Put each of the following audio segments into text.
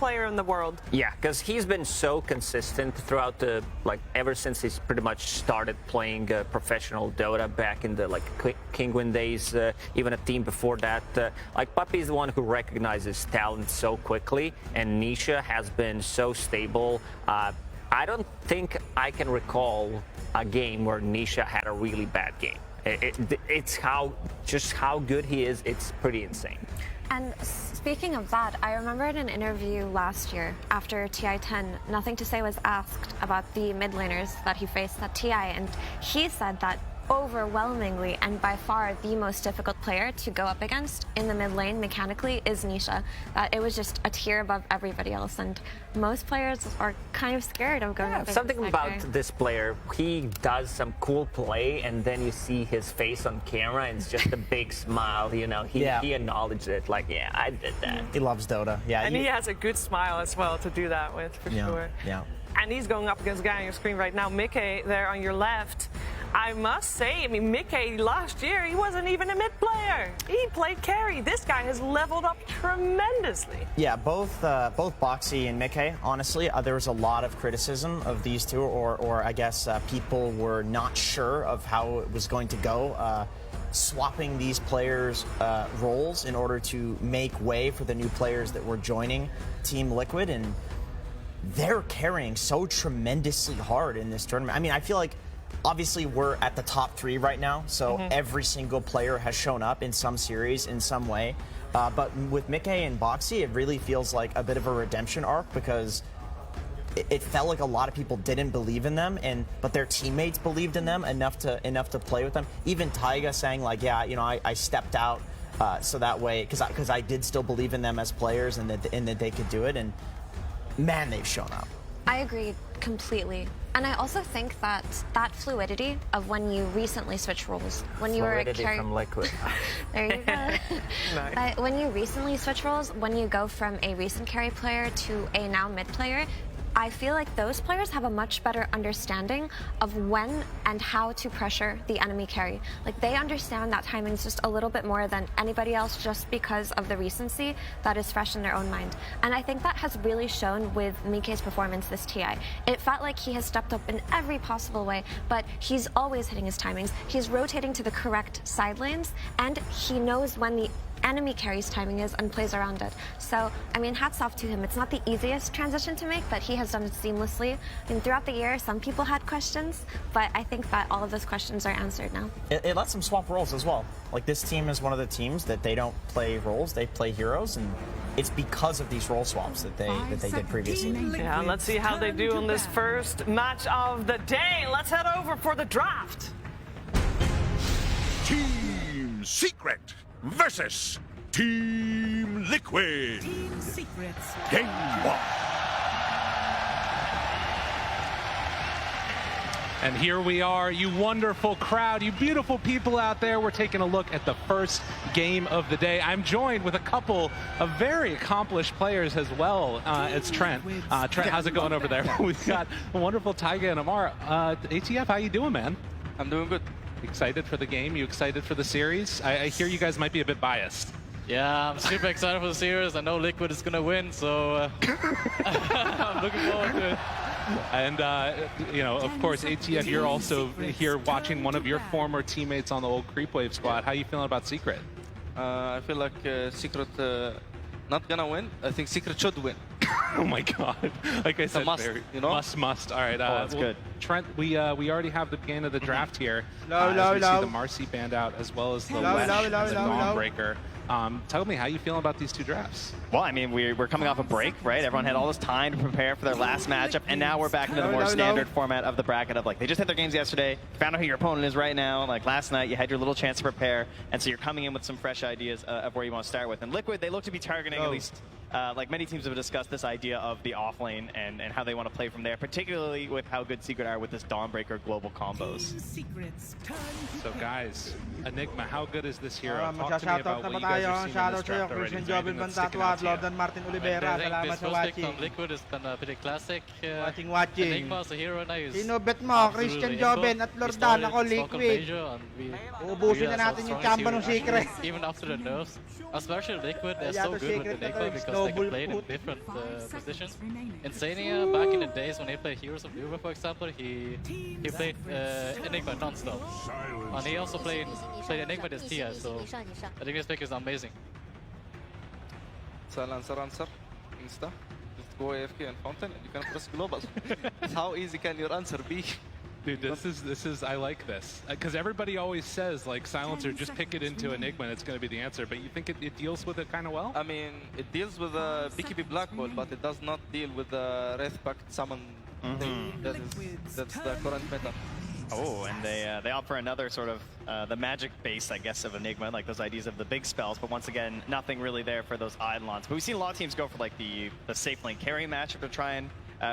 player in the world. Yeah, because he's been so consistent throughout the, ever since he's pretty much started playing professional Dota back in the, Kingwin days, even a team before that. Puppy is the one who recognizes talent so quickly, and Nisha has been so stable. I don't think I can recall a game where Nisha had a really bad game. It's just how good he is. It's pretty insane. And speaking of that, I remember in an interview last year after TI10, Nothing to Say was asked about the mid laners that he faced at TI, and he said that overwhelmingly and by far the most difficult player to go up against in the mid lane mechanically is Nisha. That it was just a tier above everybody else, and most players are kind of scared of going up against something about guy. this player, he does some cool play and then you see his face on camera and it's just a big smile, he acknowledged it, yeah, I did that. He loves Dota. Yeah, and he has a good smile as well to do that with, for sure. Yeah. And he's going up against a guy on your screen right now, Mickey, there on your left. I must say, Mickey last year, he wasn't even a mid player. He played carry. This guy has leveled up tremendously. Yeah, both Boxy and Mickey, honestly, there was a lot of criticism of these two, or I guess people were not sure of how it was going to go. Swapping these players' roles in order to make way for the new players that were joining Team Liquid, and they're carrying so tremendously hard in this tournament. I feel like obviously we're at the top 3 right now, so every single player has shown up in some series in some way. But with Mickey and Boxy, it really feels like a bit of a redemption arc, because it felt like a lot of people didn't believe in them, but their teammates believed in them enough to play with them. Even Taiga saying I stepped out so that way because I did still believe in them as players and that they could do it. And man, they've shown up. I agree completely. And I also think that fluidity of when you recently switch roles, when you were a carry from Liquid. There you go. Nice. When you recently switch roles, when you go from a recent carry player to a now mid player, I feel like those players have a much better understanding of when and how to pressure the enemy carry. They understand that timing is just a little bit more than anybody else, just because of the recency that is fresh in their own mind. And I think that has really shown with Mike's performance this TI. It felt like he has stepped up in every possible way, but he's always hitting his timings. He's rotating to the correct side lanes, and he knows when the enemy carries timing is and plays around it. So, hats off to him. It's not the easiest transition to make, but he has done it seamlessly. Throughout the year, some people had questions, but I think that all of those questions are answered now. It lets them swap roles as well. This team is one of the teams that they don't play roles, they play heroes, and it's because of these role swaps that they did previously. Yeah, let's see how they do on this first match of the day. Let's head over for the draft. Team Secret versus Team Liquid. Team Secrets. Game 1. And here we are, you wonderful crowd, you beautiful people out there. We're taking a look at the first game of the day. I'm joined with a couple of very accomplished players as well as Trent. Trent, how's it going over there? We've got a wonderful Taiga and Amar. ATF, how you doing, man? I'm doing good. Excited for the game? You excited for the series? I hear you guys might be a bit biased. Yeah, I'm super excited for the series. I know Liquid is going to win, so I'm looking forward to it. And, of course, ATF, you're also here watching one of your former teammates on the old Creepwave squad. How are you feeling about Secret? I feel like Secret not going to win. I think Secret should win. Oh my God! Like I said, must, must. All right, that's good. Trent, we already have the beginning of the draft here. No, we see the Marcy band out as well as the Lesh and the Dawnbreaker. Tell me, how you feeling about these two drafts? Well, we're coming off a break, right? Everyone had all this time to prepare for their last matchup, and now we're back into the more standard format of the bracket of they just hit their games yesterday, found out who your opponent is right now. Last night, you had your little chance to prepare, and so you're coming in with some fresh ideas of where you want to start with. And Liquid, they look to be targeting at least. Many teams have discussed this idea of the offlane and how they want to play from there, particularly with how good Secret are with this Dawnbreaker global combos. So guys, Enigma, how good is this hero? Talk to me about what you guys are seeing in this draft already. Is there anything that's sticking out to you? I think this first pick from Liquid has been pretty classic. Enigma is a hero na is Sinobet mo, Christian Joben at Lordan, ako Liquid. Ubusin na natin yung chamba ng Secret. Even after the nerfs, especially Liquid, they're so good with Enigma because they Double can play it in put. different positions. Insania, back in the days when he played Heroes of Uber, for example, he played Enigma non-stop. And he also played Enigma this tier, so I think this pick is amazing. Silencer answer. Insta. Just go AFK and fountain and you can press global. How easy can your answer be? Dude, this is I like this because everybody always says like silencer, just pick it into Enigma and it's going to be the answer. But you think it deals with it kind of well? I mean, it deals with the BKB Black Hole, but it does not deal with the Wraith Pact summon thing. That's the current meta. Oh, and they opt for another sort of the magic base, I guess, of Enigma, like those ideas of the big spells. But once again, nothing really there for those Eidolons. But we've seen a lot of teams go for like the safe lane carry matchup to try and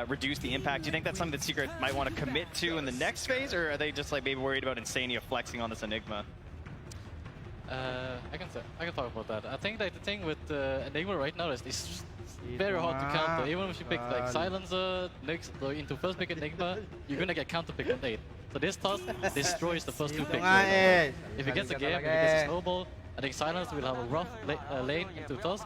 reduce the impact. Do you think that's something that Secret might want to commit to in the next phase, or are they just like maybe worried about Insania flexing on this Enigma? I can talk about that. I think that the thing with Enigma right now is it's very hard to counter. Even if you pick like Silencer next into first pick Enigma, you're gonna get counter pick on 8. So this toss destroys the first two picks. If he gets a game, if he gets a snowball, I think Silencer will have a rough lane into toss.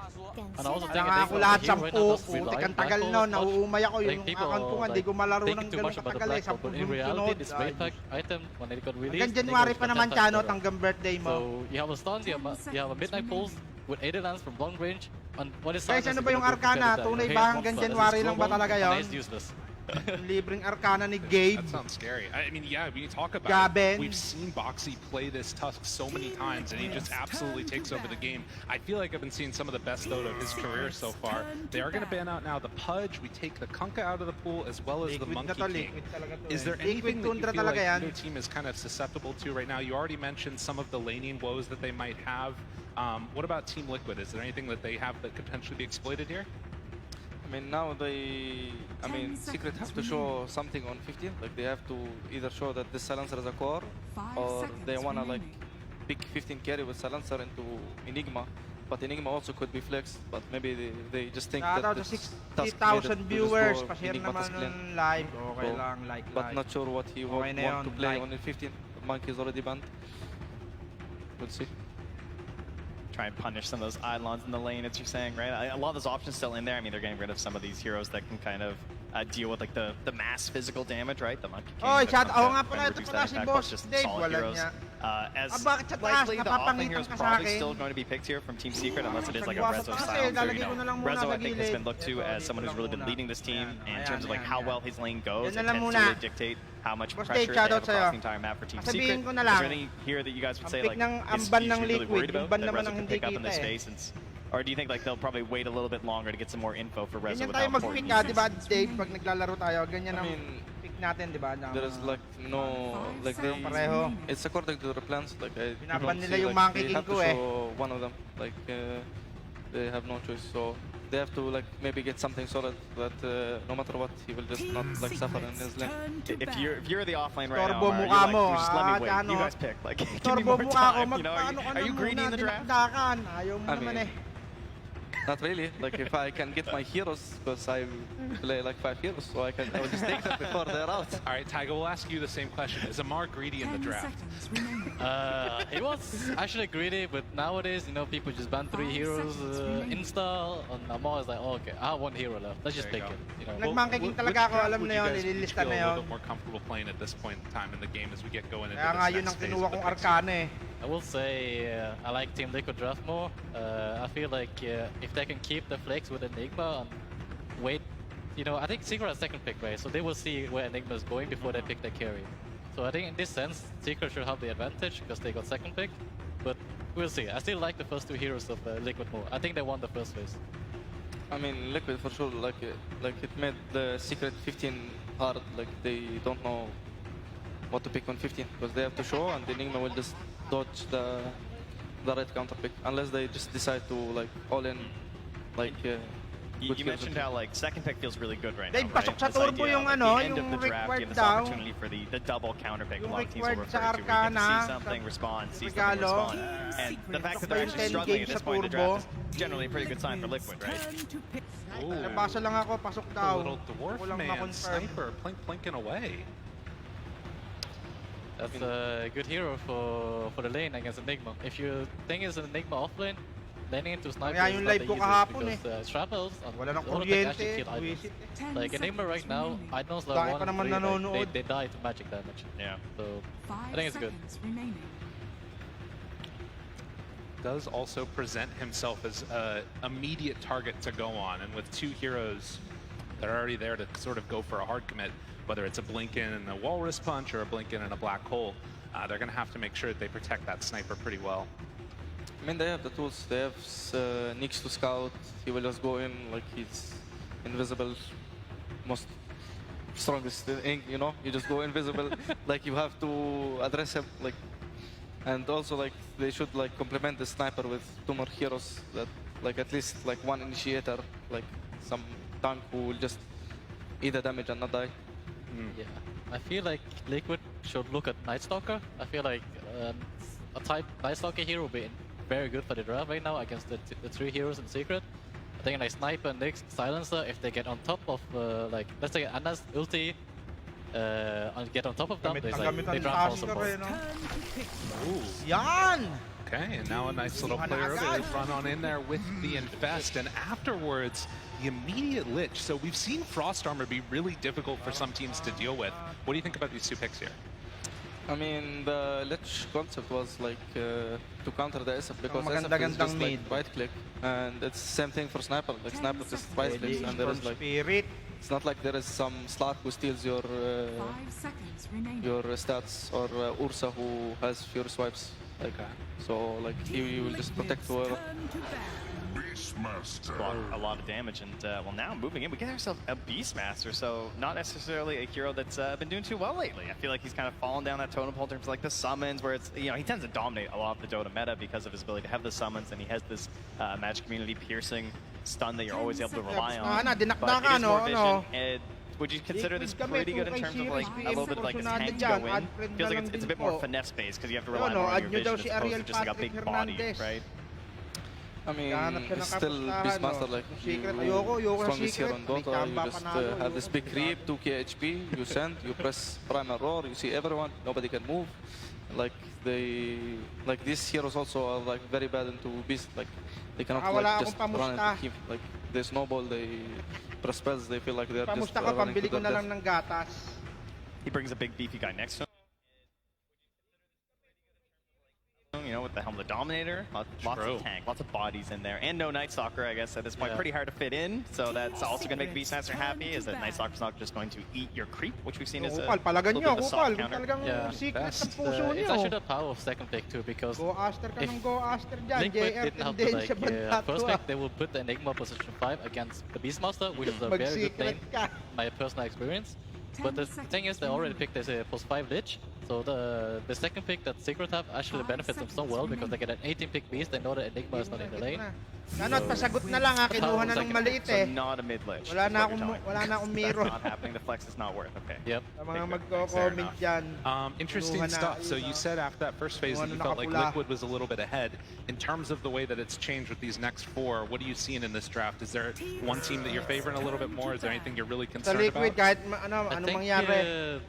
And I also think Ako lahat 10. Putik ang tagal nun. Nauumay ako yung account ko nga. Hindi ko malaro ng ganun katagal eh. 10 but in reality, this Wraith Pact item, when it got released, hanggang January pa naman siya, no? Hanggang birthday mo. So you have a stun, you have a Midnight Pulse with Eidolons from long range. And what is Guys, ano ba yung Arcana? Tunay ba hanggang January lang ba talaga yun? It's useless. Libreng Arcana ni Gabe. That sounds scary. I mean, yeah, when you talk about Gaben. it, we've seen Boxy play this Tusk so many times, and he just absolutely takes over the game. I feel like I've been seeing some of the best Dota of his career so far. They are going to ban out now the Pudge. We take the Kunkka out of the pool, as well as the Monkey King. Is there anything that you feel like your team is kind of susceptible to right now? You already mentioned some of the laning woes that they might have. What about Team Liquid? Is there anything that they have that could potentially be exploited here? I mean, now Secret have to show something on 15. Like, they have to either show that this Silencer is a core, or they wanna like pick 15 carry with Silencer into Enigma. But Enigma also could be flexed, but maybe they just think that this 60,000 viewers, pa-share naman ng live. Okay lang, like but not sure what he want to play on the 15. Monkey is already banned. We'll see. Try and punish some of those Eidolons in the lane, as you're saying, right? A lot of those options still in there. I mean, they're getting rid of some of these heroes that can kind of deal with like the mass physical damage, right? The Monkey King. Oh, chat. Oo nga pala, ito pala si Boss Dave. Wala niya. As bakit sa taas? likely, the offlane Napapangitan hero is ka sa probably akin. still going to be picked here from Team Secret, unless it is like a Kasi, Rezo style. lalagay ko na lang muna Rezo, sa I think, has gilid. been looked to as someone who's really been leading this team in terms of like how well his lane goes. Yan It na lang tends to muna. really dictate how much Boss pressure Dave, they have shoutout across sa'yo. the entire map for Team Sabihin Secret. ko na Is lang. there anything here that you guys would say Ang like pick ng is amban he's ng really Liquid, worried yung about ban that naman Rezo ang can hindi pick up in this kita eh. space? Or do you think like they'll probably wait a little bit longer to get some more info for Rezo Ganyan with tayo how important mag-pick he di ba, is? Dave? Pag naglalaro tayo, ganyan I ang mean, pick natin, di ba? there is like no, like they, pareho. it's according to their plans. Like I Binaban don't nila see, yung like, Monkey they King have to ko eh. show one of them. Like they have no choice. So they have to like maybe get something solid that no matter what he will just not like suffer in his lane. If you're the offlane right now, Torbo Omar, mukha you're mo, like, just let me wait. ano? You guys pick. Like, give me Torbo more mukha ko, time. You know, magpaano ka are na you greedy muna, in the draft? dinakdakan. Ayaw mo I naman mean, eh. Not really. Like if I can get my heroes, because I play like 5 heroes, so I will just take them before they're out. All right, Taiga, we'll ask you the same question. Is Amar greedy in the draft? He was actually greedy, but nowadays, you know, people just ban 3 heroes install. And Amar is like, oh, okay, I have 1 hero left. Let's just take it. You know. Nag-Monkey King talaga ako, alam na yun, nililista na Would you feel a yun. little bit more comfortable playing at this point in time in the game as we get going into Kaya nga this yun ang next phase kinuha of the kong pick? Arcana eh. I will say I like Team Liquid draft more. I feel like if they can keep the flex with Enigma and wait, you know, I think Secret has second pick, right? So they will see where Enigma is going before they pick their carry. So I think in this sense, Secret should have the advantage because they got second pick. But we'll see. I still like the first 2 heroes of Liquid more. I think they won the first phase. I mean, Liquid for sure. Like it made the Secret 15 hard. Like they don't know what to pick on 15 because they have to show, and Enigma will just dodge the right counter pick unless they just decide to like all in. Like you mentioned how like second pick feels really good right Dave, now, right? pasok sa This turbo idea yung of, like, ano, the end yung of the draft, required give this daw. opportunity for the double counter pick. A Yung lot of teams will required refer sa to where you get to Arcana, see something, respond, see something, regalo. respond. And the fact that they're Yung actually 10 struggling at games this sa point in the turbo. draft is generally a pretty good sign for Liquid, right? Nabasa lang ako, pasok A daw. little dwarf Walang man ma-confirm. sniper plinking away. That's a good hero for the lane against Enigma. If you think it's an Enigma offlane, laning into sniper Kaya is yung not live the ko easiest kahapon because shrapnels on Wala nang all of them actually kuryente, kill items. buwisit. Like Enigma right now, items Dami level pa 1 and naman 3, nanonood. like, they die to magic damage. Yeah. So I think it's good. Does also present himself as an immediate target to go on, and with two heroes that are already there to sort of go for a hard commit, whether it's a Blinken and a Walrus Punch or a Blinken and a Black Hole, they're going to have to make sure that they protect that sniper pretty well. I mean, they have the tools. They have Nyx to scout. He will just go in like he's invisible. Most strongest ink, you know. You just go invisible. Like you have to address him. Like, and also like they should like complement the sniper with 2 more heroes that like at least like 1 initiator, like some tank who will just eat the damage and not die. Yeah, I feel like Liquid should look at Night Stalker. I feel like a type Night Stalker hero will be very good for the draft right now against the 3 heroes in Secret. I think like Sniper, Nyx, Silencer, if they get on top of like, let's say Anna's ulti, get on top of them, they draft also both. Yan! Okay, and now a nice little player to run on in there with the Infest, and afterwards, the immediate Lich. So we've seen Frost Armor be really difficult for some teams to deal with. What do you think about these 2 picks here? I mean, the Lich concept was like to counter the SF because SF is just like right click, and it's the same thing for Sniper. Like Sniper just right clicks, and there is like it's not like there is some slot who steals your stats or Ursa who has fewer swipes. Like so, like he will just protect whoever. A lot of damage, and well, now moving in, we get ourselves a Beastmaster, so not necessarily a hero that's been doing too well lately. I feel like he's kind of fallen down that totem pole in terms of like the summons, where it's, you know, he tends to dominate a lot of the Dota meta because of his ability to have the summons, and he has this magic community piercing stun that you're always able to rely on. But it is more vision, and would you consider this pretty good in terms of like a little bit of like a tank to go in? Feels like it's a bit more finesse based because you have to rely more on your vision as opposed to just like a big body, right? I mean, it's still Beastmaster, like you strongest here on Dota, you just have this big creep, 2k HP, you send, you press Primal Roar, you see everyone, nobody can move. Like these heroes also are like very bad into Beast, like they cannot like just run into keep, like they snowball, they press spells, they feel like they're just running to their death. He brings a big beefy guy next to him. You know, with the Helm of the Dominator, lots of tank, lots of bodies in there, and no Night Stalker, I guess, at this point. Pretty hard to fit in, so that's also going to make Beastmaster happy, is that Night Stalker's not just going to eat your creep, which we've seen as a little bit of a soft counter. Yeah, it's actually the power of second pick too, because if Liquid didn't have to like, first pick, they will put the Enigma position 5 against the Beastmaster, which is a very good lane, my personal experience. But the thing is, they already picked this +5 Lich, so the second pick that Secret have actually benefits them so well because they get an 18 pick Beast, they know that Enigma is not in the lane. Ano, pasagot na lang ha, kinuha na ng maliit eh. So not a mid Lich. Wala na akong mirror. That's not happening, the flex is not worth, okay. Yep. Mga magko-comment dyan. Interesting stuff. So you said after that first phase that you felt like Liquid was a little bit ahead. In terms of the way that it's changed with these next 4, what are you seeing in this draft? Is there one team that you're favoring a little bit more? Is there anything you're really concerned about? Sa Liquid, kahit ano mangyari.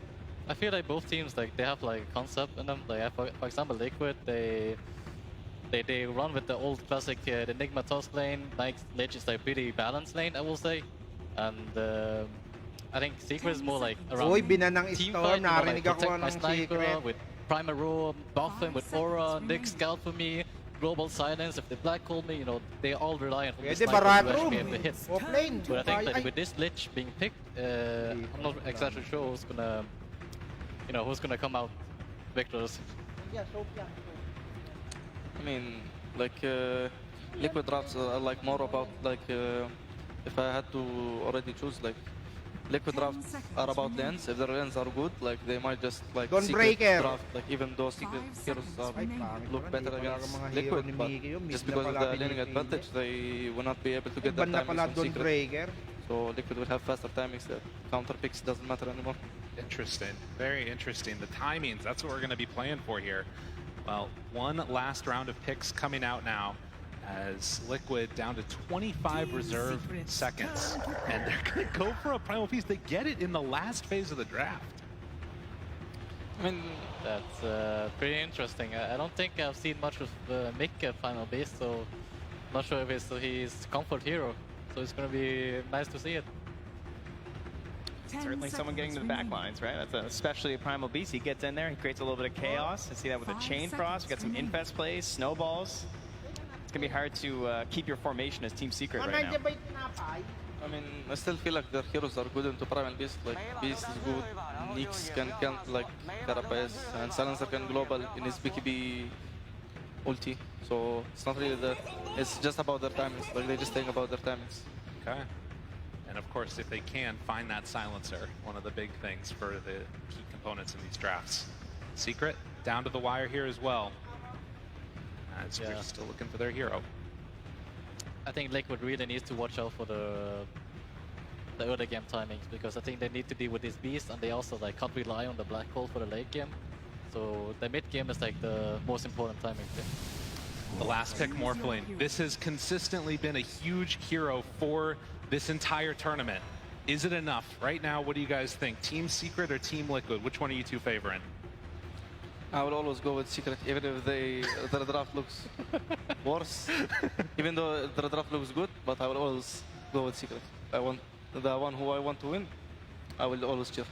I feel like both teams, like they have like concept in them. Like for example, Liquid, they run with the old classic the Enigma Tusk lane. Like Lich is like pretty balanced lane, I will say. And I think Secret is more like around team fight, like protect my sniper with Primal Roar, buff him with Aura, Nyx scout for me, Global Silence. If they black hole me, you know, they all rely on the sniper to actually be able to hit. But I think that with this Lich being picked, I'm not exactly sure who's gonna, you know, who's gonna come out victors. I mean, like Liquid drafts are like more about like if I had to already choose, like Liquid drafts are about lanes. If their lanes are good, like they might just like Secret draft, like even though Secret heroes look better against Liquid, but just because of the laning advantage, they will not be able to get that timing from Secret. So Liquid will have faster timings. That counter picks doesn't matter anymore. Interesting, very interesting. The timings, that's what we're going to be playing for here. Well, one last round of picks coming out now as Liquid down to 25 reserve seconds. And they're going to go for a Primal Feast. They get it in the last phase of the draft. I mean, that's pretty interesting. I don't think I've seen much of Mick Final Beast, so Not sure if it's his comfort hero, so it's going to be nice to see it. Certainly someone getting to the back lines, right? That's especially a Primal Beast. He gets in there, he creates a little bit of chaos. I see that with a Chain Frost. We got some infest plays, snowballs. It's gonna be hard to keep your formation as Team Secret right now. I mean, I still feel like their heroes are good into Primal Beast. Like, Beast is good, Nyx can count like Carapace, and Silencer can global in his BKB ulti. So it's not really that. It's just about their timings. Like, they just think about their timings. Okay. And of course, if they can find that silencer, one of the big things for the key components in these drafts. Secret down to the wire here as well. As we're still looking for their hero. I think Liquid really needs to watch out for the early game timings, because I think they need to deal with this beast, and they also like can't rely on the black hole for the late game. So the mid game is like the most important timing thing. The last pick, Morphling. This has consistently been a huge hero for this entire tournament. Is it enough? Right now, what do you guys think? Team Secret or Team Liquid? Which one are you two favoring? I will always go with Secret, even if their draft looks worse. Even though their draft looks good, but I will always go with Secret. I want the one who I want to win. I will always cheer.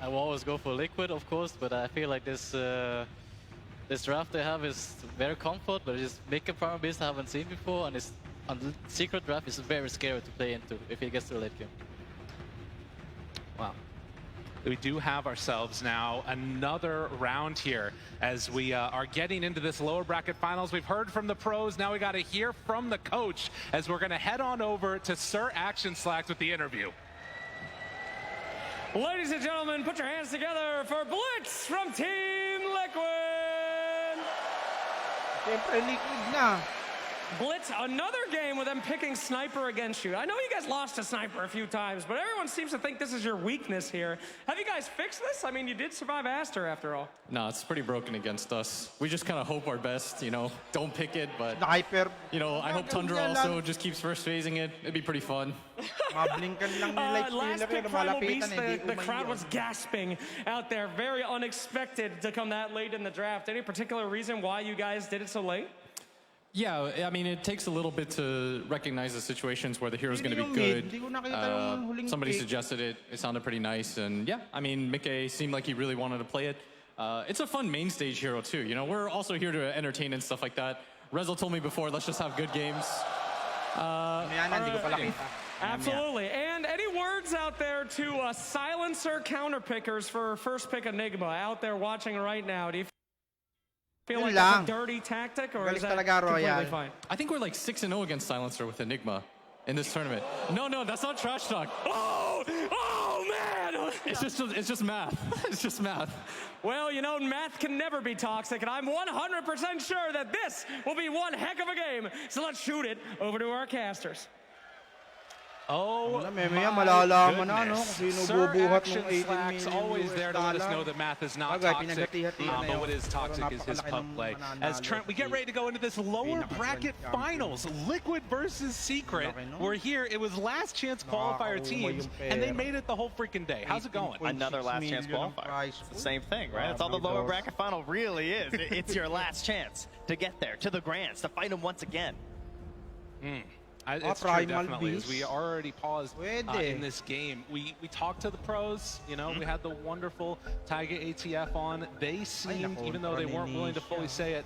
I will always go for Liquid, of course, but I feel like this this draft they have is very comfort, but it's make a Primal Beast I haven't seen before, and it's the Secret draft is very scary to play into if it gets to the late game. Wow. We do have ourselves now another round here as we are getting into this lower bracket finals. We've heard from the pros, now we got to hear from the coach as we're going to head on over to Sir Action Slacks with the interview. Ladies and gentlemen, put your hands together for Blitz from Team Liquid. Siyempre, Liquid na. Blitz, another game with them picking Sniper against you. I know you guys lost to Sniper a few times, but everyone seems to think this is your weakness here. Have you guys fixed this? I mean, you did survive Aster after all. No, it's pretty broken against us. We just kind of hope our best, you know, don't pick it, but, Sniper. you know, I hope Tundra also just keeps first phasing it. It'd be pretty fun. Last pick Primal Beast, the crowd was gasping out there. Very unexpected to come that late in the draft. Any particular reason why you guys did it so late? Yeah, I mean, it takes a little bit to recognize the situations where the hero's going to be good. Somebody suggested it. It sounded pretty nice. And yeah, I mean, Mickey seemed like he really wanted to play it. It's a fun main stage hero, too. You know, we're also here to entertain and stuff like that. Rezel told me before, let's just have good games. Absolutely. And any words out there to silencer counterpickers for first pick Enigma out there watching right now? Do you feel like that's a dirty tactic, or is that completely fine? I think we're like 6-0 against Silencer with Enigma in this tournament. No, that's not trash talk. Oh man! It's just math. It's just math. Well, you know, math can never be toxic, and I'm 100% sure that this will be one heck of a game. So let's shoot it over to our casters. Oh, my goodness. Sir Action Slacks always there to let us know that math is not toxic, but what is toxic is his pub play. As Trent, we get ready to go into this lower bracket finals, Liquid versus Secret. We're here. It was last chance qualifier teams, and they made it the whole freaking day. How's it going? Another last chance qualifier. It's the same thing, right? That's all the lower bracket final really is. It's your last chance to get there, to the Grands, to fight them once again. It's true, definitely. As we already paused in this game, we talked to the pros. You know, we had the wonderful Taiga ATF on. They seemed, even though they weren't willing to fully say it,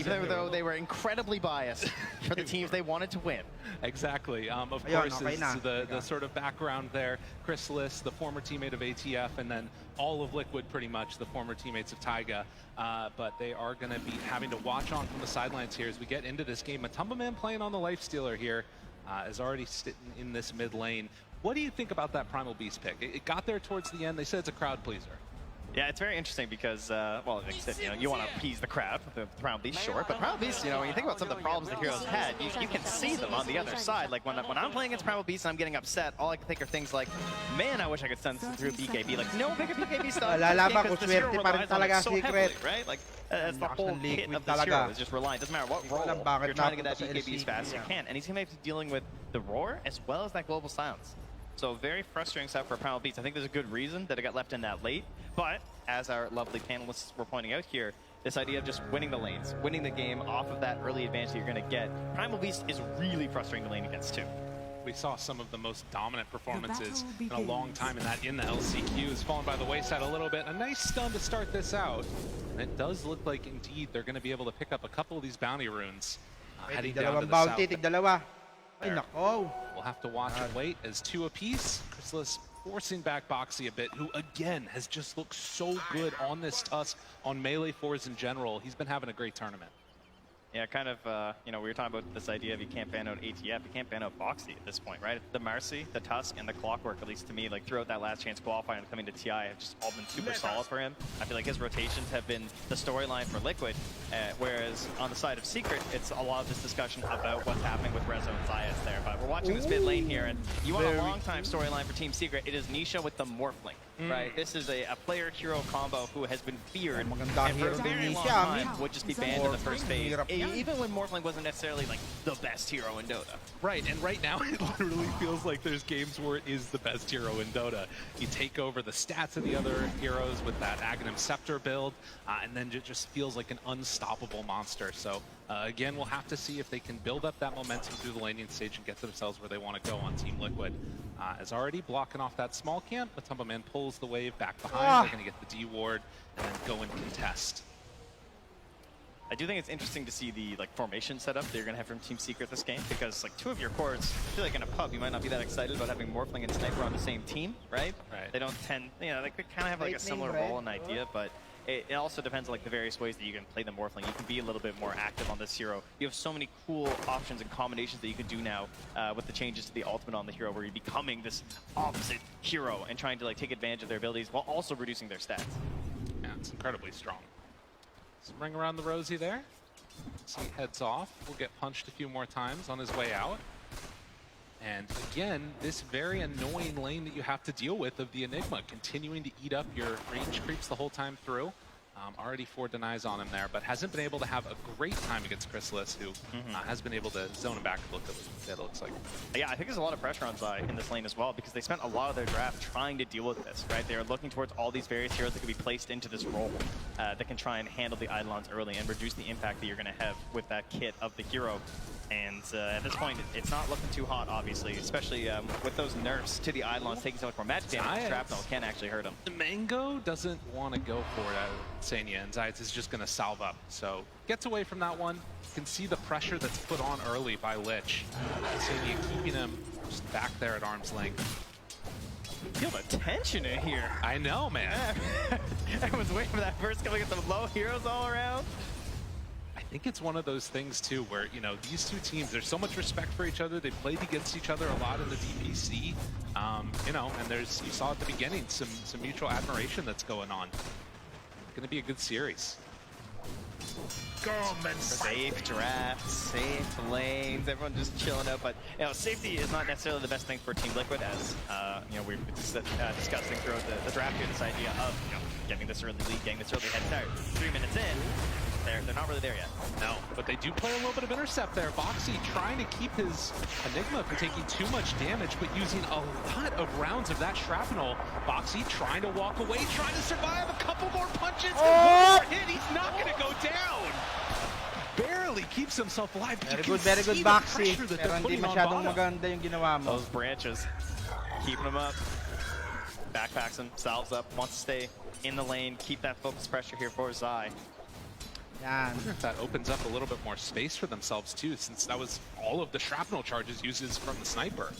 even though they were incredibly biased for the teams they wanted to win. Exactly. Of course, is the sort of background there. Chrysalis, the former teammate of ATF, and then all of Liquid, pretty much the former teammates of Taiga. But they are going to be having to watch on from the sidelines here as we get into this game. Matumba Man playing on the Lifestealer here is already sitting in this mid lane. What do you think about that Primal Beast pick? It got there towards the end. They said it's a crowd pleaser. Yeah, it's very interesting because, well, like I said, you know, you want to appease the crowd with the Primal Beast, sure, but Primal Beast, you know, when you think about some of the problems the heroes had, you can see them on the other side. Like, when I'm playing against Primal Beast and I'm getting upset, all I can think are things like, man, I wish I could send this through BKB. Like, no bigger BKB stuff. Because this hero relies on it so heavily, right? Like, that's the whole kit of this hero, is just relying. Doesn't matter what role, you're trying to get that BKB as fast as you can. And he's going to be dealing with the roar as well as that global silence. So very frustrating stuff for Primal Beast. I think there's a good reason that it got left in that late. But as our lovely panelists were pointing out here, This idea of just winning the lanes, winning the game off of that early advantage that you're going to get. Primal Beast is really frustrating to lane against too. We saw some of the most dominant performances in a long time in the LCQ. Has fallen by the wayside a little bit. A nice stun to start this out. And it does look like indeed they're going to be able to pick up a couple of these bounty runes heading down to the bounty, south. Ay, nako. We'll have to watch and wait as 2 apiece. Chrysalis forcing back Boxy a bit, who again has just looked so good on this Tusk, on melee fours in general. He's been having a great tournament. Yeah, kind of, you know, we were talking about this idea of you can't ban out ATF, you can't ban out Boxy at this point, right? The Marcy, the Tusk, and the Clockwork, at least to me, like throughout that last chance qualifying and coming to TI, have just all been super solid for him. I feel like his rotations have been the storyline for Liquid, whereas on the side of Secret, it's a lot of this discussion about what's happening with Rezo and Zayas there. But we're watching this mid lane here, and you want a long-time storyline for Team Secret, it is Nisha with the Morphling. Right, this is a player-hero combo who has been feared and for a very long time would just be banned in the first phase, even when Morphling wasn't necessarily like the best hero in Dota. Right, and right now it literally feels like there's games where it is the best hero in Dota. You take over the stats of the other heroes with that Aghanim Scepter build, and then it just feels like an unstoppable monster. So again, we'll have to see if they can build up that momentum through the laning stage and get themselves where they want to go on Team Liquid. Is already blocking off that small camp, but Tumble Man pulls the wave back behind. They're going to get the D ward and then go and contest. I do think it's interesting to see the formation setup that you're going to have from Team Secret this game, because like 2 of your cores, I feel like in a pub you might not be that excited about having Morphling and Sniper on the same team, right? They don't tend, you know, they could kind of have like a similar role and idea, but it also depends on like the various ways that you can play the Morphling. You can be a little bit more active on this hero. You have so many cool options and combinations that you can do now with the changes to the ultimate on the hero, where you're becoming this opposite hero and trying to like take advantage of their abilities while also reducing their stats. Yeah, it's incredibly strong. So ring around the Rosie there. So he heads off. Will get punched a few more times on his way out. And again, this very annoying lane that you have to deal with of the Enigma, continuing to eat up your range creeps the whole time through. Already 4 denies on him there, but hasn't been able to have a great time against Chrysalis, who has been able to zone him back a little bit, it looks like. Yeah, I think there's a lot of pressure on Zai in this lane as well, because they spent a lot of their draft trying to deal with this, right? They're looking towards all these various heroes that can be placed into this role that can try and handle the Eidolons early and reduce the impact that you're going to have with that kit of the hero. And at this point, it's not looking too hot, obviously, especially with those nerfs to the Eidolons taking so much more magic damage. Shrapnel can actually hurt him. The Mango doesn't want to go for it out of Sanya, and Zayas is just going to salve up. So gets away from that one. You can see the pressure that's put on early by Lich. Sanya keeping him just back there at arm's length. Feel the tension in here. I know, man. Everyone's waiting for that first couple to get some low heroes all around. I think it's one of those things too where, you know, these 2 teams, there's so much respect for each other. They played against each other a lot in the DPC, you know, and you saw at the beginning some mutual admiration that's going on. Going to be a good series. Safe drafts, safe lanes, everyone just chilling out. But you know, safety is not necessarily the best thing for Team Liquid, as you know, we've been discussing throughout the draft here. This idea of, you know, getting this early lead, getting this early head start. 3 minutes in, they're not really there yet. No, but they do play a little bit of intercept there. Boxy trying to keep his Enigma from taking too much damage, but using a lot of rounds of that shrapnel. Boxy trying to walk away, trying to survive a couple more punches. One more hit, he's not going to go down. Barely keeps himself alive. Very good, Boxy. Pero hindi masyadong maganda yung ginawa mo. Those branches, keeping him up. Backpacks him, salves up, wants to stay in the lane, keep that focus pressure here for Zai. I wonder if that opens up a little bit more space for themselves too, since that was all of the shrapnel charges uses from the sniper.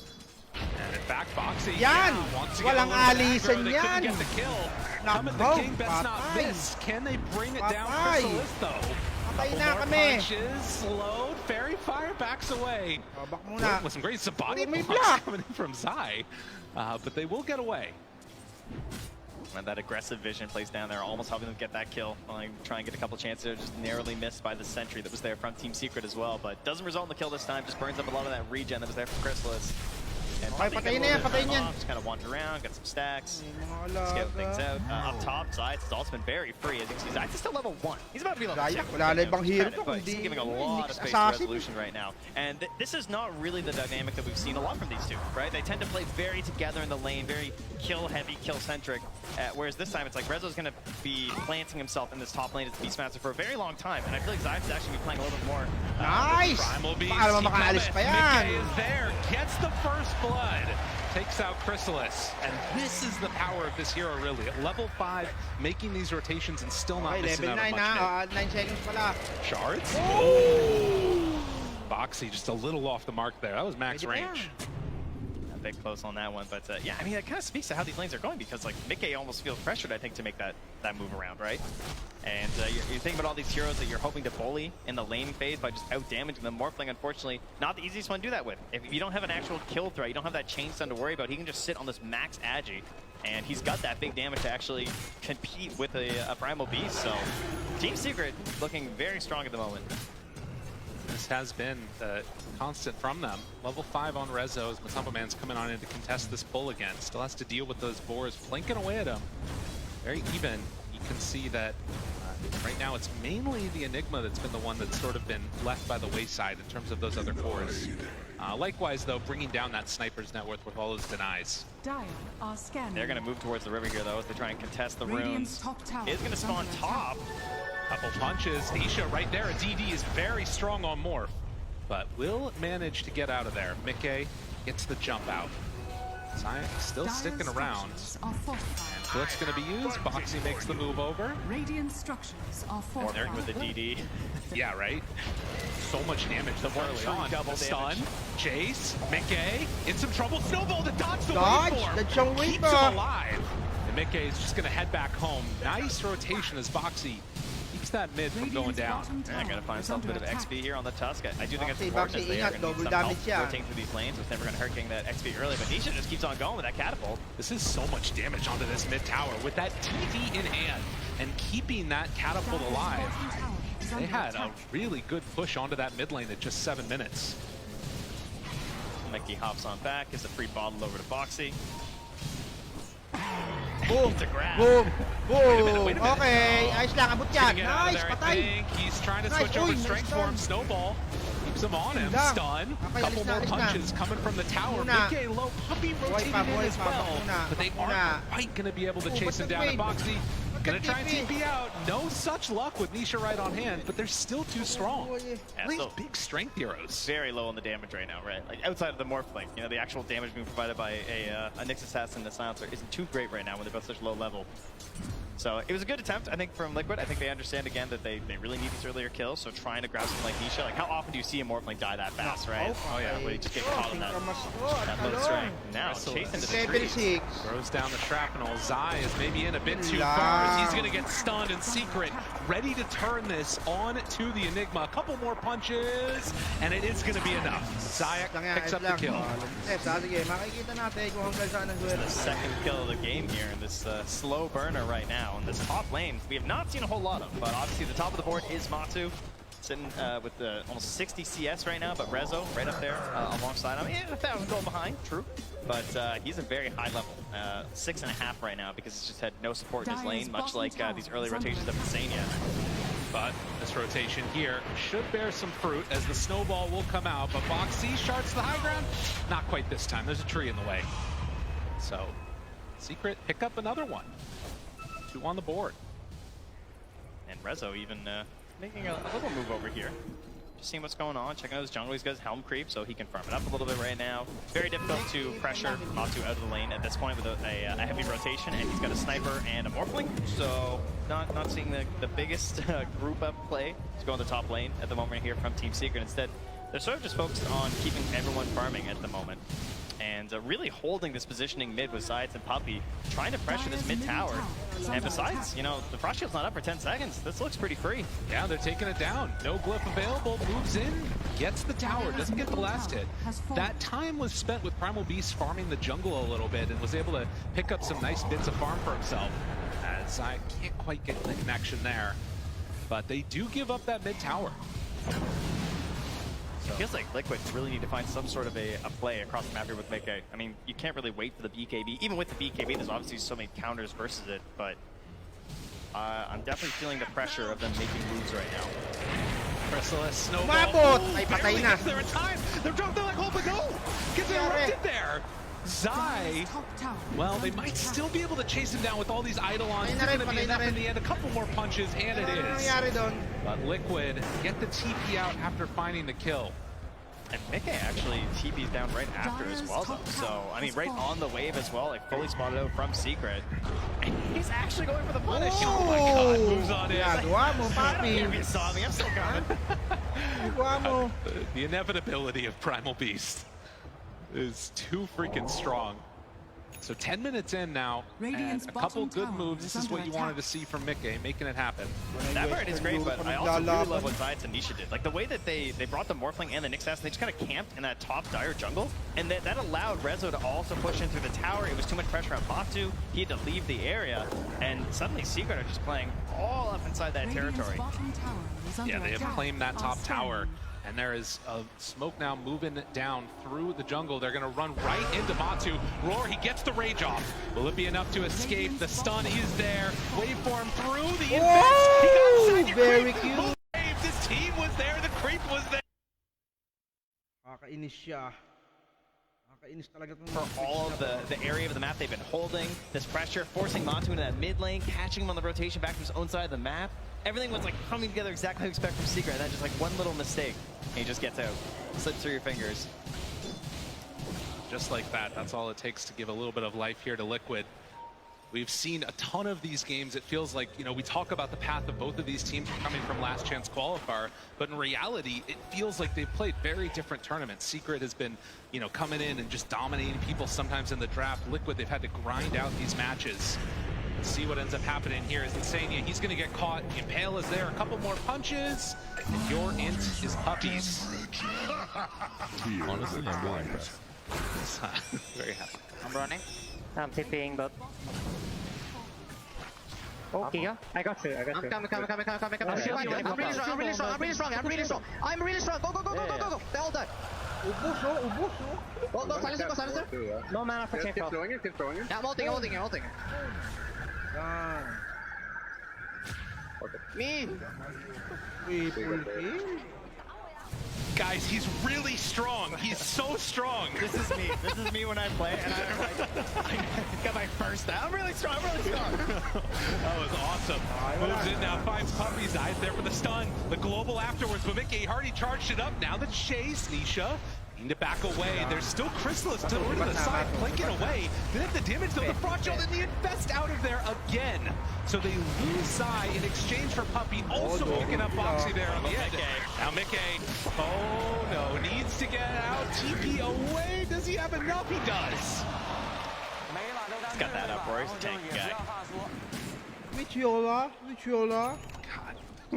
And in fact, Boxy wants to get a little aggro. They couldn't get the kill. Coming the King best not miss. Can they bring it down Chrysalis though? Couple more punches, slowed, Fairy Fire backs away. With some great Sabati blocks coming in from Zai, but they will get away. And that aggressive vision plays down there, almost helping them get that kill. Like, try and get a couple chances there, just narrowly missed by the sentry that was there from Team Secret as well. But doesn't result in the kill this time, just burns up a lot of that regen that was there from Chrysalis. And Ay, patayin na yan, patayin yan. Just kind of wander around, got some stacks, scale things out. Up top, Zayt's has also been very free. As you can see, Zayt's is still level 1. He's about to be level 2. Wala na ibang hero to, But he's giving a lot of space to resolution right now. And this is not really the dynamic that we've seen a lot from these two, right? They tend to play very together in the lane, very kill-heavy, kill-centric. Whereas this time, it's like Rezo's going to be planting himself in this top lane as the Beastmaster for a very long time. And I feel like Zayt's is actually be playing a little bit more. Nice! Primal Beast. Baka naman makaalis pa yan. Mickey is there, gets the first blood, takes out Chrysalis, and this is the power of this hero really. At level 5, making these rotations and still not missing out on much. 9 seconds pala. Shards? Boxy just a little off the mark there. That was max range. A bit close on that one, but yeah, I mean, that kind of speaks to how these lanes are going because like Mickey almost feels pressured, I think, to make that move around, right? And you're thinking about all these heroes that you're hoping to bully in the lane phase by just out-damaging them. Morphling, unfortunately, not the easiest one to do that with. If you don't have an actual kill threat, you don't have that chain stun to worry about, he can just sit on this max agi, and he's got that big damage to actually compete with a Primal Beast. So Team Secret looking very strong at the moment. This has been constant from them. Level 5 on Rezo as Matumba Man's coming on in to contest this pull again. Still has to deal with those boars flanking away at him. Very even. You can see that right now it's mainly the Enigma that's been the one that's sort of been left by the wayside in terms of those other cores. Likewise, though, bringing down that sniper's net worth with all those denies. They're going to move towards the river here, though, as they try and contest the runes. Is going to spawn top. Couple punches. Nisha right there. A DD is very strong on Morph, but will manage to get out of there. Mickey gets the jump out. Zion still sticking around. And Blitz going to be used. Boxy makes the move over. Radiant structures are There with the DD. Yeah, right? So much damage the early on. Double stun. Chase. Mickey in some trouble. Snowball to dodge the Dodge, waveform. Keeps him alive. And Mickey is just going to head back home. Nice rotation as Boxy keeps that mid from going down. They're going to find themselves a bit of XP here on the Tusk. I do think it's important as they are going to need some help rotating through these lanes. It's never going to hurt getting that XP early, but Nisha just keeps on going with that catapult. This is so much damage onto this mid tower with that TD in hand and keeping that catapult alive. They had a really good push onto that mid lane at just 7 minutes. Mickey hops on back, gets a free bottle over to Boxy. Boom! Boom! Boom! Okay, ayos lang, abot yan. Nice, patay! He's trying to switch over strength for him. Snowball keeps him on him. Stun. Couple more punches coming from the tower. Mickey low puppy rotated in as well. But they aren't quite going to be able to chase him down. And Boxy gonna try and TP out. No such luck with Nisha right on hand, but they're still too strong. These big strength heroes. Very low on the damage right now, right? Like outside of the Morphling, you know, the actual damage being provided by a Nyx Assassin and the Silencer isn't too great right now when they're both such low level. So it was a good attempt, I think, from Liquid. I think they understand, again, that they really need these earlier kills, so trying to grab something like Nisha. Like, how often do you see a Morphling die that fast, right? Oh, yeah. Where you just get caught on that low strength. Now, chasing to the trees. Throws down the shrapnel. Zai is maybe in a bit too far as he's going to get stunned in secret. Ready to turn this on to the Enigma. A couple more punches, and it is going to be enough. Zayak picks up the kill. The second kill of the game here in this slow burner right now. On this top lane, we have not seen a whole lot of, but obviously the top of the board is Matu, sitting with almost 60 CS right now, but Rezo right up there alongside him. Yeah, 1,000 gold behind, true, but he's a very high level, 6.5 right now because he's just had no support in his lane, much like these early rotations of Insania. But this rotation here should bear some fruit as the snowball will come out, but Boxy shards the high ground. Not quite this time, there's a tree in the way. So, Secret pick up another one. 2 on the board. And Rezo even making a little move over here. Just seeing what's going on, checking out his jungle. He's got his helm creep, so he can farm it up a little bit right now. Very difficult to pressure Matu out of the lane at this point with a heavy rotation, and he's got a sniper and a Morphling, so not seeing the biggest group up play to go in the top lane at the moment here from Team Secret. Instead, they're sort of just focused on keeping everyone farming at the moment. And really holding this positioning mid with Zayat and Puppy, trying to pressure this mid tower. And besides, you know, the Frost Shield's not up for 10 seconds. This looks pretty free. Yeah, they're taking it down. No glyph available, moves in, gets the tower, doesn't get the last hit. That time was spent with Primal Beast farming the jungle a little bit and was able to pick up some nice bits of farm for himself. As I can't quite get the connection there. But they do give up that mid tower. It feels like Liquid really need to find some sort of a play across the map here with Mickey. I mean, you can't really wait for the BKB. Even with the BKB, there's obviously so many counters versus it, but I'm definitely feeling the pressure of them making moves right now. Chrysalis, snowball. Mabot! Ay, Barely patay na. gets there in time. They're dropped there like, oh, but no! Gets interrupted there. Zai, well, they might still be able to chase him down with all these Eidolons. It's going to be enough in the end. A couple more punches, and it is. But Liquid get the TP out after finding the kill. And Mickey actually TP's down right after as well, though. So, I mean, right on the wave as well, like fully spotted out from Secret. And he's actually going for the punish. Oh my god, moves on in. Gagawa mo, I don't care papi. if you saw me, I'm still coming. Gagawa mo. The inevitability of Primal Beast is too freaking strong. So 10 minutes in now, and a couple good moves. This is what you wanted to see from Mickey, making it happen. That part is great, but I also really love what Zai and Nisha did. Like the way that they brought the Morphling and the Nyx Assassin, they just kind of camped in that top dire jungle, and that allowed Rezo to also push in through the tower. It was too much pressure on Batu. He had to leave the area, and suddenly Secret are just playing all up inside that territory. Yeah, they have claimed that top tower. And there is a smoke now moving down through the jungle. They're going to run right into Batu. Roar, he gets the rage off. Will it be enough to escape? The stun is there. Waveform through the invest. He got inside your very creep. cute. This team was there. The creep was there. Nakakainis siya. Nakakainis talaga tong For all of the area of the map they've been holding, this pressure, forcing Batu into that mid lane, catching him on the rotation back to his own side of the map. Everything was like coming together exactly how you expect from Secret, and then just like one little mistake, and he just gets out. Slips through your fingers. Just like that. That's all it takes to give a little bit of life here to Liquid. We've seen a ton of these games. It feels like, you know, we talk about the path of both of these teams coming from last chance qualifier, but in reality, it feels like they've played very different tournaments. Secret has been, you know, coming in and just dominating people sometimes in the draft. Liquid, they've had to grind out these matches. See what ends up happening here is Insania. He's going to get caught. Impale is there. A couple more punches. And your int is puppies. Honestly, I'm really impressed. Very happy. I'm running. I'm TPing, but... Oh, Giga. I got you. I'm coming. I'm really strong. I'm really strong. Go. They all die. Go, silencer. No mana for chain. Keep throwing it. Yeah, I'm ulting. Me! Guys, he's really strong. He's so strong. This is me when I play, and I got my first down. I'm really strong. That was awesome. Moves in now, finds puppies. Eyes there for the stun. The global afterwards, but Mickey already charged it up. Now the chase. Nisha to back away. There's still Chrysalis to the side, plinking away. Then the damage though, the fraudulent and the invest out of there again. So they lose Zai in exchange for Puppy, also picking up Boxy there on the end. Now Mickey, oh no, needs to get out. TP away. Does he have enough? He does. He's got that up, Roy. He's a tanky guy. Michiola. God,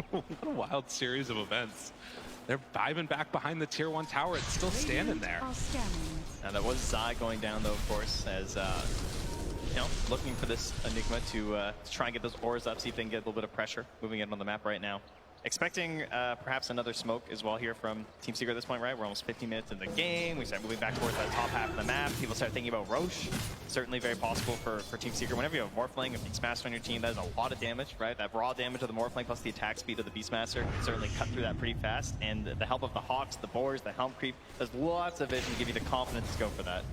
what a wild series of events. They're vibing back behind the tier 1 tower. It's still standing there. Now that was Zai going down though, of course, as you know, looking for this Enigma to try and get those ores up, see if they can get a little bit of pressure moving in on the map right now. Expecting perhaps another smoke as well here from Team Secret at this point, right? We're almost 50 minutes in the game. We start moving back towards that top half of the map. People start thinking about Roche. Certainly very possible for Team Secret. Whenever you have Morphling, a Beastmaster on your team, that is a lot of damage, right? That raw damage of the Morphling plus the attack speed of the Beastmaster can certainly cut through that pretty fast. And the help of the Hawks, the Boars, the Helm Creep, there's lots of vision to give you the confidence to go for that.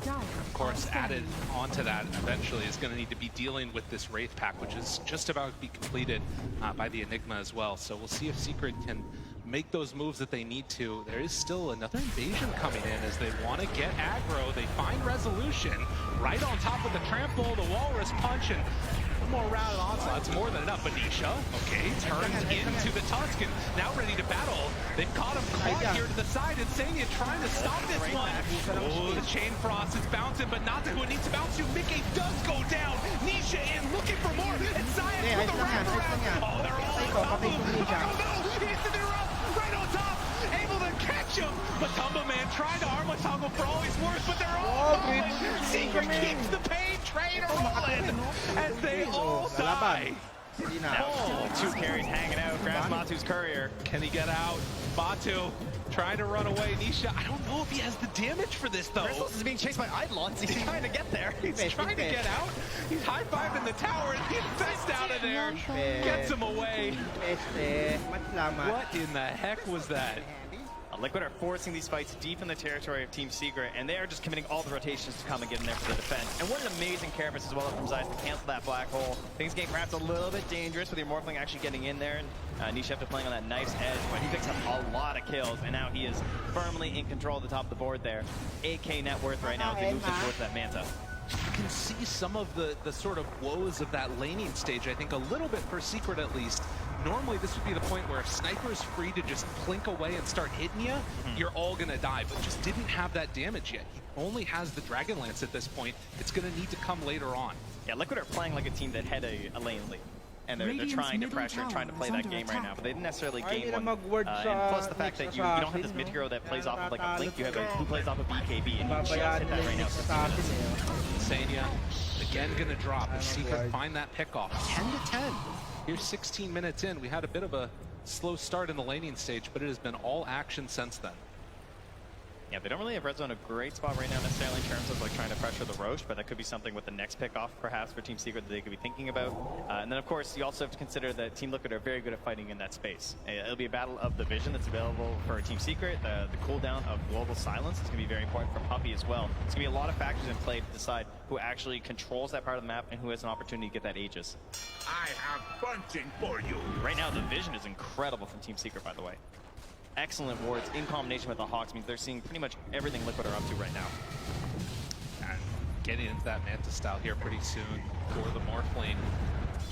Of course, added onto that eventually is going to need to be dealing with this Wraith pack, which is just about to be completed by the Enigma as well. So we'll see if Secret can make those moves that they need to. There is still another invasion coming in as they want to get aggro. They find resolution right on top of the trample, the Walrus punch, and one more round of onslaught. It's more than enough. Benicia, okay, turns into the Tuscan, now ready to battle. They've caught him caught here to the side. Insania trying to stop this one. Oh, the Chain Frost is bouncing, but not to who it needs to bounce to. Mickey does go down. Nisha in looking for more. And Zion with the wraparound. Oh, they're all on top of him. Oh no, he's in the rough, right on top. Able to catch him. But Tumble Man trying to arm toggle for all he's worth, but they're all falling. Secret keeps the pain train rolling as they all die. Now, 2 carries hanging out. Grabs Matu's courier. Can he get out? Matu trying to run away. Nisha, I don't know if he has the damage for this, though. Crystals is being chased by Eidolons. He's trying to get there. He's trying to get out. He's high-fiving the tower, and he fest out of there. Gets him away. What in the heck was that? Liquid are forcing these fights deep in the territory of Team Secret, and they are just committing all the rotations to come and get in there for the defense. And what an amazing carapace as well from Zeiss to cancel that black hole. Things getting perhaps a little bit dangerous with your Morphling actually getting in there, and Nisha after playing on that knife's edge, but he picks up a lot of kills, and now he is firmly in control at the top of the board there. 8K net worth right now as he moves in towards that Manta. You can see some of the sort of woes of that laning stage, I think, a little bit for Secret at least. Normally, this would be the point where if Sniper is free to just plink away and start hitting you, you're all going to die, but just didn't have that damage yet. He only has the Dragon Lance at this point. It's going to need to come later on. Yeah, Liquid are playing like a team that had a lane lead. And they're trying to pressure and trying to play that game right now, but they didn't necessarily gain one. And plus the fact that you don't have this mid hero that plays off of like a blink, you have a who plays off of BKB, and you just hit that right now. Sanya again gonna drop as Secret find that pick off. 10 to 10. Here's 16 minutes in. We had a bit of a slow start in the laning stage, but it has been all action since then. Yeah, they don't really have red zone a great spot right now necessarily in terms of like trying to pressure the Roche, but that could be something with the next pick off perhaps for Team Secret that they could be thinking about. And then of course you also have to consider that Team Liquid are very good at fighting in that space. It'll be a battle of the vision that's available for Team Secret. The cooldown of global silence is going to be very important for Puppey as well. There's going to be a lot of factors in play to decide who actually controls that part of the map and who has an opportunity to get that Aegis. I have punching for you. Right now the vision is incredible from Team Secret, by the way. Excellent wards in combination with the Hawks means they're seeing pretty much everything Liquid are up to right now. And getting into that Manta style here pretty soon for the Morphling.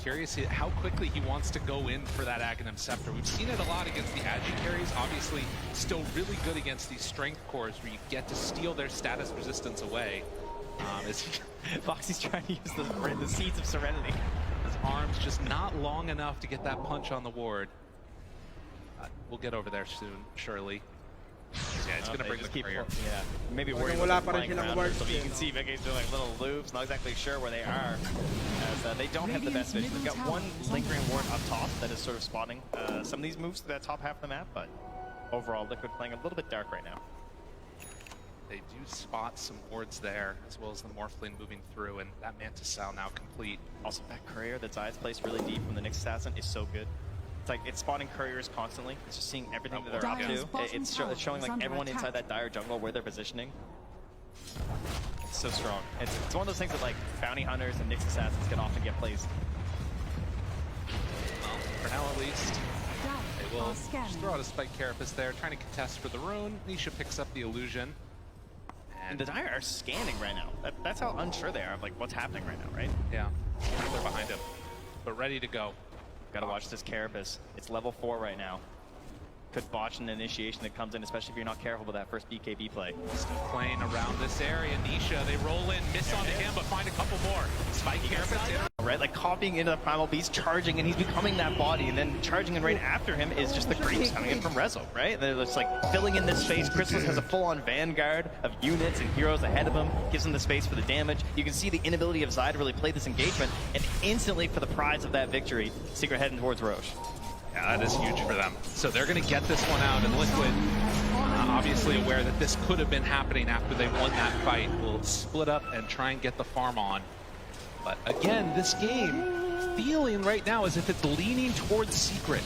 Curious how quickly he wants to go in for that Aghanim Scepter. We've seen it a lot against the Agi carries. Obviously, still really good against these strength cores where you get to steal their status resistance away. Foxy's trying to use the Seeds of Serenity. His arm's just not long enough to get that punch on the ward. We'll get over there soon, surely. Yeah, it's going to bring the courier. Yeah, maybe worry about flying around a little bit. You can see Mickey's doing like little loops, not exactly sure where they are, as they don't have the best vision. They've got one lingering ward up top that is sort of spotting some of these moves to that top half of the map, but overall Liquid playing a little bit dark right now. They do spot some wards there, as well as the Morphling moving through, and that Mantis Sal now complete. Also, that courier that's eyes placed really deep from the next assassin is so good. It's like it's spotting couriers constantly. It's just seeing everything that they're up to. It's showing like everyone inside that dire jungle where they're positioning. It's so strong. It's one of those things that like bounty hunters and Nyx assassins can often get plays. Well, for now at least, they will just throw out a spike carapace there, trying to contest for the rune. Nisha picks up the illusion. And the Dire are scanning right now. That's how unsure they are of like what's happening right now, right? Yeah, they're behind him, but ready to go. Gotta watch this carapace. It's level 4 right now. Could botch an initiation that comes in, especially if you're not careful with that first BKB play. Still playing around this area. Nisha, they roll in, miss onto him, but find a couple more. Spike carapace in. Right, like copying into the Primal Beast, charging, and he's becoming that body, and then charging in right after him is just the creeps coming in from Rezo, right? They're just like filling in this space. Crystallis has a full-on vanguard of units and heroes ahead of him, gives him the space for the damage. You can see the inability of Zai to really play this engagement, and instantly for the prize of that victory, Secret heading towards Roche. Yeah, that is huge for them. So they're going to get this one out, and Liquid, obviously aware that this could have been happening after they won that fight, will split up and try and get the farm on. But again, this game feeling right now as if it's leaning towards Secret.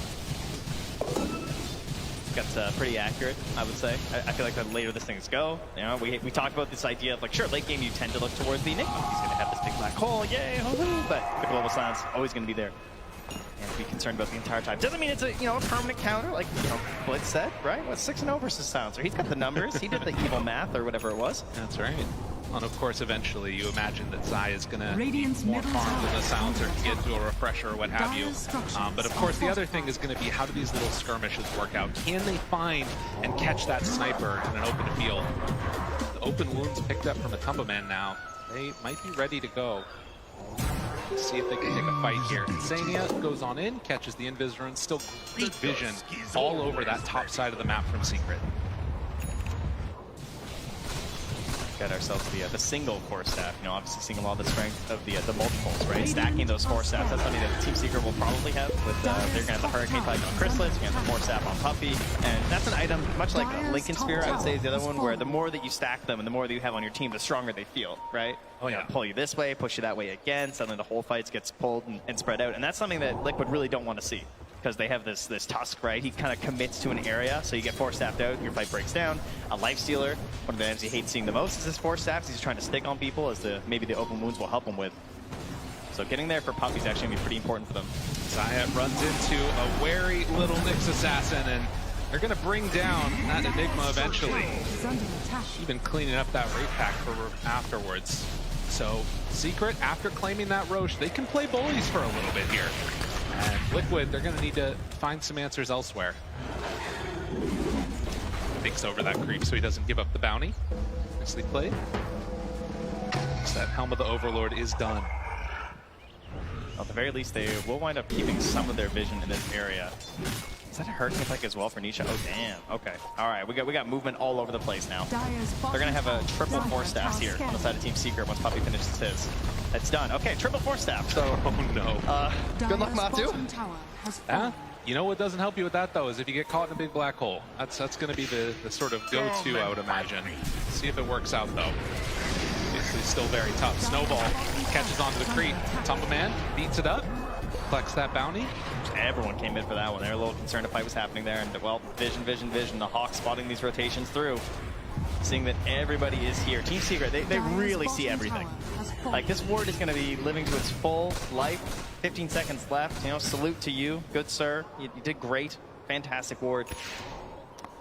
Got pretty accurate, I would say. I feel like the later this things go, you know, we talked about this idea of like, sure, late game you tend to look towards the Enigma. He's going to have this big black hole, yay, hoo-hoo, but the global silence always going to be there. And be concerned about the entire time. Doesn't mean it's a a permanent counter, like Blitz said, right? What's 6-0 versus Silencer? He's got the numbers. He did the evil math or whatever it was. That's right. And of course, eventually, you imagine that Zai is going to get more farm than the Silencer to get to a refresher or what have you. But of course, the other thing is going to be how do these little skirmishes work out? Can they find and catch that sniper in an open field? The open wounds picked up from a Tumba Man now. They might be ready to go. Let's see if they can take a fight here. Sanya goes on in, catches the Invis rune. Still great vision all over that top side of the map from Secret. get ourselves the single core staff. You know, obviously seeing a lot of the strength of the multiples, right? Stacking those core staffs, that's something that Team Secret will probably have. With they're gonna have the Hurricane Pike on Chrysalis, you're gonna have the core staff on Puppey, and that's an item much like Lincoln Spear, I would say, is the other one, where the more that you stack them and the more that you have on your team, the stronger they feel, right? Oh yeah. Pull you this way, push you that way again. Suddenly the whole fight gets pulled and spread out, and that's something that Liquid really don't want to see. Because they have this Tusk, right? He kind of commits to an area, so you get 4-staffed out, your fight breaks down. A Life Stealer, one of the items he hates seeing the most is his 4-staffs. He's trying to stick on people, as maybe the open wounds will help him with. So getting there for Puppey is actually going to be pretty important for them. Zayat runs into a wary little Nyx assassin, and they're going to bring down that Enigma eventually. Even cleaning up that Wraith Pack for afterwards. So Secret, after claiming that Roche, they can play bullies for a little bit here. And Liquid, they're going to need to find some answers elsewhere. Thinks over that creep so he doesn't give up the bounty. Nicely played. So that Helm of the Overlord is done. At the very least, they will wind up keeping some of their vision in this area. Is that a Hurricane Pike as well for Nisha? Oh, damn. Okay. All right, we got movement all over the place now. They're going to have a triple 4-staffs here on the side of Team Secret once Puppey finishes his. That's done. Okay, triple 4-staff. So, oh no. Good luck, Matu. Yeah. You know what doesn't help you with that, though, is if you get caught in a big black hole. That's going to be the sort of go-to, I would imagine. See if it works out, though. Obviously still very tough. Snowball catches onto the creep. Tumba Man beats it up. Collects that bounty. Everyone came in for that one. They were a little concerned a fight was happening there. And, well, vision. The Hawk spotting these rotations through. Seeing that everybody is here. Team Secret, they really see everything. Like, this ward is going to be living to its full life. 15 seconds left. You know, salute to you. Good sir. You did great. Fantastic ward.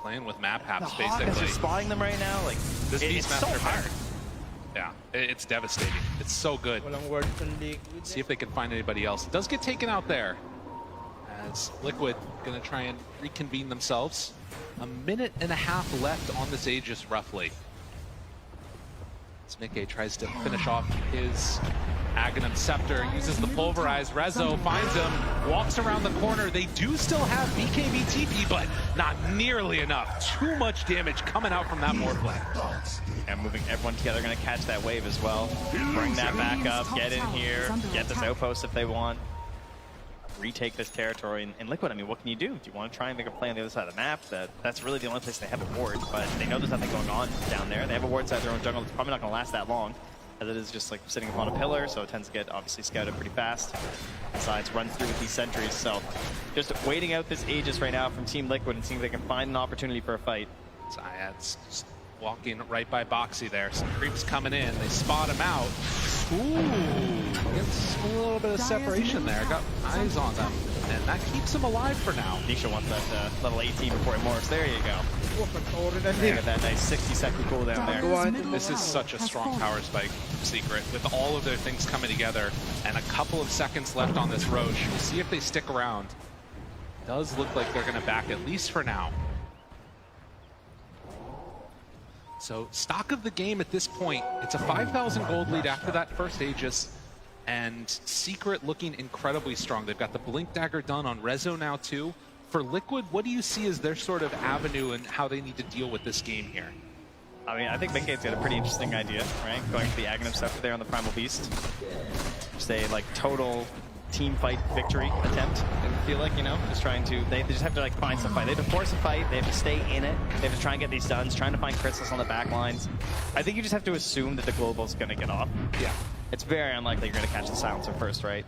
Playing with map haps, the basically. Hawk is spotting them right now. Like, this it's so hard. Yeah, it's devastating. It's so good. See if they can find anybody else. It does get taken out there. As Liquid going to try and reconvene themselves. A minute and a half left on this Aegis, roughly. As Mickey tries to finish off his Aghanim Scepter, uses the Pulverize. Rezo finds him, walks around the corner. They do still have BKB TP, but not nearly enough. Too much damage coming out from that Morphling. And moving everyone together, going to catch that wave as well. Bring that back up, get in here, get this outpost if they want. Retake this territory. And Liquid, I mean, what can you do? Do you want to try and make a play on the other side of the map? That's really the only place they have a ward, but they know there's nothing going on down there. They have a ward inside their own jungle that's probably not going to last that long, as it is just like sitting upon a pillar, so it tends to get obviously scouted pretty fast. Besides, run through with these sentries, so just waiting out this Aegis right now from Team Liquid and seeing if they can find an opportunity for a fight. Zayat's just walking right by Boxy there. Some creeps coming in. They spot him out. Ooh, gets a little bit of separation there. Got eyes on them, and that keeps him alive for now. Nisha wants that level 18 before he morphs. There you go. Got that nice 60-second cooldown there. This is such a strong power spike Secret, with all of their things coming together, and a couple of seconds left on this Roche. We'll see if they stick around. Does look like they're going to back, at least for now. So, stock of the game at this point, it's a 5,000 gold lead after that first Aegis, and Secret looking incredibly strong. They've got the Blink Dagger done on Rezo now too. For Liquid, what do you see as their sort of avenue and how they need to deal with this game here? I mean, I think Mickey's got a pretty interesting idea, right? Going for the Aghanim Scepter there on the Primal Beast. Just a, like, total team fight victory attempt, I feel like, you know, just trying to, they just have to like find some fight. They have to force a fight, they have to stay in it, they have to try and get these stuns, trying to find Chrysalis on the back lines. I think you just have to assume that the Global's gonna get off. Yeah. It's very unlikely you're gonna catch the Silencer first, right?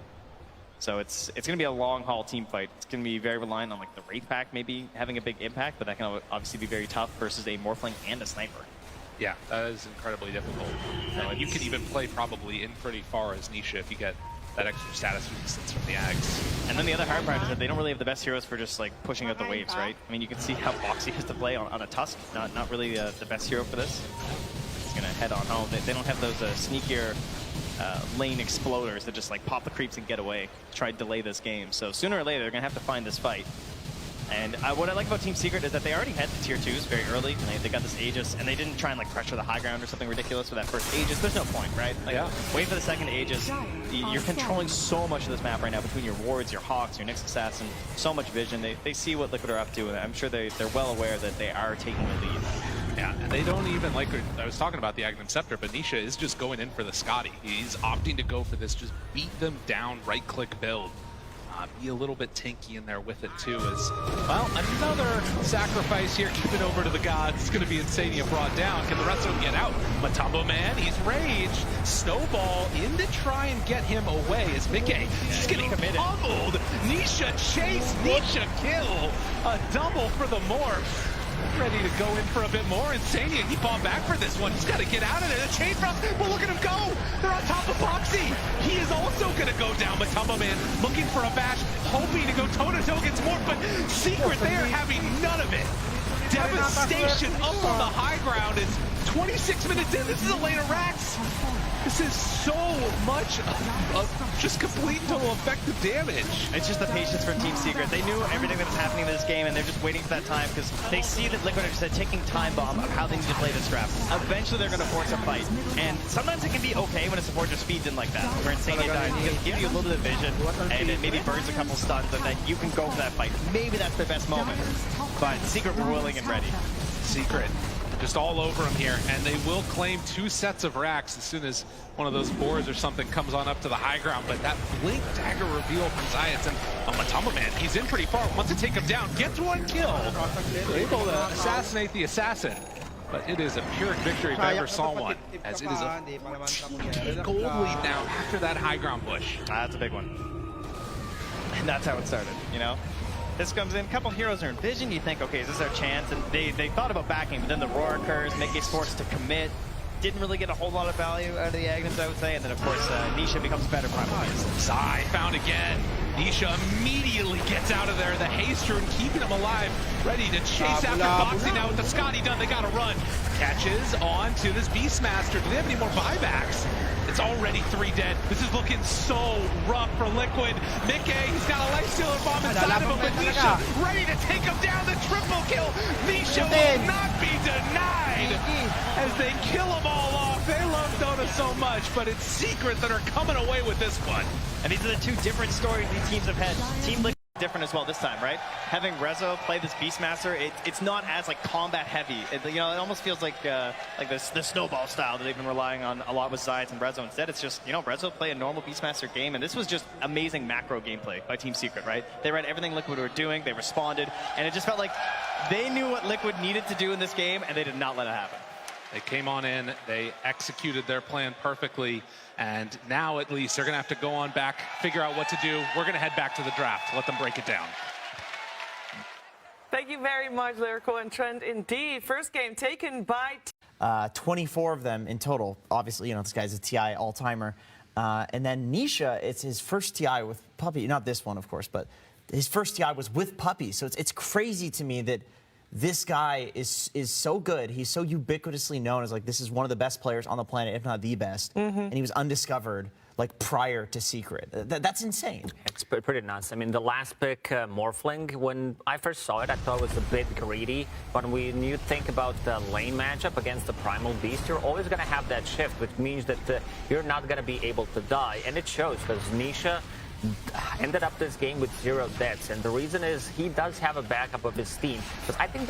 So it's gonna be a long haul team fight. It's gonna be very reliant on like the Wraith Pack maybe having a big impact, but that can obviously be very tough versus a Morphling and a Sniper. Yeah, that is incredibly difficult. And you can even play probably in pretty far as Nisha if you get that extra status resistance from the Ags. And then the other hard part is that they don't really have the best heroes for just like pushing out the waves, right? I mean, you can see how Boxy has to play on a Tusk. Not really the best hero for this. He's gonna head on home. They don't have those sneakier lane exploders that just like pop the creeps and get away. Try to delay this game. So sooner or later, they're gonna have to find this fight. And what I like about Team Secret is that they already had the tier 2s very early, and they got this Aegis, and they didn't try and like pressure the high ground or something ridiculous with that first Aegis. There's no point, right? Like, yeah. Wait for the second Aegis. You're controlling so much of this map right now between your wards, your Hawks, your Nyx Assassin, so much vision. They see what Liquid are up to, and I'm sure they're well aware that they are taking the lead. Yeah, and they don't even, like I was talking about the Agnum Scepter, but Nisha is just going in for the Scotty. He's opting to go for this, just beat them down, right-click build. Be a little bit tanky in there with it too, as well, another sacrifice here. Keep it over to the gods. It's going to be Insania brought down. Can the rest of them get out? Matumbo Man, he's raged. Snowball in to try and get him away as Mickey, she's getting pummeled. Nisha chase, Nisha kill. A double for the Morph. Ready to go in for a bit more. Insania, he fought back for this one. He's got to get out of there. The chain frost, but look at him go. They're on top of Boxy. He is also going to go down. Matumbo Man looking for a bash, hoping to go toe-to-toe against more, but Secret, they are having none of it. Devastation up on the high ground. It's 26 minutes in. This is a later Rax. This is so much of just complete total effective damage. It's just the patience from Team Secret. They knew everything that was happening in this game, and they're just waiting for that time because they see that Liquid are just a ticking time bomb of how they need to play this draft. Eventually, they're going to force a fight, and sometimes it can be okay when a support just feeds in like that. Where Insania dies, he can give you a little bit of vision, and it maybe burns a couple stuns, and then you can go for that fight. Maybe that's their best moment, but Secret were willing and ready. Secret just all over him here, and they will claim 2 sets of racks as soon as one of those boards or something comes on up to the high ground. But that blink dagger reveal from Zayas and Matumbo Man, he's in pretty far, wants to take him down, gets 1 kill, able to assassinate the assassin. But it is a Pyrrhic victory if I ever saw one, as it is a 14K gold lead now after that high ground push. That's a big one. And that's how it started, you know? This comes in, a couple heroes are in vision, you think, okay, is this our chance? And they thought about backing, but then the roar occurs, Mickey's forced to commit. Didn't really get a whole lot of value out of the Agnums, I would say. And then, of course, Nisha becomes better primal beast. Zai found again. Nisha immediately gets out of there. The haste rune keeping him alive, ready to chase after Boxy now with the Scotty done. They got to run. Catches on to this Beastmaster. Do they have any more buybacks? It's already 3 dead. This is looking so rough for Liquid. Mickey, he's got a Lifestealer bomb inside of him, but Nisha ready to take him down. The triple kill. Nisha will not be denied as they kill him all off. They love Dota so much, but it's Secret that are coming away with this one. And these are the 2 different stories these teams have had. Team Liquid different as well this time, right? Having Rezo play this Beastmaster, it's not as like combat heavy. You know, it almost feels like the snowball style that they've been relying on a lot with Zayas and Rezo. Instead, it's just, you know, Rezo play a normal Beastmaster game, and this was just amazing macro gameplay by Team Secret, right? They read everything Liquid were doing, they responded, and it just felt like they knew what Liquid needed to do in this game, and they did not let it happen. They came on in, they executed their plan perfectly, and now at least they're going to have to go on back, figure out what to do. We're going to head back to the draft. Let them break it down. Thank you very much, Lyrical and Trent. Indeed, first game taken by 24 of them in total. Obviously, you know, this guy's a TI all-timer. And then Nisha, it's his first TI with Puppey. Not this one, of course, but his first TI was with Puppey. So it's crazy to me that this guy is so good. He's so ubiquitously known as like this is one of the best players on the planet, if not the best. And he was undiscovered like prior to Secret. That's insane. It's pretty nuts. I mean, the last pick, Morphling, when I first saw it, I thought it was a bit greedy. But when you think about the lane matchup against the Primal Beast, you're always going to have that shift, which means that you're not going to be able to die. And it shows because Nisha ended up this game with 0 deaths, and the reason is he does have a backup of his team. Because I think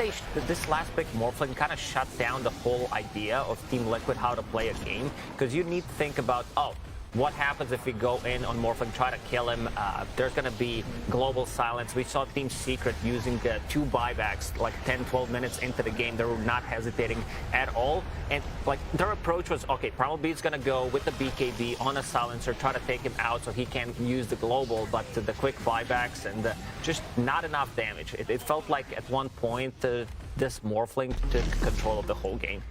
this last pick, Morphling, kind of shut down the whole idea of Team Liquid how to play a game, because you need to think about, oh, what happens if we go in on Morphling, try to kill him? There's going to be global silence. We saw Team Secret using 2 buybacks like 10, 12 minutes into the game. They were not hesitating at all. And like their approach was, okay, Primal Beast's going to go with the BKB on a silencer, try to take him out so he can use the global, but the quick buybacks and just not enough damage. It felt like at one point this Morphling took control of the whole game.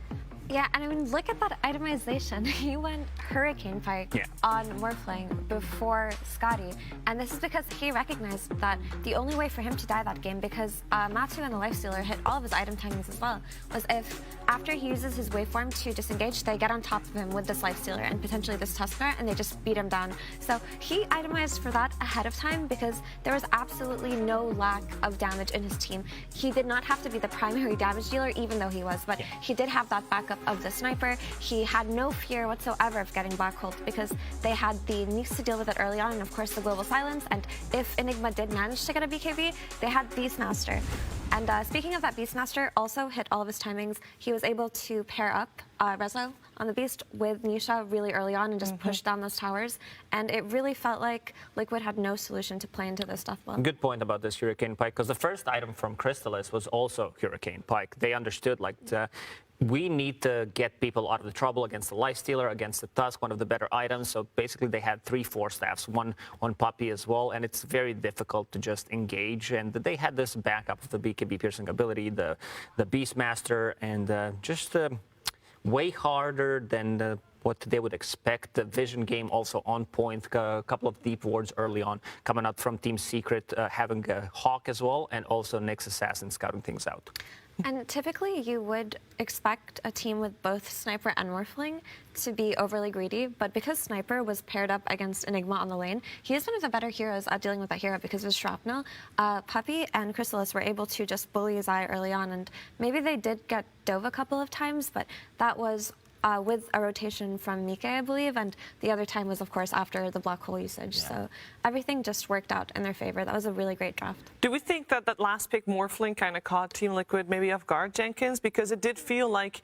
Yeah, and I mean, look at that itemization. He went Hurricane Pike on Morphling before Scotty. And this is because he recognized that the only way for him to die that game, because Matsu and the Lifestealer hit all of his item timings as well, was if after he uses his waveform to disengage, they get on top of him with this Lifestealer and potentially this Tuskar, and they just beat him down. So he itemized for that ahead of time because there was absolutely no lack of damage in his team. He did not have to be the primary damage dealer, even though he was, but he did have that backup of the sniper. He had no fear whatsoever of getting blackholed because they had the nukes to deal with it early on, and of course the global silence, and if Enigma did manage to get a BKB, they had Beastmaster. And And speaking of that Beastmaster, also hit all of his timings. He was able to pair up Rezo on the Beast with Nisha really early on and just push down those towers. And it really felt like Liquid had no solution to play into this stuff well. Good point about this Hurricane Pike, because the first item from Crystallis was also Hurricane Pike. They understood, like, we need to get people out of the trouble against the Lifestealer, against the Tusk, one of the better items. So basically they had 3 Force Staffs, one Puppy as well, and it's very difficult to just engage. And they had this backup of the BKB piercing ability, the Beastmaster, and just way harder than what they would expect. The vision game also on point, a couple of deep wards early on coming out from Team Secret, having a Hawk as well, and also Nyx Assassin scouting things out. And typically you would expect a team with both Sniper and Morphling to be overly greedy, but because Sniper was paired up against Enigma on the lane, he is one of the better heroes at dealing with that hero because of his shrapnel. Puppy and Crystallis were able to just bully his eye early on, and maybe they did get dove a couple of times, but that was with a rotation from Mike, I believe, and the other time was, of course, after the black hole usage. Yeah. So everything just worked out in their favor. That was a really great draft. Do we think that that last pick, Morphling, kind of caught Team Liquid maybe off guard, Jenkins? Because it did feel like,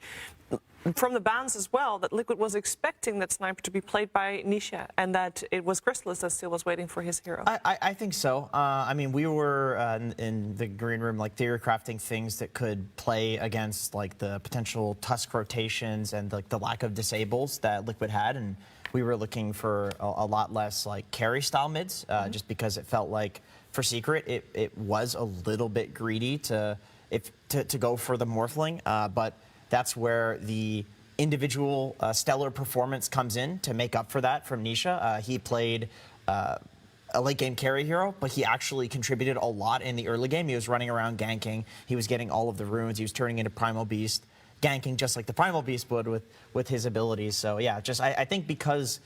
from the bans as well, that Liquid was expecting that Sniper to be played by Nisha, and that it was Crystallis that still was waiting for his hero. I think so. I mean, we were in the green room, like, theory crafting things that could play against, like, the potential Tusk rotations and, like, the lack of disables that Liquid had, and we were looking for a lot less, like, carry style mids, just because it felt like for Secret it was a little bit greedy to go for the Morphling, but that's where the individual stellar performance comes in to make up for that from Nisha. He played a late game carry hero, but he actually contributed a lot in the early game. He was running around ganking. He was getting all of the runes. He was turning into Primal Beast, ganking just like the Primal Beast would with his abilities. So yeah, just I think because,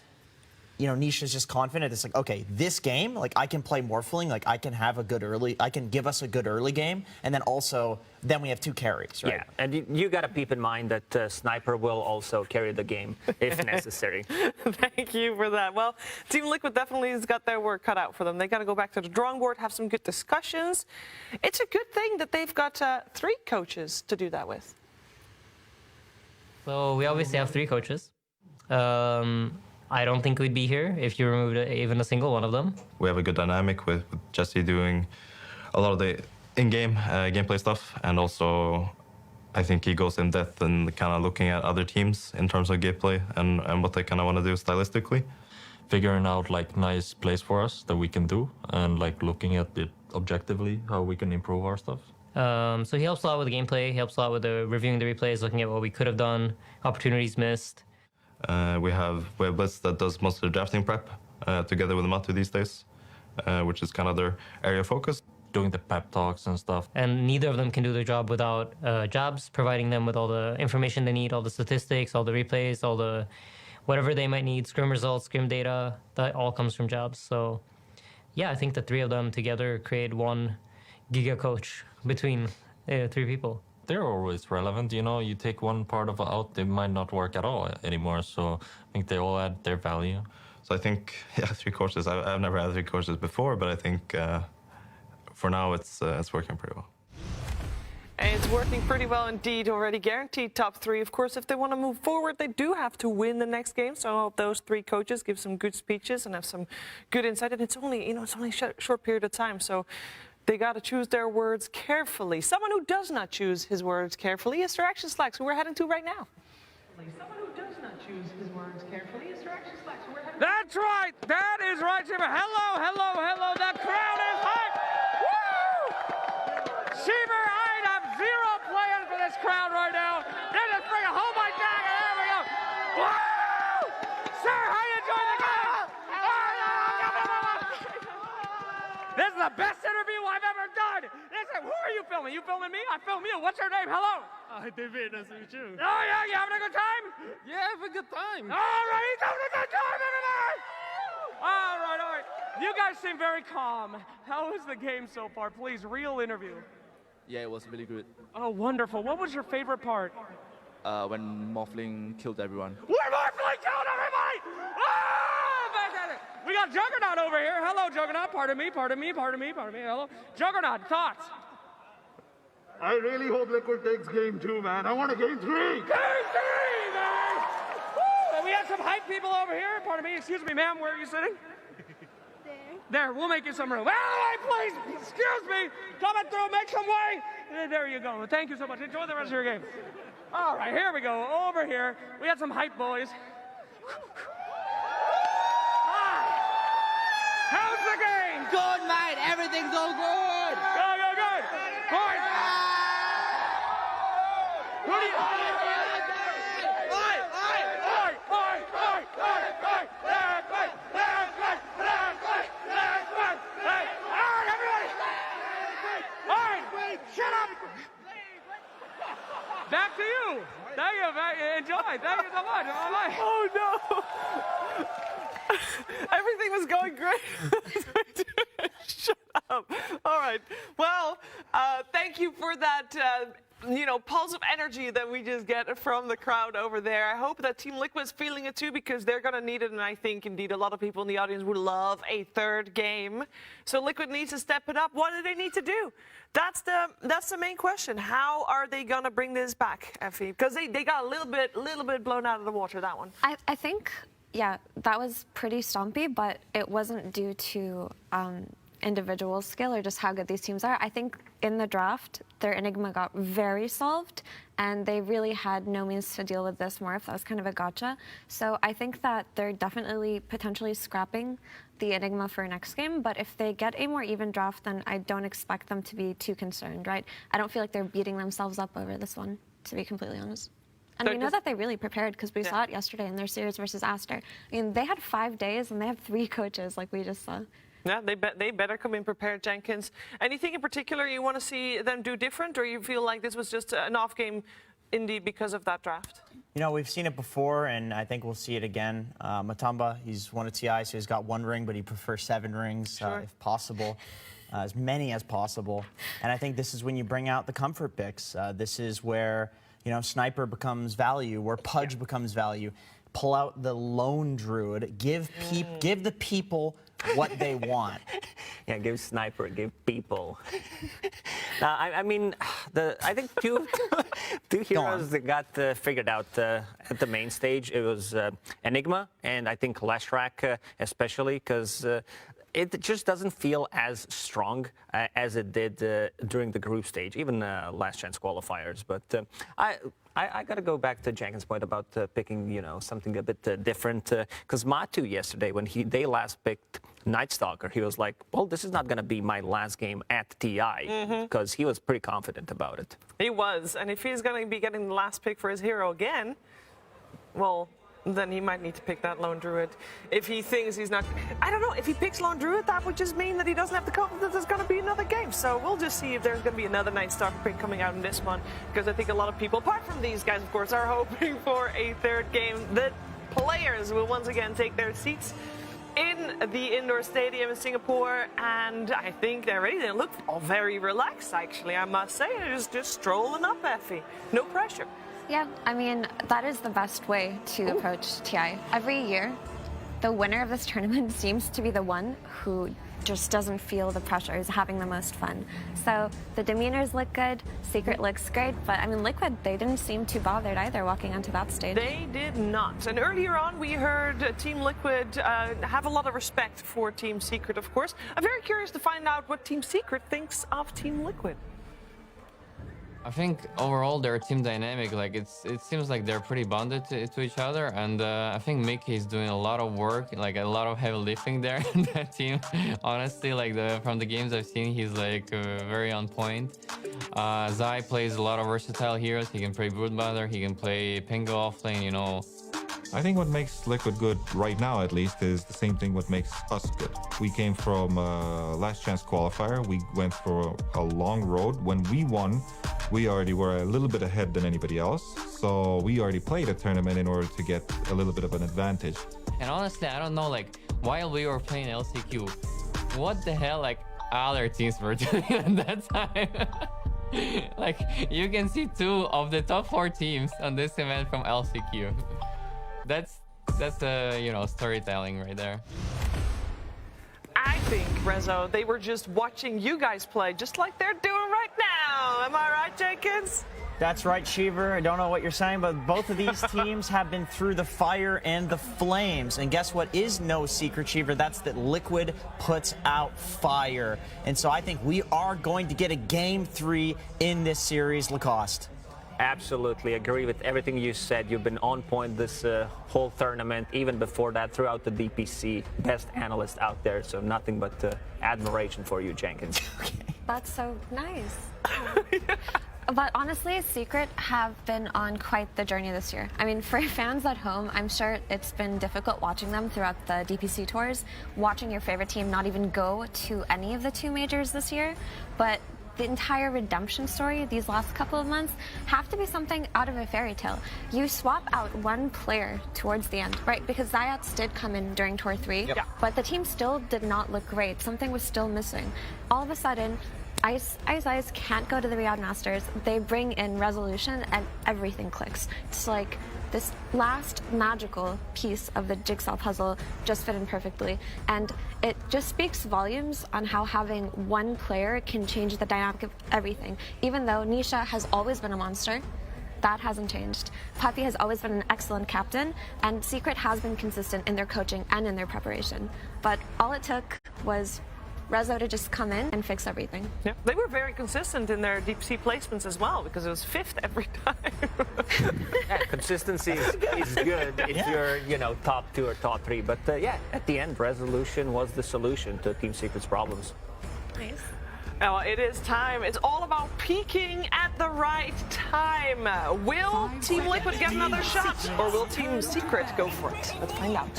you know, Nisha's just confident. It's like, okay, this game, like, I can play Morphling, like, I can have a good early, I can give us a good early game, and then also, then we have 2 carries, right? Yeah, and you got to keep in mind that Sniper will also carry the game if necessary. Thank you for that. Well, Team Liquid definitely has got their work cut out for them. They got to go back to the drawing board, have some good discussions. It's a good thing that they've got 3 coaches to do that with. So we obviously have 3 coaches. I don't think we'd be here if you removed even a single one of them. We have a good dynamic with Jesse doing a lot of the in-game gameplay stuff, and also I think he goes in depth and kind of looking at other teams in terms of gameplay and what they kind of want to do stylistically. Figuring out, like, nice plays for us that we can do, and, like, looking at it objectively, how we can improve our stuff. So he helps a lot with the gameplay, he helps a lot with reviewing the replays, looking at what we could have done, opportunities missed. We have Blitz that does most of the drafting prep together with Matu these days, which is kind of their area of focus. Doing the pep talks and stuff. And neither of them can do their job without Jobs providing them with all the information they need, all the statistics, all the replays, all the whatever they might need, scrim results, scrim data, that all comes from Jobs. So yeah, I think the 3 of them together create one giga coach between 3 people. They're always relevant, you know. You take one part of it out, they might not work at all anymore. So I think they all add their value. So I think, yeah, 3 courses. I've never had 3 courses before, but I think for now it's working pretty well. And it's working pretty well indeed. Already guaranteed top 3. Of course, if they want to move forward, they do have to win the next game. So I hope those 3 coaches give some good speeches and have some good insight. And it's only, you know, it's only a short period of time. So they got to choose their words carefully. Someone who does not choose his words carefully is Action Slacks, who we're heading to right now. Someone who does not choose his words carefully is Action Slacks, who we're heading to. That's right. That is right, Shiver. Hello, hello, hello. The crowd is hyped. Woo! Shiver, I have 0 plans for this crowd right now. They're just bringing, oh my God, there we go. Woo! Sir, how you enjoying the game? This is the best interview I've ever done. Listen, who are you filming? You filming me? I film you. What's your name? Hello. David, nice to meet you. Oh, yeah, you having a good time? Yeah, having a good time. All right, he's having a good time, everybody. All right, all right. You guys seem very calm. How was the game so far? Please, real interview. Yeah, it was really good. Oh, wonderful. What was your favorite part? When Morphling killed everyone. When Morphling killed everybody! Oh, fantastic. We got Juggernaut over here. Hello, Juggernaut. Pardon me, pardon me, pardon me, pardon me. Hello. Juggernaut, thoughts? I really hope Liquid takes game 2, man. I want a game 3. Game 3, man! Woo! And we have some hype people over here. Pardon me, excuse me, ma'am. Where are you sitting? There, we'll make you some room. Hey, please, excuse me. Coming through, make some way. There you go. Thank you so much. Enjoy the rest of your game. All right, here we go. Over here, we had some hype boys. Hi. How's the game? Good, mate. Everything's all good. Good, good, good. All right. Who do you... Shut up! Back to you. Thank you. Enjoy. Thank you so much. Oh no! Everything was going great. Shut up. All right. Well, thank you for that. Pulse of energy that we just get from the crowd over there. I hope that Team Liquid's feeling it too, because they're going to need it, and I think indeed a lot of people in the audience would love a third game. So Liquid needs to step it up. What do they need to do? That's the main question. How are they going to bring this back, Effie? Because they got a little bit blown out of the water, that one. I think, yeah, that was pretty stompy, but it wasn't due to individual skill or just how good these teams are. I think in the draft, their Enigma got very solved, and they really had no means to deal with this Morph. That was kind of a gotcha. So I think that they're definitely potentially scrapping the Enigma for next game, but if they get a more even draft, then I don't expect them to be too concerned, right? I don't feel like they're beating themselves up over this one, to be completely honest. And we know that they really prepared, because we saw it yesterday in their series versus Aster. I mean, they had 5 days, and they have 3 coaches, like we just saw. Yeah, they better come in prepared, Jenkins. Anything in particular you want to see them do different, or you feel like this was just an off game indeed because of that draft? We've seen it before, and I think we'll see it again. Matamba, he's won a TI, so he's got 1 ring, but he prefers 7 rings if possible. As many as possible. And I think this is when you bring out the comfort picks. This is where, Sniper becomes value, where Pudge becomes value. Pull out the lone druid, give the people what they want. Yeah, give Sniper, give people. I mean, I think two heroes that got figured out at the main stage. It was Enigma, and I think Lashrak especially, because it just doesn't feel as strong as it did during the group stage, even last chance qualifiers. But I got to go back to Jenkins' point about picking, something a bit different. Because Matu yesterday, when they last picked Night Stalker, he was like, well, this is not going to be my last game at TI, because he was pretty confident about it. He was, and if he's going to be getting the last pick for his hero again, well, then he might need to pick that Lone Druid. If he thinks he's not... I don't know, if he picks Lone Druid, that would just mean that he doesn't have the confidence there's going to be another game. So we'll just see if there's going to be another Night Stalker pick coming out in this one, because I think a lot of people, apart from these guys, of course, are hoping for a third game. The players will once again take their seats in the indoor stadium in Singapore, and I think they're ready. They look all very relaxed, actually, I must say. They're just strolling up, Effie. No pressure. Yeah, I mean, that is the best way to approach TI. Every year, the winner of this tournament seems to be the one who just doesn't feel the pressure, is having the most fun. So the demeanors look good, Secret looks great, but I mean, Liquid, they didn't seem too bothered either walking onto that stage. They did not. And earlier on, we heard Team Liquid have a lot of respect for Team Secret, of course. I'm very curious to find out what Team Secret thinks of Team Liquid. I think overall their team dynamic, like it seems like they're pretty bonded to each other, and I think Mickey is doing a lot of work, like a lot of heavy lifting there in that team. Honestly, like from the games I've seen, he's like very on point. Zai plays a lot of versatile heroes. He can play Broodmother, he can play Pingo offlane, I think what makes Liquid good right now, at least, is the same thing what makes us good. We came from last chance qualifier. We went for a long road. When we won, we already were a little bit ahead than anybody else. So we already played a tournament in order to get a little bit of an advantage. And honestly, I don't know, like, while we were playing LCQ, what the hell, like, other teams were doing at that time? Like, you can see 2 of the top 4 teams on this event from LCQ. That's storytelling right there. I think, Rezo, they were just watching you guys play, just like they're doing right now. Am I right, Jenkins? That's right, Cheever. I don't know what you're saying, but both of these teams have been through the fire and the flames. And guess what is no secret, Cheever? That's that Liquid puts out fire. And so I think we are going to get a Game 3 in this series, Lacoste. Absolutely agree with everything you said. You've been on point this whole tournament, even before that, throughout the DPC. Best analyst out there, so nothing but admiration for you, Jenkins. That's so nice. But honestly, Secret have been on quite the journey this year. I mean, for fans at home, I'm sure it's been difficult watching them throughout the DPC tours, watching your favorite team not even go to any of the 2 majors this year. But the entire redemption story these last couple of months have to be something out of a fairy tale. You swap out one player towards the end, right? Because Zayats did come in during Tour 3, but the team still did not look great. Something was still missing. All of a sudden, Ice can't go to the Riyadh Masters. They bring in Resolution and everything clicks. It's like this last magical piece of the jigsaw puzzle just fit in perfectly. And it just speaks volumes on how having one player can change the dynamic of everything. Even though Nisha has always been a monster, that hasn't changed. Puppy has always been an excellent captain, and Secret has been consistent in their coaching and in their preparation. But all it took was Rezo to just come in and fix everything. Yeah, they were very consistent in their deep sea placements as well, because it was 5th every time. Yeah, consistency is good if you're, you know, top 2 or top 3. But yeah, at the end, Resolution was the solution to Team Secret's problems. Nice. Now it is time. It's all about peaking at the right time. Will Team Liquid get another shot, or will Team Secret go for it? Let's find out.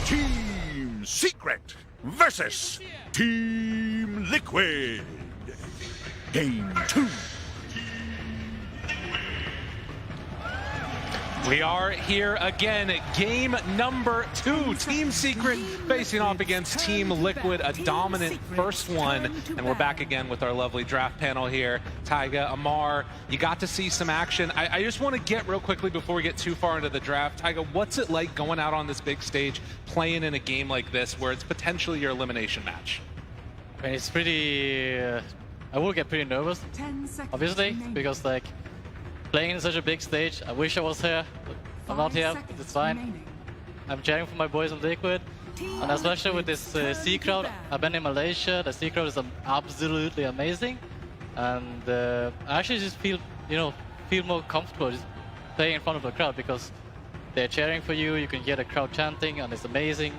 Team Secret versus Team Liquid. Game 2. We are here again, game number 2. Team Secret facing off against Team Liquid, a dominant first one. And we're back again with our lovely draft panel here. Taiga, Amar, you got to see some action. I just want to get real quickly before we get too far into the draft. Taiga, what's it like going out on this big stage, playing in a game like this where it's potentially your elimination match? I mean, it's pretty... I will get pretty nervous, obviously, because like, playing in such a big stage, I wish I was here. I'm not here, it's fine. I'm cheering for my boys in Liquid. And especially with this C crowd, I've been in Malaysia, the C crowd is absolutely amazing. And I actually just feel, feel more comfortable just playing in front of the crowd because they're cheering for you, you can hear the crowd chanting, and it's amazing.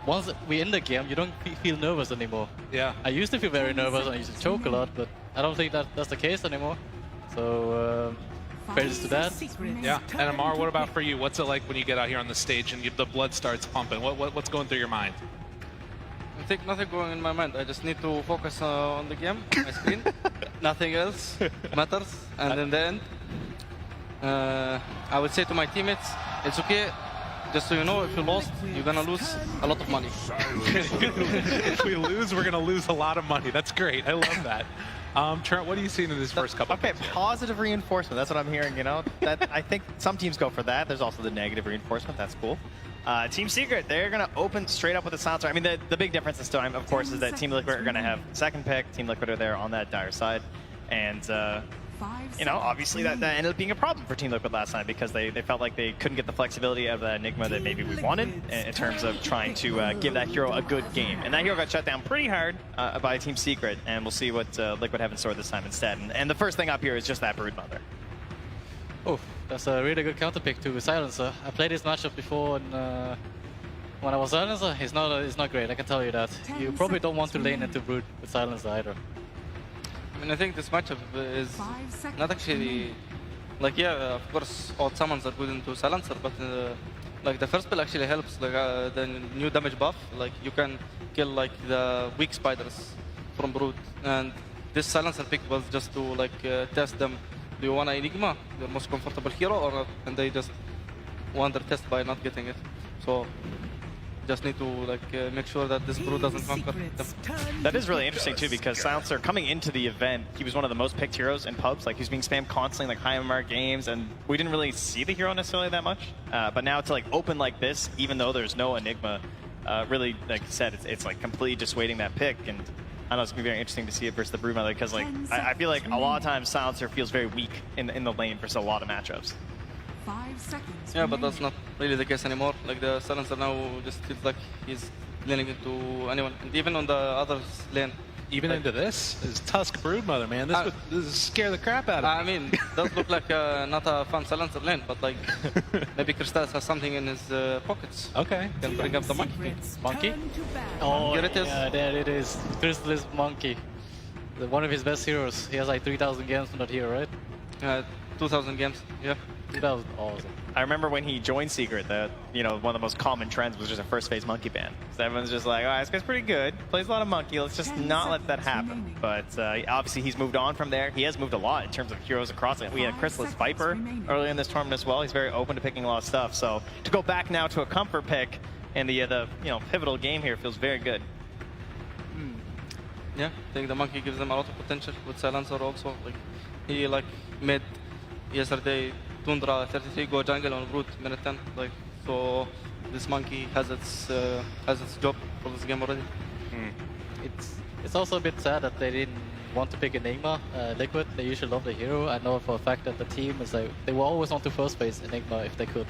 Once we're in the game, you don't feel nervous anymore. Yeah. I used to feel very nervous, I used to choke a lot, but I don't think that's the case anymore. So, credits to that. Yeah, and Amar, what about for you? What's it like when you get out here on the stage and the blood starts pumping? What's going through your mind? I think nothing going in my mind. I just need to focus on the game, my screen. Nothing else matters. And in the end, I would say to my teammates, it's okay. Just so you know, if you lost, you're gonna lose a lot of money. If we lose, we're gonna lose a lot of money. That's great. I love that. Trent, what are you seeing in this first couple? Okay, positive reinforcement. That's what I'm hearing, That I think some teams go for that. There's also the negative reinforcement. That's cool. Team Secret, they're going to open straight up with a silencer. I mean, the big difference this time, of course, is that Team Liquid are going to have second pick. Team Liquid are there on that dire side. And, obviously that ended up being a problem for Team Liquid last time because they felt like they couldn't get the flexibility out of that Enigma that maybe we wanted in terms of trying to give that hero a good game. And that hero got shut down pretty hard by Team Secret, and we'll see what Liquid have in store this time instead. And the first thing up here is just that Broodmother. Oh, that's a really good counter pick to Silencer. I played this matchup before, and when I was Silencer, it's not great, I can tell you that. You probably don't want to lane into Brood with Silencer either. I mean, I think this matchup is not actually, of course, all summons are good into Silencer, but the first pill actually helps, the new damage buff, you can kill the weak spiders from Brood, and this Silencer pick was just to test them. Do you want an Enigma, your most comfortable hero, or not? And they just won their test by not getting it. So just need to make sure that this Brood doesn't conquer them. That is really interesting too, because Silencer coming into the event, he was one of the most picked heroes in pubs. He was being spammed constantly, high MMR games, and we didn't really see the hero necessarily that much. But now to open like this, even though there's no Enigma, really, like you said, it's completely dissuading that pick. And I know it's gonna be very interesting to see it versus the Broodmother because like I feel like a lot of times Silencer feels very weak in the lane versus a lot of matchups. 5 seconds. Yeah, but that's not really the case anymore. Like the Silencer now just feels like he's leaning into anyone, and even on the other lane. Even like, into this is Tusk Broodmother, man. This would scare the crap out of me. I mean, does look like not a fun Silencer lane, but like maybe Crystal has something in his pockets. Okay. Can bring up the monkey. Monkey? Oh, here it is. Yeah, there it is. Crystal's Monkey. One of his best heroes. He has like 3,000 games from that hero, right? 2,000 games, yeah. 2,000, awesome. I remember when he joined Secret that, you know, one of the most common trends was just a first phase monkey ban. So everyone's just like, oh, this guy's pretty good, plays a lot of monkey, let's just not let that happen. But obviously he's moved on from there. He has moved a lot in terms of heroes across it. We had Chrysalis Viper earlier in this tournament as well. He's very open to picking a lot of stuff. So to go back now to a comfort pick in the pivotal game here feels very good. Yeah, I think the monkey gives them a lot of potential with Silencer also. Like he made yesterday Tundra 33 go jungle on Brute minute 10. Like so, this monkey has its job for this game already. It's also a bit sad that they didn't want to pick Enigma. Liquid, they usually love the hero. I know for a fact that the team is like they were always on to first phase Enigma if they could.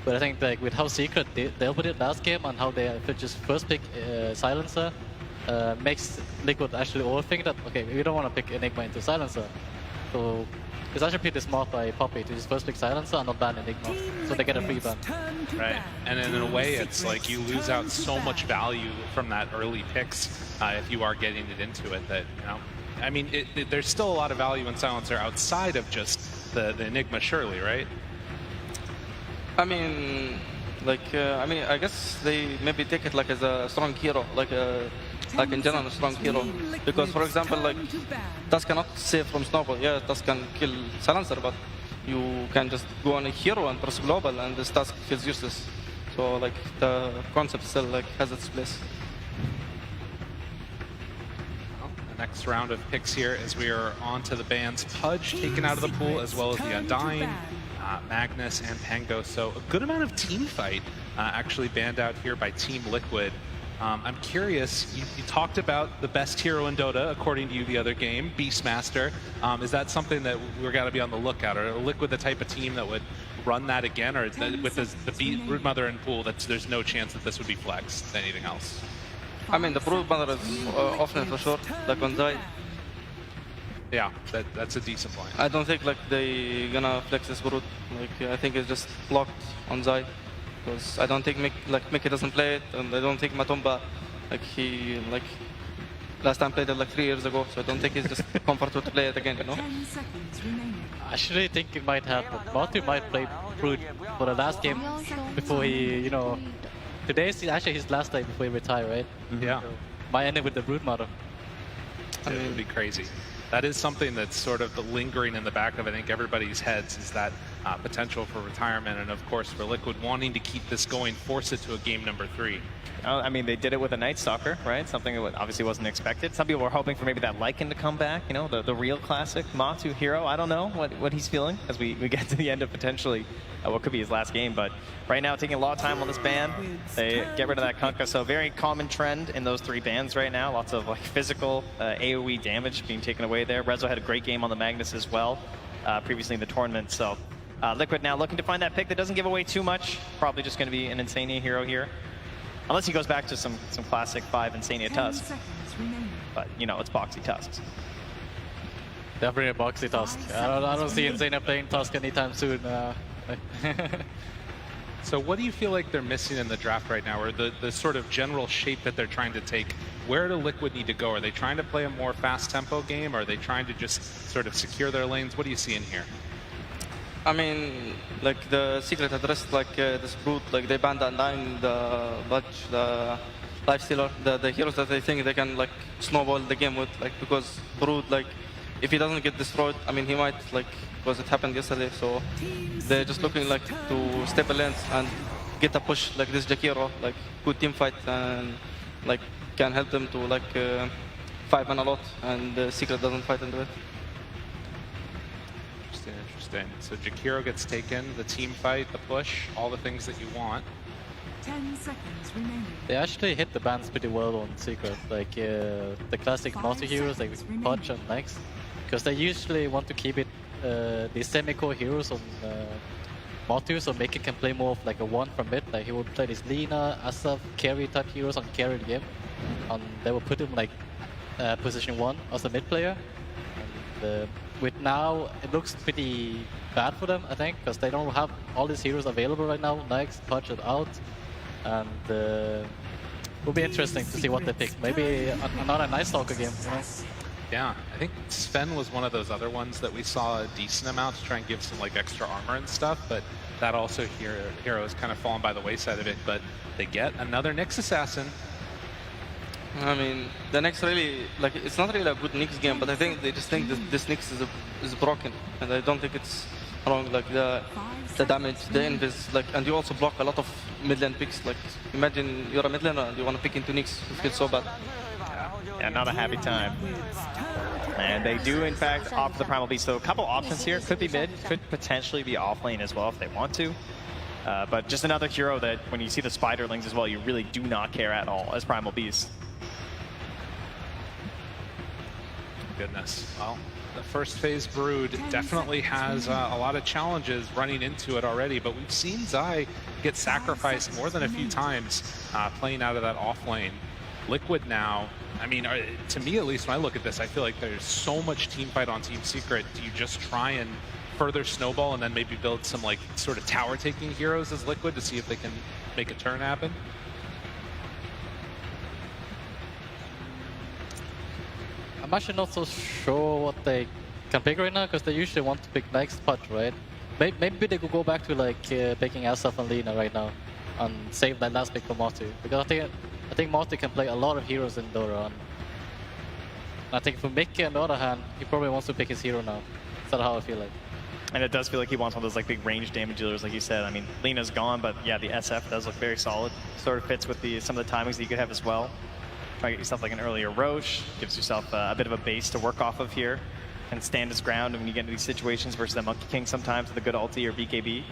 But I think like with how Secret dealt with it last game and how they just first pick Silencer. Makes Liquid actually overthink that, okay, we don't want to pick Enigma into Silencer. So it's actually pretty smart by Poppy to just first pick Silencer and not ban Enigma, so they get a free ban. Right, and in a way it's like you lose out so much value from that early picks if you are getting it into it that, you know, I mean, there's still a lot of value in Silencer outside of just the Enigma, surely, right? I mean, I guess they maybe take it like as a strong hero, like in general a strong hero. Because for example, like Tusk cannot save from Snowball. Yeah, Tusk can kill Silencer, but you can just go on a hero and press global and this Tusk feels useless. So like the concept still like has its place. Well, the next round of picks here as we are on to the bans Pudge taken out of the pool as well as the Undying, Magnus and Pango. So a good amount of team fight actually banned out here by Team Liquid. I'm curious, you talked about the best hero in Dota, according to you the other game, Beastmaster. Is that something that we're got to be on the lookout? Or Liquid the type of team that would run that again? Or with the Broodmother in pool, there's no chance that this would be flexed? Anything else? I mean, the Broodmother is often for sure, like on Zai. Yeah, that's a decent point. I don't think like they gonna flex this Brood. Like I think it's just blocked on Zai. Because I don't think Mickey doesn't play it, and I don't think Matumba, he last time played it like 3 years ago, so I don't think he's just comfortable to play it again, you know? I actually think it might happen. Matu might play Brood for the last game before he, you know, today's actually his last day before he retire, right? Yeah. So, might end it with the Broodmother. It would be crazy. That is something that's sort of lingering in the back of, I think, everybody's heads, is that potential for retirement, and of course for Liquid wanting to keep this going, force it to a game number 3. I mean, they did it with a Night Stalker, right? Something that obviously wasn't expected. Some people were hoping for maybe that Lycan to come back, you know, the real classic Matu hero. I don't know what he's feeling as we get to the end of potentially what could be his last game. But right now, taking a lot of time on this ban. They get rid of that Kunkka. So very common trend in those 3 bans right now. Lots of physical AoE damage being taken away there. Rezo had a great game on the Magnus as well previously in the tournament. So Liquid now looking to find that pick that doesn't give away too much. Probably just going to be an Insania hero here. Unless he goes back to some classic 5 Insania Tusk. But, you know, it's Boxy Tusks. Definitely a Boxy Tusk. I don't see Insania playing Tusk anytime soon. So what do you feel like they're missing in the draft right now, or the sort of general shape that they're trying to take? Where do Liquid need to go? Are they trying to play a more fast tempo game? Or are they trying to just sort of secure their lanes? What do you see in here? I mean, like the Secret addressed this Brood, like they banned Undying, the Budge, the Lifestealer, the heroes that they think they can snowball the game with, because Brood, if he doesn't get destroyed, I mean he might, because it happened yesterday, so they're just looking to step a lane and get a push like this Jakiro, good team fight, and can help them to 5 man a lot, and the Secret doesn't fight into it. Interesting. So Jakiro gets taken, the team fight, the push, all the things that you want. 10 seconds remaining. They actually hit the bans pretty well on Secret, like the classic multi-heroes like Punch and Nex, because they usually want to keep it the semi-core heroes on multi, so Mickey can play more of like a one from mid, like he would play this Lina, Asaf, carry type heroes on carry the game, and they will put him like position 1 as a mid player. And, with now, it looks pretty bad for them, I think, because they don't have all these heroes available right now. Nex, Punch it out, and it will be interesting to see what they pick. Maybe another Night Stalker game, you know? Yeah, I think Sven was one of those other ones that we saw a decent amount to try and give some like extra armor and stuff, but that also hero has kind of fallen by the wayside of it. But they get another Nyx assassin. I mean, the Nyx really, like, it's not really a good Nyx game, but I think they just think this Nyx is broken, and I don't think it's wrong. Like the damage, the invis, like, and you also block a lot of mid lane picks. Like, imagine you're a mid laner and you want to pick into Nyx, it feels so bad. Yeah, not a happy time. And they do, in fact, offer the Primal Beast. So a couple options here. Could be mid, could potentially be off lane as well if they want to. But just another hero that, when you see the Spiderlings as well, you really do not care at all as Primal Beast. Goodness. Well, the first phase Brood definitely has a lot of challenges running into it already, but we've seen Zai get sacrificed more than a few times playing out of that off lane. Liquid now, I mean, to me at least, when I look at this, I feel like there's so much team fight on Team Secret. Do you just try and further snowball and then maybe build some like sort of tower taking heroes as Liquid to see if they can make a turn happen? I'm actually not so sure what they can pick right now, because they usually want to pick next Punch, right? Maybe they could go back to like picking Asaf and Lina right now and save that last pick for Marty, because I think Marty can play a lot of heroes in Dota. And I think for Mickey, on the other hand, he probably wants to pick his hero now. That's how I feel like. And it does feel like he wants one of those like big range damage dealers, like you said. I mean, Lina's gone, but yeah, the SF does look very solid. Sort of fits with some of the timings that you could have as well. Try to get yourself like an earlier Roche, gives yourself a bit of a base to work off of here and stand his ground when you get into these situations versus the Monkey King sometimes with a good ulti or BKB.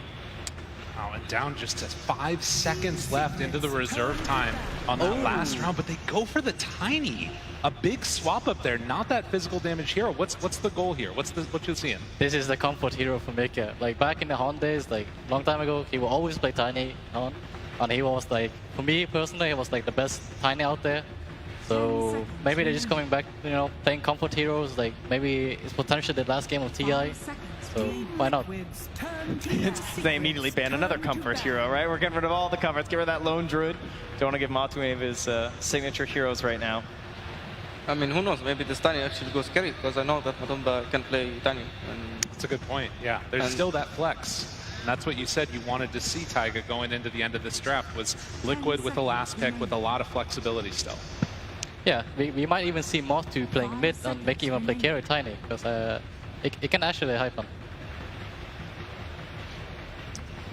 Oh, and down just to 5 seconds left into the reserve time on that last round, but they go for the Tiny. A big swap up there, not that physical damage hero. What's the goal here? What you're seeing? This is the comfort hero for Mika. Like back in the Han days, like long time ago, he will always play Tiny Han, and he was like, for me personally, he was like the best Tiny out there. So maybe they're just coming back, you know, playing comfort heroes. Like maybe it's potentially the last game of TI. So why not? They immediately ban another comfort hero, right? We're getting rid of all the comforts. Get rid of that lone druid. Don't want to give Matu any of his signature heroes right now. I mean, who knows? Maybe this Tiny actually goes carry, because I know that Matumba can play Tiny. That's a good point. Yeah, there's still that flex. And that's what you said you wanted to see, Taiga, going into the end of this draft, was Liquid with the last pick with a lot of flexibility still. Yeah, we might even see Matu playing mid and make even play carry Tiny, because it can actually happen.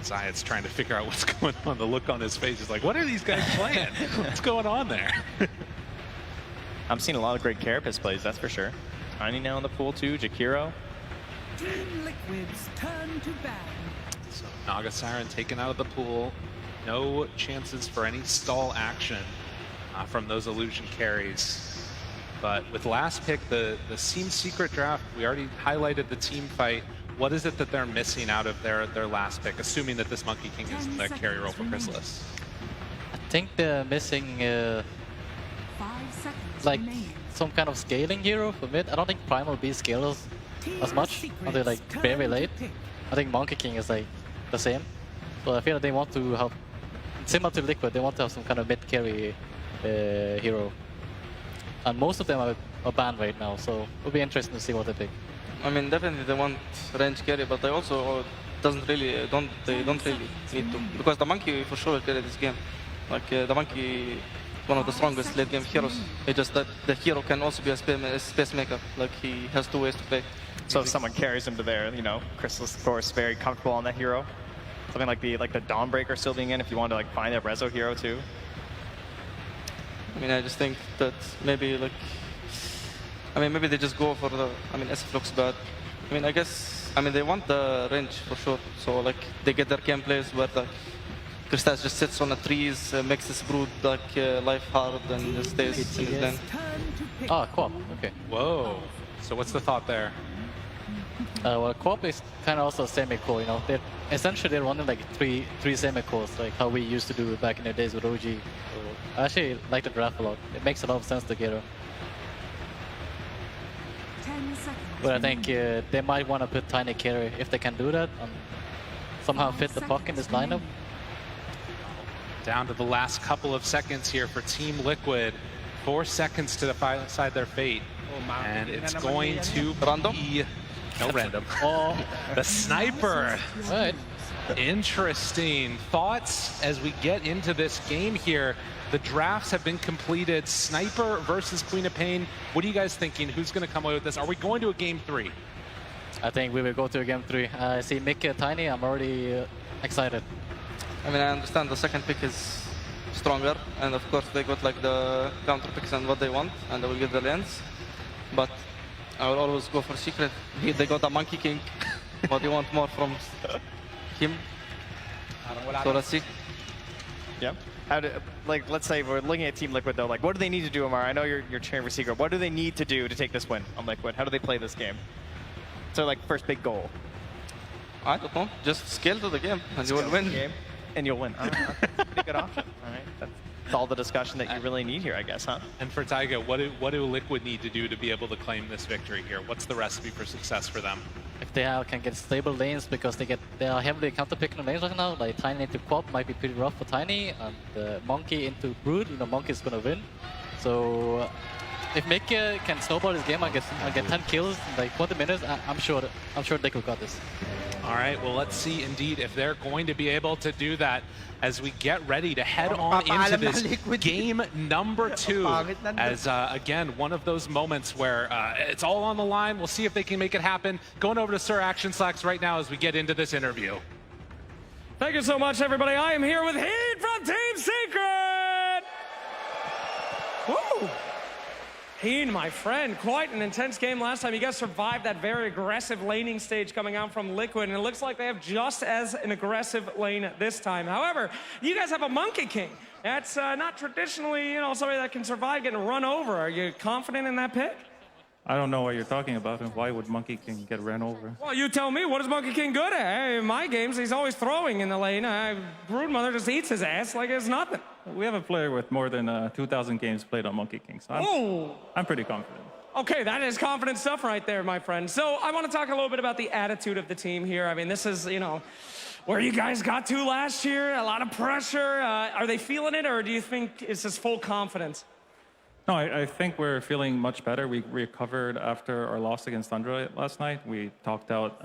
Zayat's trying to figure out what's going on. The look on his face is like, what are these guys playing? What's going on there? I'm seeing a lot of great Carapace plays, that's for sure. Tiny now in the pool too, Jakiro. Team Liquid's turn to ban. So Naga Siren taken out of the pool. No chances for any stall action from those illusion carries. But with last pick, the Team Secret draft, we already highlighted the team fight. What is it that they're missing out of their last pick, assuming that this Monkey King is the carry role for Chrysalis? I think they're missing like some kind of scaling hero for mid. I don't think Primal Beast scales as much until like very late. I think Monkey King is like the same. So I feel like they want to have, similar to Liquid, they want to have some kind of mid carry hero. And most of them are banned right now, so it'll be interesting to see what they pick. I mean, definitely they want range carry, but they also don't really need to, because the Monkey for sure will carry this game. Like the Monkey, one of the strongest late game heroes. It's just that the hero can also be a space maker. Like he has 2 ways to play. So if someone carries him to there, you know, Chrysalis of course very comfortable on that hero. Something like the Dawnbreaker still being in if you want to like find a Rezo hero too. I mean, I just think that maybe like, I mean, maybe they just go for the, I mean, SF looks bad. I mean, I guess, I mean, they want the range for sure. So like they get their game plays where like Kristas just sits on the trees, makes his brood like life hard, and just stays in his lane. Oh, co-op. Okay. Whoa. So what's the thought there? Well, co-op is kind of also semi-core, you know. They're essentially running like three semi-cores, like how we used to do back in the days with OG. So I actually like the draft a lot. It makes a lot of sense together. 10 seconds. But I think they might want to put Tiny carry if they can do that, and somehow fit the puck in this lineup. Down to the last couple of seconds here for Team Liquid. 4 seconds to decide their fate. And it's going to be... No random. Oh, the sniper. Right. Interesting. Thoughts as we get into this game here. The drafts have been completed. Sniper versus Queen of Pain. What are you guys thinking? Who's going to come away with this? Are we going to a game 3? I think we will go to a game 3. I see Mickey Tiny. I'm already excited. I mean, I understand the second pick is stronger, and of course they got like the counter picks and what they want, and they will get the lanes. But I will always go for Secret. They got a Monkey King. What do you want more from him? So let's see. Yeah. How do, like, let's say we're looking at Team Liquid though. Like, what do they need to do, Amar? I know you're cheering for Secret. What do they need to do to take this win on Liquid? How do they play this game? So, like, first big goal. I don't know. Just scale to the game, and you will win. And you'll win. That's a pretty good option. All right. That's all the discussion that you really need here, I guess, huh? And for Taiga, what do Liquid need to do to be able to claim this victory here? What's the recipe for success for them? If they can get stable lanes, because they are heavily counter-picking lanes right now, like Tiny into Quap might be pretty rough for Tiny, and Monkey into Brood, you know, Monkey's gonna win. So if Mickey can snowball this game and get 10 kills in like 20 minutes, I'm sure Liquid got this. All right, well, let's see indeed if they're going to be able to do that as we get ready to head on into this game number 2. As, again, one of those moments where it's all on the line. We'll see if they can make it happen. Going over to Sir Action Slacks right now as we get into this interview. Thank you so much, everybody. I am here with Heat from Team Secret. Woo! Heen, my friend, quite an intense game last time. You guys survived that very aggressive laning stage coming out from Liquid, and it looks like they have just as an aggressive lane this time. However, you guys have a Monkey King. That's not traditionally, you know, somebody that can survive getting run over. Are you confident in that pick? I don't know what you're talking about, and why would Monkey King get ran over? Well, you tell me. What is Monkey King good at? Hey, in my games, he's always throwing in the lane. Broodmother just eats his ass like it's nothing. We have a player with more than 2,000 games played on Monkey King, so I'm pretty confident. Okay, that is confident stuff right there, my friend. So I want to talk a little bit about the attitude of the team here. I mean, this is, you know, where you guys got to last year, a lot of pressure. Are they feeling it, or do you think it's just full confidence? No, I think we're feeling much better. We recovered after our loss against Thundra last night. We talked out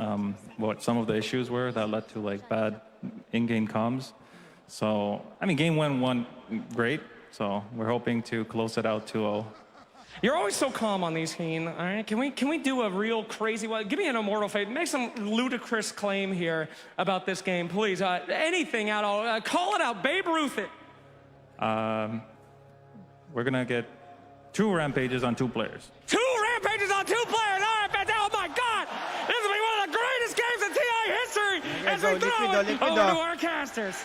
what some of the issues were that led to like bad in-game comms. So, I mean, game 1 went great. So we're hoping to close it out 2-0. You're always so calm on these, Heen. All right, can we do a real crazy one? Give me an immortal fate. Make some ludicrous claim here about this game, please. Anything at all. Call it out. Babe Ruth it. We're gonna get 2 rampages on 2 players. 2 rampages on 2 players! All right, fantastic. Oh my God! This will be one of the greatest games in TI history as we throw it over to our casters.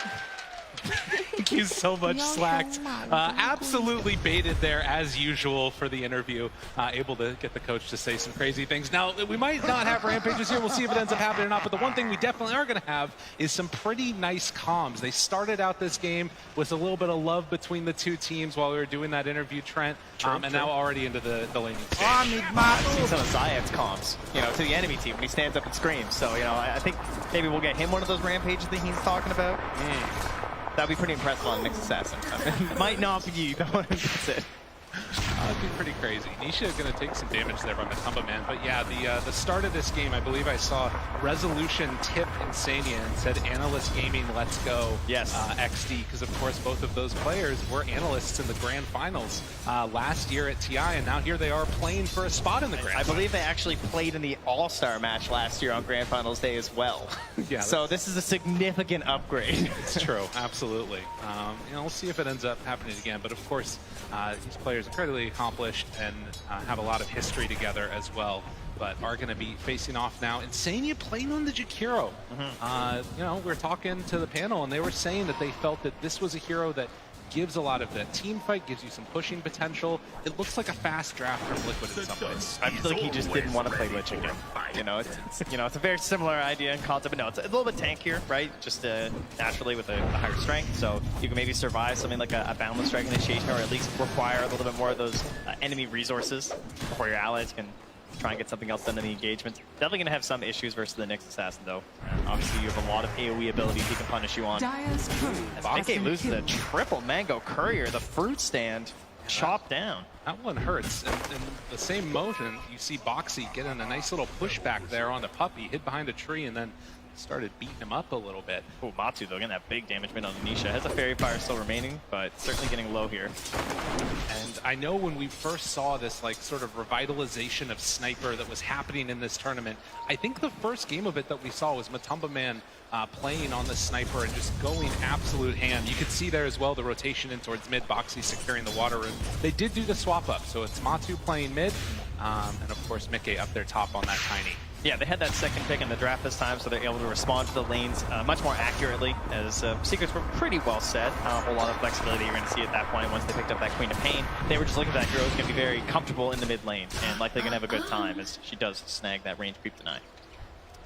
Thank you so much, Slacked. Absolutely baited there as usual for the interview. Able to get the coach to say some crazy things. Now, we might not have rampages here. We'll see if it ends up happening or not. But the one thing we definitely are going to have is some pretty nice comms. They started out this game with a little bit of love between the 2 teams while we were doing that interview, Trent. And now already into the laning stage. I've seen some of Zayev's comms, you know, to the enemy team when he stands up and screams. So, you know, I think maybe we'll get him one of those rampages that he's talking about. That'd be pretty impressive on Nick's Assassin. Might not be you, though. That's it. That'd be pretty crazy. Nisha going to take some damage there from the Tumba Man. But yeah, the start of this game, I believe I saw Resolution tip Insania and said Analyst Gaming, let's go. Yes. XD, because of course both of those players were analysts in the grand finals last year at TI, and now here they are playing for a spot in the grand finals. I believe they actually played in the All-Star match last year on grand finals day as well. Yeah. So this is a significant upgrade. It's true, absolutely. You know, we'll see if it ends up happening again. But of course, these players incredibly accomplished and have a lot of history together as well, but are going to be facing off now. Insania playing on the Jakiro. You know, we were talking to the panel and they were saying that they felt that this was a hero that gives a lot of that team fight, gives you some pushing potential. It looks like a fast draft from Liquid in some ways. I feel like he just didn't want to play Lich again. You know, it's a very similar idea and concept, but no, it's a little bit tankier, right? Just naturally with a higher strength, so you can maybe survive something like a boundless strike initiation, or at least require a little bit more of those enemy resources before your allies can try and get something else done in the engagement. Definitely going to have some issues versus the Nyx Assassin, though. Obviously, you have a lot of AoE abilities he can punish you on. As Mickey loses a triple Mango Courier, the fruit stand chopped down. That one hurts. In the same motion, you see Boxy getting a nice little pushback there on the puppy, hid behind a tree, and then started beating him up a little bit. Oh, Matsu, though, getting that big damage made on Nisha. Has a Fairy Fire still remaining, but certainly getting low here. And I know when we first saw this like sort of revitalization of Sniper that was happening in this tournament, I think the first game of it that we saw was Matumba Man playing on the Sniper and just going absolute ham. You could see there as well the rotation in towards mid, Boxy securing the water room. They did do the swap up, so it's Matu playing mid, and of course Mickey up there top on that Tiny. Yeah, they had that second pick in the draft this time, so they're able to respond to the lanes much more accurately, as secrets were pretty well set. Not a whole lot of flexibility you're going to see at that point once they picked up that Queen of Pain. They were just looking for that hero who's going to be very comfortable in the mid lane, and likely going to have a good time, as she does snag that range creep deny.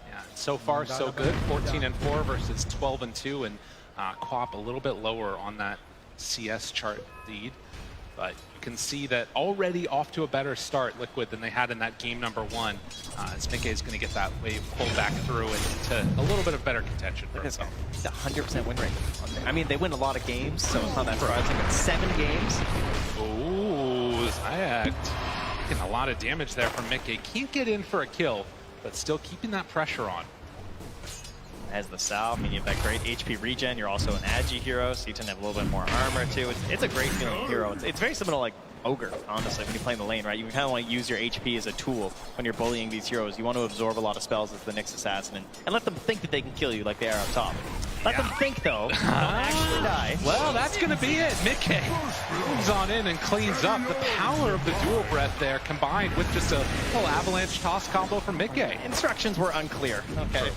Yeah, so far so good. 14-4 versus 12-2, and Quap a little bit lower on that CS chart lead. But you can see that already off to a better start, Liquid, than they had in that game number 1. As Mickey is going to get that wave pulled back through into a little bit of better contention for himself. It's a 100% win rate. I mean, they win a lot of games, so it's not that surprising, but 7 games. Ooh, Zayac getting a lot of damage there from Mickey. Can't get in for a kill, but still keeping that pressure on. As the Sal, I mean, you have that great HP regen. You're also an Agi hero, so you tend to have a little bit more armor too. It's a great feeling hero. It's very similar to like Ogre, honestly, when you play in the lane, right? You kind of want to use your HP as a tool when you're bullying these heroes. You want to absorb a lot of spells as the Nyx Assassin and let them think that they can kill you like they are up top. Let them think, though. Don't actually die. Well, that's going to be it. Mickey moves on in and cleans up. The power of the dual breath there combined with just a little avalanche toss combo from Mickey. Instructions were unclear. Okay.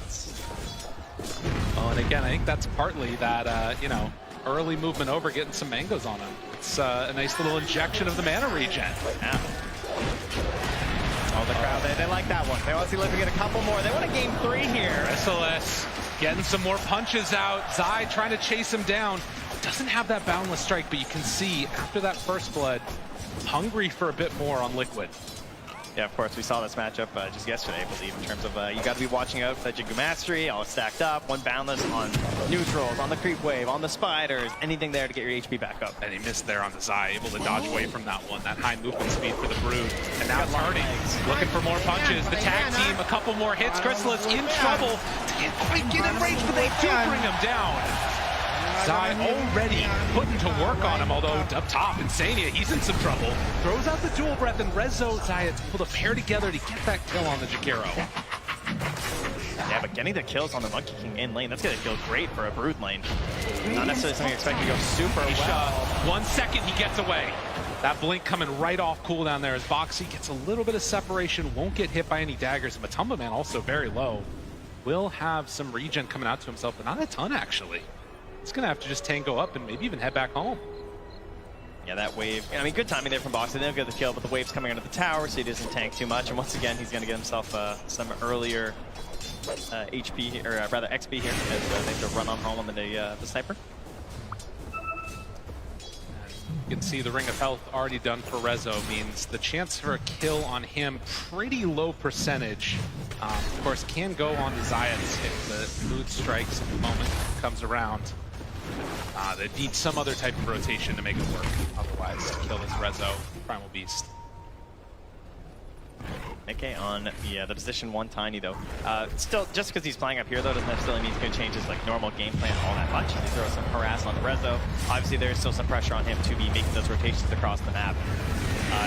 Oh, and again, I think that's partly that, you know, early movement over, getting some mangoes on him. It's a nice little injection of the mana regen. Yeah. Oh, the crowd, they like that one. They want to see Liquid get a couple more. They want a game 3 here. SLS getting some more punches out. Zai trying to chase him down. Doesn't have that boundless strike, but you can see after that first blood, hungry for a bit more on Liquid. Yeah, of course, we saw this matchup just yesterday, I believe, in terms of you got to be watching out for that Jigu Mastery, all stacked up, one boundless on neutrals, on the creep wave, on the spiders, anything there to get your HP back up. And he missed there on the Zai, able to dodge away from that one, that high movement speed for the Brood. And now Tardy looking for more punches. The tag team, a couple more hits. Chrysalis in trouble. Can't quite get in range, but they do bring him down. Zai already putting to work on him, although up top, Insania, he's in some trouble. Throws out the dual breath, and Rezo, Zai is able to pair together to get that kill on the Jakiro. Yeah, but getting the kills on the Monkey King in lane, that's going to feel great for a Brood lane. Not necessarily something you expect to go super well. 1 second, he gets away. That blink coming right off cooldown there as Boxy gets a little bit of separation, won't get hit by any daggers. And Matumba Man also very low. Will have some regen coming out to himself, but not a ton, actually. He's going to have to just tango up and maybe even head back home. Yeah, that wave. I mean, good timing there from Boxy. They'll get the kill, but the wave's coming under the tower, so he doesn't tank too much. And once again, he's going to get himself some earlier HP, or rather XP here, as they have to run on home on the Sniper. You can see the Ring of Health already done for Rezo means the chance for a kill on him, pretty low percentage. Of course, can go on the Zayats if the mood strikes and the moment comes around. They need some other type of rotation to make it work, otherwise to kill this Rezo Primal Beast. Mickey on the position 1 Tiny though. Still, just because he's playing up here though doesn't necessarily mean he's going to change his like normal game plan all that much. He throws some harass on the Rezo. Obviously there's still some pressure on him to be making those rotations across the map.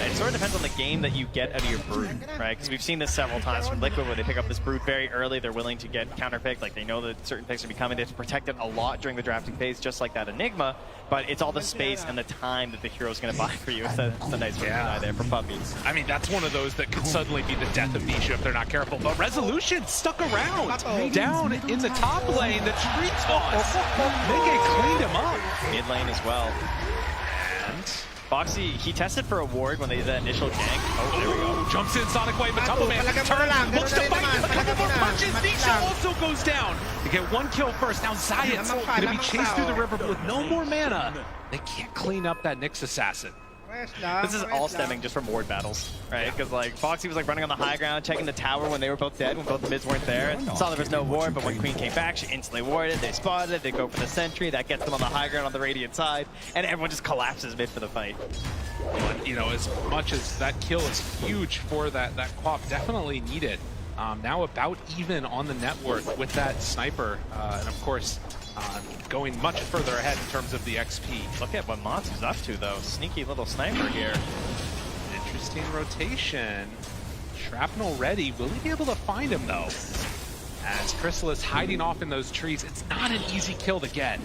It sort of depends on the game that you get out of your Brood, right? Because we've seen this several times from Liquid where they pick up this Brood very early. They're willing to get counterpicked. Like they know that certain picks are coming. They have to protect it a lot during the drafting phase, just like that Enigma. But it's all the space and the time that the hero's going to buy for you. It's a nice guy there for puppies. I mean, that's one of those that could suddenly be the death of Nisha if they're not careful. But Resolution stuck around. Down in the top lane, the tree toss. Mickey cleaned him up. Mid lane as well. And Boxy, he tested for a ward when they did that initial gank. Oh, there we go. Jumps in Sonic Wave, but Tumble Man turn, looks to fight, a couple more punches. Nisha also goes down. They get 1 kill first. Now Zayat's going to be chased through the river, but with no more mana, they can't clean up that Nyx assassin. This is all stemming just from ward battles, right? Because like Foxy was like running on the high ground, checking the tower when they were both dead, when both the mids weren't there. Saw there was no ward, but when Queen came back, she instantly warded. They spotted it. They go for the sentry. That gets them on the high ground on the Radiant side, and everyone just collapses mid for the fight. But, you know, as much as that kill is huge for that Quap, definitely needed. Now about even on the net worth with that sniper, and of course, going much further ahead in terms of the XP. Look at what Matsu's up to, though. Sneaky little sniper here. Interesting rotation. Shrapnel ready. Will he be able to find him, though? As Chrysalis hiding off in those trees, it's not an easy kill to get.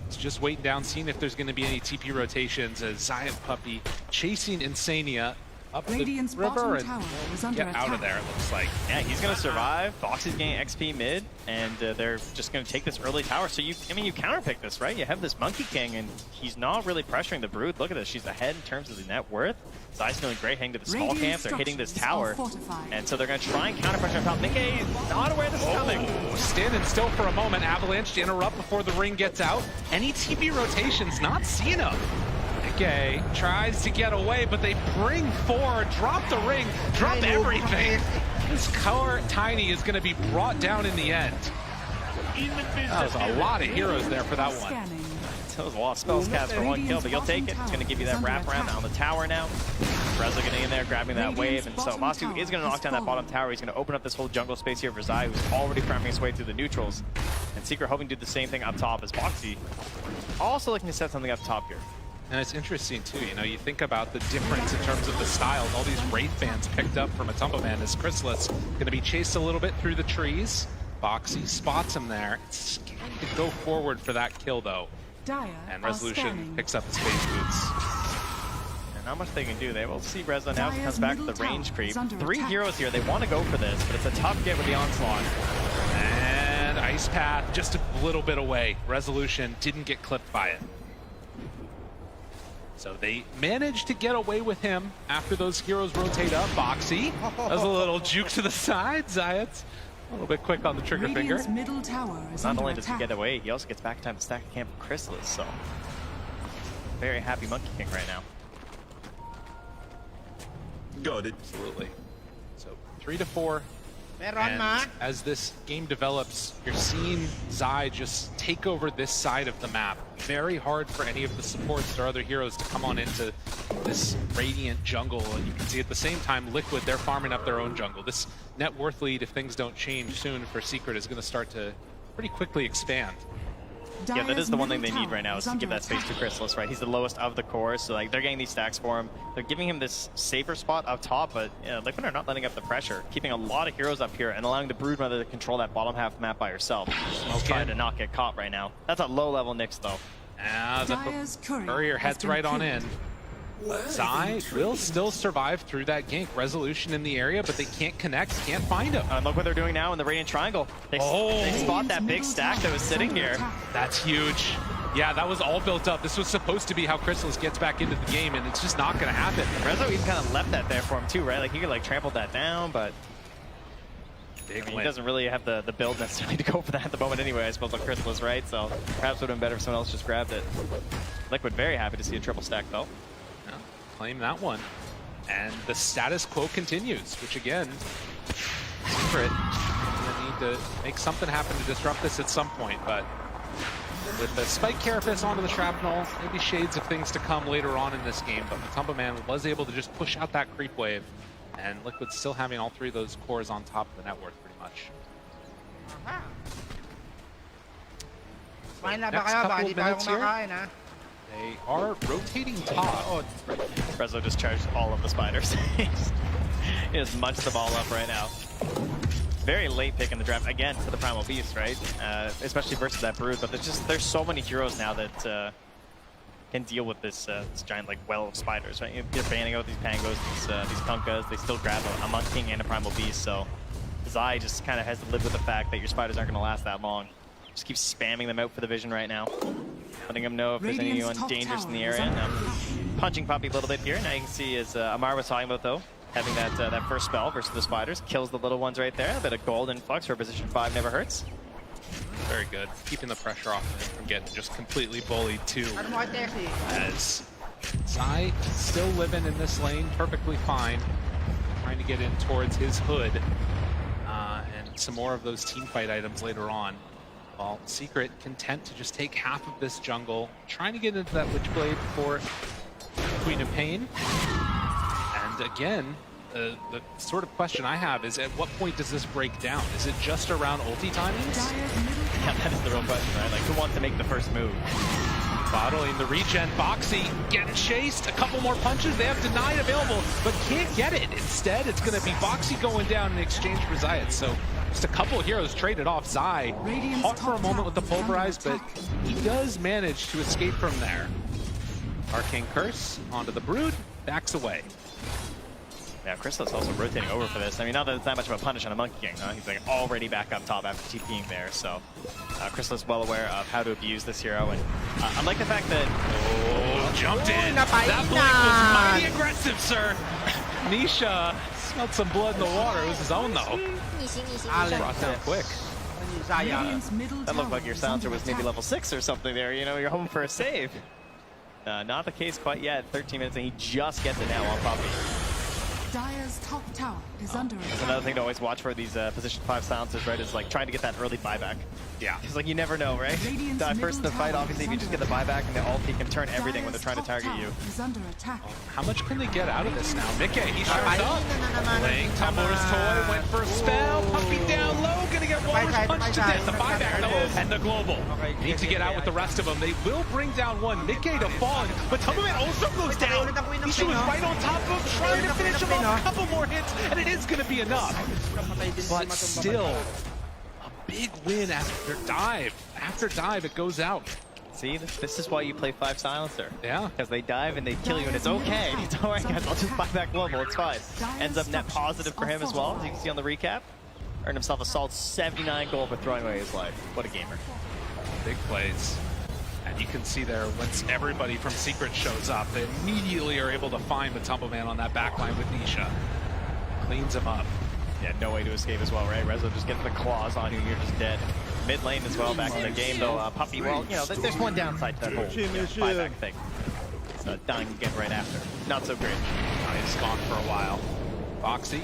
It's just waiting down, seeing if there's going to be any TP rotations as Zayat Puppy chasing Insania up Radiant's the river and is under get attack. out of there, it looks like. Yeah, he's going to survive. Foxy's getting XP mid, and they're just going to take this early tower. So you counterpick this, right? You have this Monkey King, and he's not really pressuring the Brood. Look at this. She's ahead in terms of the net worth. Zai's doing great, heading to the small camp. They're hitting this tower, and so they're going to try and counterpressure on top. Mickey not aware this is coming. Standing still for a moment. Avalanche to interrupt before the ring gets out. Any TP rotations, not seeing him. Mickey tries to get away, but they bring forward, drop the ring, drop everything. This core Tiny is going to be brought down in the end. That was a lot of heroes there for that one. That was a lot of spells cast for 1 kill, but you'll take it. It's going to give you that wraparound on the tower now. Rezo getting in there, grabbing that wave, and so Masu is going to knock down that bottom tower. He's going to open up this whole jungle space here for Zai, who's already farming his way through the neutrals. And Secret hoping to do the same thing up top as Boxy. Also looking to set something up top here. And it's interesting too, you know, you think about the difference in terms of the styles. All these Wraith bands picked up from a Tumbleman as Chrysalis going to be chased a little bit through the trees. Boxy spots him there. It's going to go forward for that kill though. And Resolution picks up the space boots. And not much they can do. They will see Rezo now as he comes back to the range creep. 3 heroes here. They want to go for this, but it's a tough get with the onslaught. And Ice Path just a little bit away. Resolution didn't get clipped by it. So they managed to get away with him after those heroes rotate up. Boxy does a little juke to the side. Zayat's a little bit quick on the trigger finger. Middle tower is Not only does he get away, he also gets back time to stack camp with Chrysalis, so very happy Monkey King right now. Got it. Absolutely. So 3-4. And as this game develops, you're seeing Zai just take over this side of the map. Very hard for any of the supports or other heroes to come on into this Radiant jungle. And you can see at the same time, Liquid, they're farming up their own jungle. This net worth lead, if things don't change soon for Secret, is going to start to pretty quickly expand. Yeah, that is the one thing they need right now, is to give that space to Chrysalis, right? He's the lowest of the core, so like they're getting these stacks for him. They're giving him this safer spot up top, but Liquid are not letting up the pressure, keeping a lot of heroes up here and allowing the Brood Mother to control that bottom half map by herself. She's trying to not get caught right now. That's a low-level Nyx, though. The courier heads right on in. Zai will still survive through that gank. Resolution in the area, but they can't connect, can't find him. And look what they're doing now in the Radiant Triangle. They spot that big stack that was sitting here. That's huge. Yeah, that was all built up. This was supposed to be how Chrysalis gets back into the game, and it's just not going to happen. Rezo even kind of left that there for him too, right? Like he could like trample that down, but he doesn't really have the build necessarily to go for that at the moment anyway, I suppose, like Chrysalis, right? So perhaps would have been better if someone else just grabbed it. Liquid very happy to see a triple stack though. Yeah, claim that one. And the status quo continues, which again, Secret gonna need to make something happen to disrupt this at some point, but with the Spike Carapace onto the Shrapnel, maybe shades of things to come later on in this game, but Matumba Man was able to just push out that creep wave And Liquid still having all three of those cores on top of the net worth pretty much. Next couple of minutes here, they are rotating top. Rezo just charged all of the spiders. He just munched the ball up right now. Very late pick in the draft, again, for the Primal Beast, right? Especially versus that Brood, but there's so many heroes now that can deal with this giant like well of spiders, right? You're banning out these Pangos, these Kunkas, they still grab a Monk King and a Primal Beast, so Zai just kind of has to live with the fact that your spiders aren't going to last that long. Just keep spamming them out for the vision right now. Letting them know if there's anyone dangerous in the area. Punching Puppey a little bit here. Now you can see, as Amar was talking about though, having that first spell versus the spiders. Kills the little ones right there. A bit of gold influx for position 5 never hurts. Very good. Keeping the pressure off of him from getting just completely bullied too. As Zai still living in this lane perfectly fine. Trying to get in towards his hood. And some more of those team fight items later on. While Secret content to just take half of this jungle, trying to get into that Witchblade for Queen of Pain. And again, the sort of question I have is, at what point does this break down? Is it just around ulti timings? Yeah, that is the real question, right? Like, who wants to make the first move? Bottling the regen, Boxy getting chased, a couple more punches, they have denied available, but can't get it. Instead, it's going to be Boxy going down in exchange for Zayat, so just a couple of heroes traded off. Zai caught for a moment with the pulverize, but he does manage to escape from there. Arcane Curse onto the Brood, backs away. Yeah, Crystal's also rotating over for this. I mean, not that it's that much of a punish on a Monkey King, huh? He's like already back up top after TPing there, so Crystal is well aware of how to abuse this hero, and I like the fact that... Oh, jumped in! That blink was mighty aggressive, sir! Nisha smelled some blood in the water. It was his own, though. Brought down quick. That looked like your silencer was maybe level 6 or something there, you know, you're home for a save. Not the case quite yet, 13 minutes, and he just gets it now on Puppey. Dire's top tower is under attack. That's another thing to always watch for these position 5 silencers, right? Is like trying to get that early buyback. Yeah. Because like you never know, right? Die first in the fight, obviously, if you just get the buyback and the ulti can turn everything when they're trying to target you. Is under attack. How much can they get out of this now? Mickey, he shows up. Playing Tumbler's toy, went for a spell. Puppey down low, gonna get Walrus punched to death. The buyback though, and the global. Need to get out with the rest of them. They will bring down one. Mickey to fall, but Tumbleman also goes down. Nisha was right on top of him, trying to finish him off. A couple more hits, and it is gonna be enough. But still, a big win after dive. After dive, it goes out. See, this is why you play 5 silencer. Yeah. Because they dive and they kill you, and it's okay. It's all right, guys. I'll just buy back global. It's fine. Ends up net positive for him as well, as you can see on the recap. Earned himself a solid 79 gold for throwing away his life. What a gamer. Big plays. And you can see there, once everybody from Secret shows up, they immediately are able to find the Tumbleman on that backline with Nisha. Cleans him up. Yeah, no way to escape as well, right? Rezo just gets the claws on you, you're just dead. Mid lane as well, back in the game, though. Puppey, well, you know, there's one downside to that whole buyback thing. It's dying again right after. Not so great. He's gone for a while. Boxy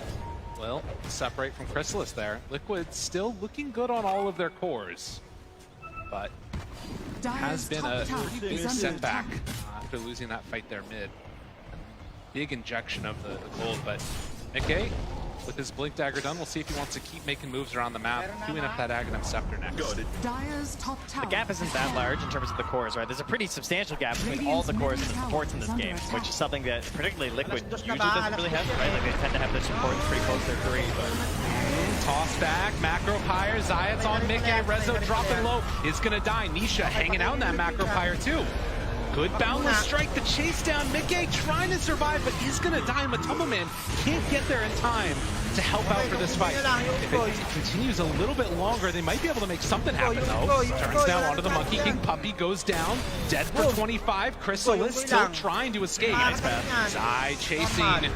will separate from Chrysalis there. Liquid still looking good on all of their cores, but has been a big setback after losing that fight there mid. Big injection of the gold, but Mickey, with his Blink Dagger done, we'll see if he wants to keep making moves around the map, queuing up that Aghanim Scepter next. Dire's top tower. The gap isn't that large in terms of the cores, right? There's a pretty substantial gap between all the cores and the supports in this game, which is something that particularly Liquid usually doesn't really have, right? Like they tend to have their supports pretty close to their 3, but... Toss back, Macro Pyre, Zayat's on Mickey, Rezo dropping low, is gonna die. Nisha hanging out in that Macro Pyre too. Good boundless strike to chase down Mickey, trying to survive, but he's gonna die. Tumbleman can't get there in time to help out for this fight. If it continues a little bit longer, they might be able to make something happen though. Turns now onto the Monkey King. Puppey goes down, dead for 25. Crystal is still trying to escape. Zai chasing.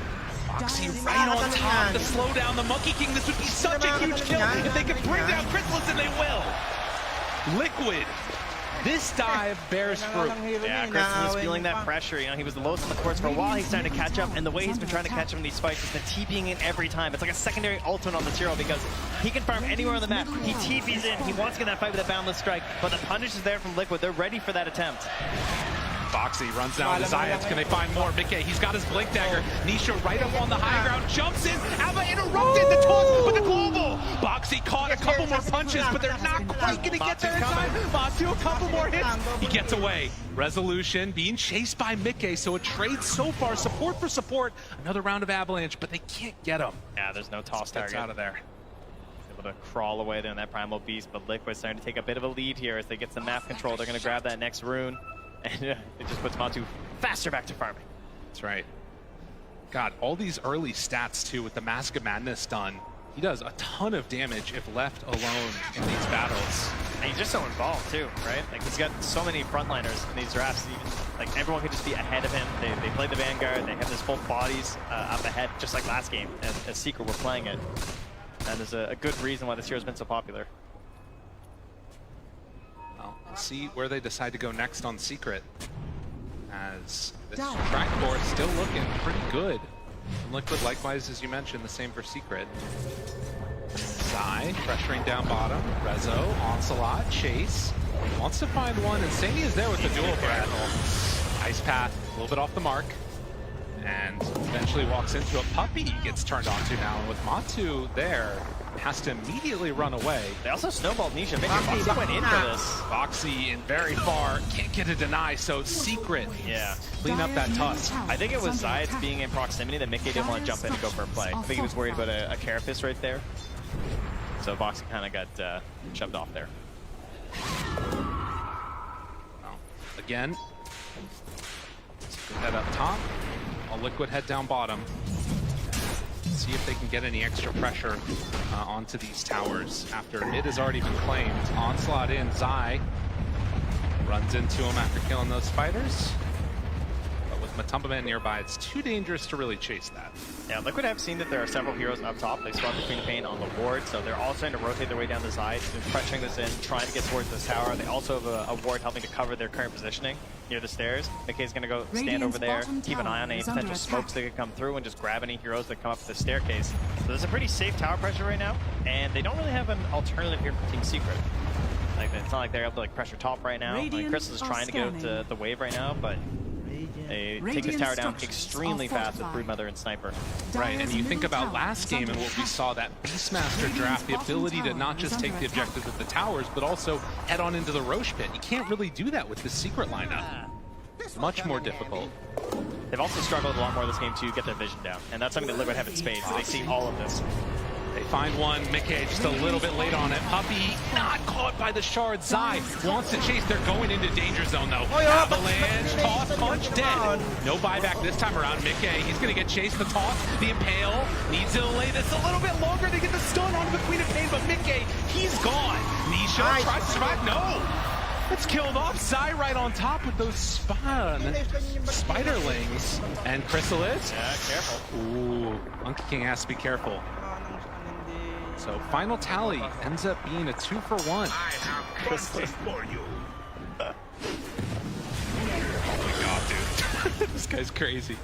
Boxy right on top to slow down the Monkey King. This would be such a huge kill if they could bring down Chrysalis, and they will. Liquid. This dive bears fruit. Yeah, Chris was feeling that pressure. You know, he was the lowest on the courts for a while. He's starting to catch up, and the way he's been trying to catch him in these fights has been TPing in every time. It's like a secondary ultimate on the hero because he can farm anywhere on the map. He TPs in. He wants to get that fight with a boundless strike, but the punish is there from Liquid. They're ready for that attempt. Boxy runs down to Zayats. Can they find more? Mickey, he's got his Blink Dagger. Nisha right up on the high ground, jumps in. Ava interrupted the toss with the global. Boxy caught a couple more punches, but they're not quite going to get there in time. Matsu, a couple more hits. He gets away. Resolution being chased by Mickey, so a trade so far. Support for support. Another round of Avalanche, but they can't get him. Yeah, there's no toss target. Out of there. Able to crawl away there on that Primal Beast, but Liquid's starting to take a bit of a lead here as they get some map control. They're going to grab that next rune, and it just puts Matsu faster back to farming. That's right. God, all these early stats, too, with the Mask of Madness done. He does a ton of damage if left alone in these battles. And he's just so involved, too, right? Like, he's got so many frontliners in these drafts. Even, like, everyone could just be ahead of him. They play the Vanguard. They have this both bodies up ahead, just like last game, as Secret were playing it. And there's a good reason why this hero's been so popular. Well, we'll see where they decide to go next on Secret. As this track board still looking pretty good. And Liquid, likewise, as you mentioned, the same for Secret. Zai pressuring down bottom. Rezo, Onslaught, Chase. Wants to find one, and Sandy is there with the dual threat. Ice Path, a little bit off the mark. And eventually walks into a puppy he gets turned onto now. And with Matu there, has to immediately run away. They also snowballed Nisha. Boxy went in for this. Boxy in very far, can't get a deny, so Secret. Yeah. Clean up that tusk. I think it was Zayats being in proximity that Mickey didn't want to jump in and go for a play. I think he was worried about a Carapace right there. So Boxy kind of got shoved off there. Well, again, head up top. Liquid head down bottom. See if they can get any extra pressure onto these towers after mid has already been claimed. Onslaught in, Zai runs into him after killing those spiders. But with Matumba Man nearby, it's too dangerous to really chase that. Yeah, Liquid have seen that there are several heroes up top. They spawn between the pain on the ward, so they're all starting to rotate their way down the side, pressuring this in, trying to get towards this tower. They also have a ward helping to cover their current positioning near the stairs. Mickey's going to go stand over there, keep an eye on any potential smokes that could come through, and just grab any heroes that come up the staircase. So there's a pretty safe tower pressure right now, and they don't really have an alternative here for Team Secret. Like, it's not like they're able to like pressure top right now. Like, Crystal is trying to go to the wave right now, but they take this tower down extremely fast with Broodmother and Sniper. Right, and you think about last game and what we saw, that Beastmaster draft, the ability to not just take the objectives of the towers, but also head on into the Roche pit. You can't really do that with the Secret lineup. Much more difficult. They've also struggled a lot more this game to get their vision down, and that's something that Liquid have in spades, so they see all of this. They find one, Mickey just a little bit late on it. Puppy not caught by the shard. Zai wants to chase. They're going into danger zone though. Avalanche, toss, punch, dead. No buyback this time around. Mickey, he's gonna get chased. The toss, the impale, needs to delay this a little bit longer to get the stun onto the Queen of Pain, but Mickey, he's gone. Nisha tries to survive, no. It's killed off. Zai right on top with those spiderlings. And Chrysalis. Yeah, careful. Ooh, Monkey King has to be careful. So final tally ends up being a 2-for-1. I have something for you. Oh my god, dude. This guy's crazy.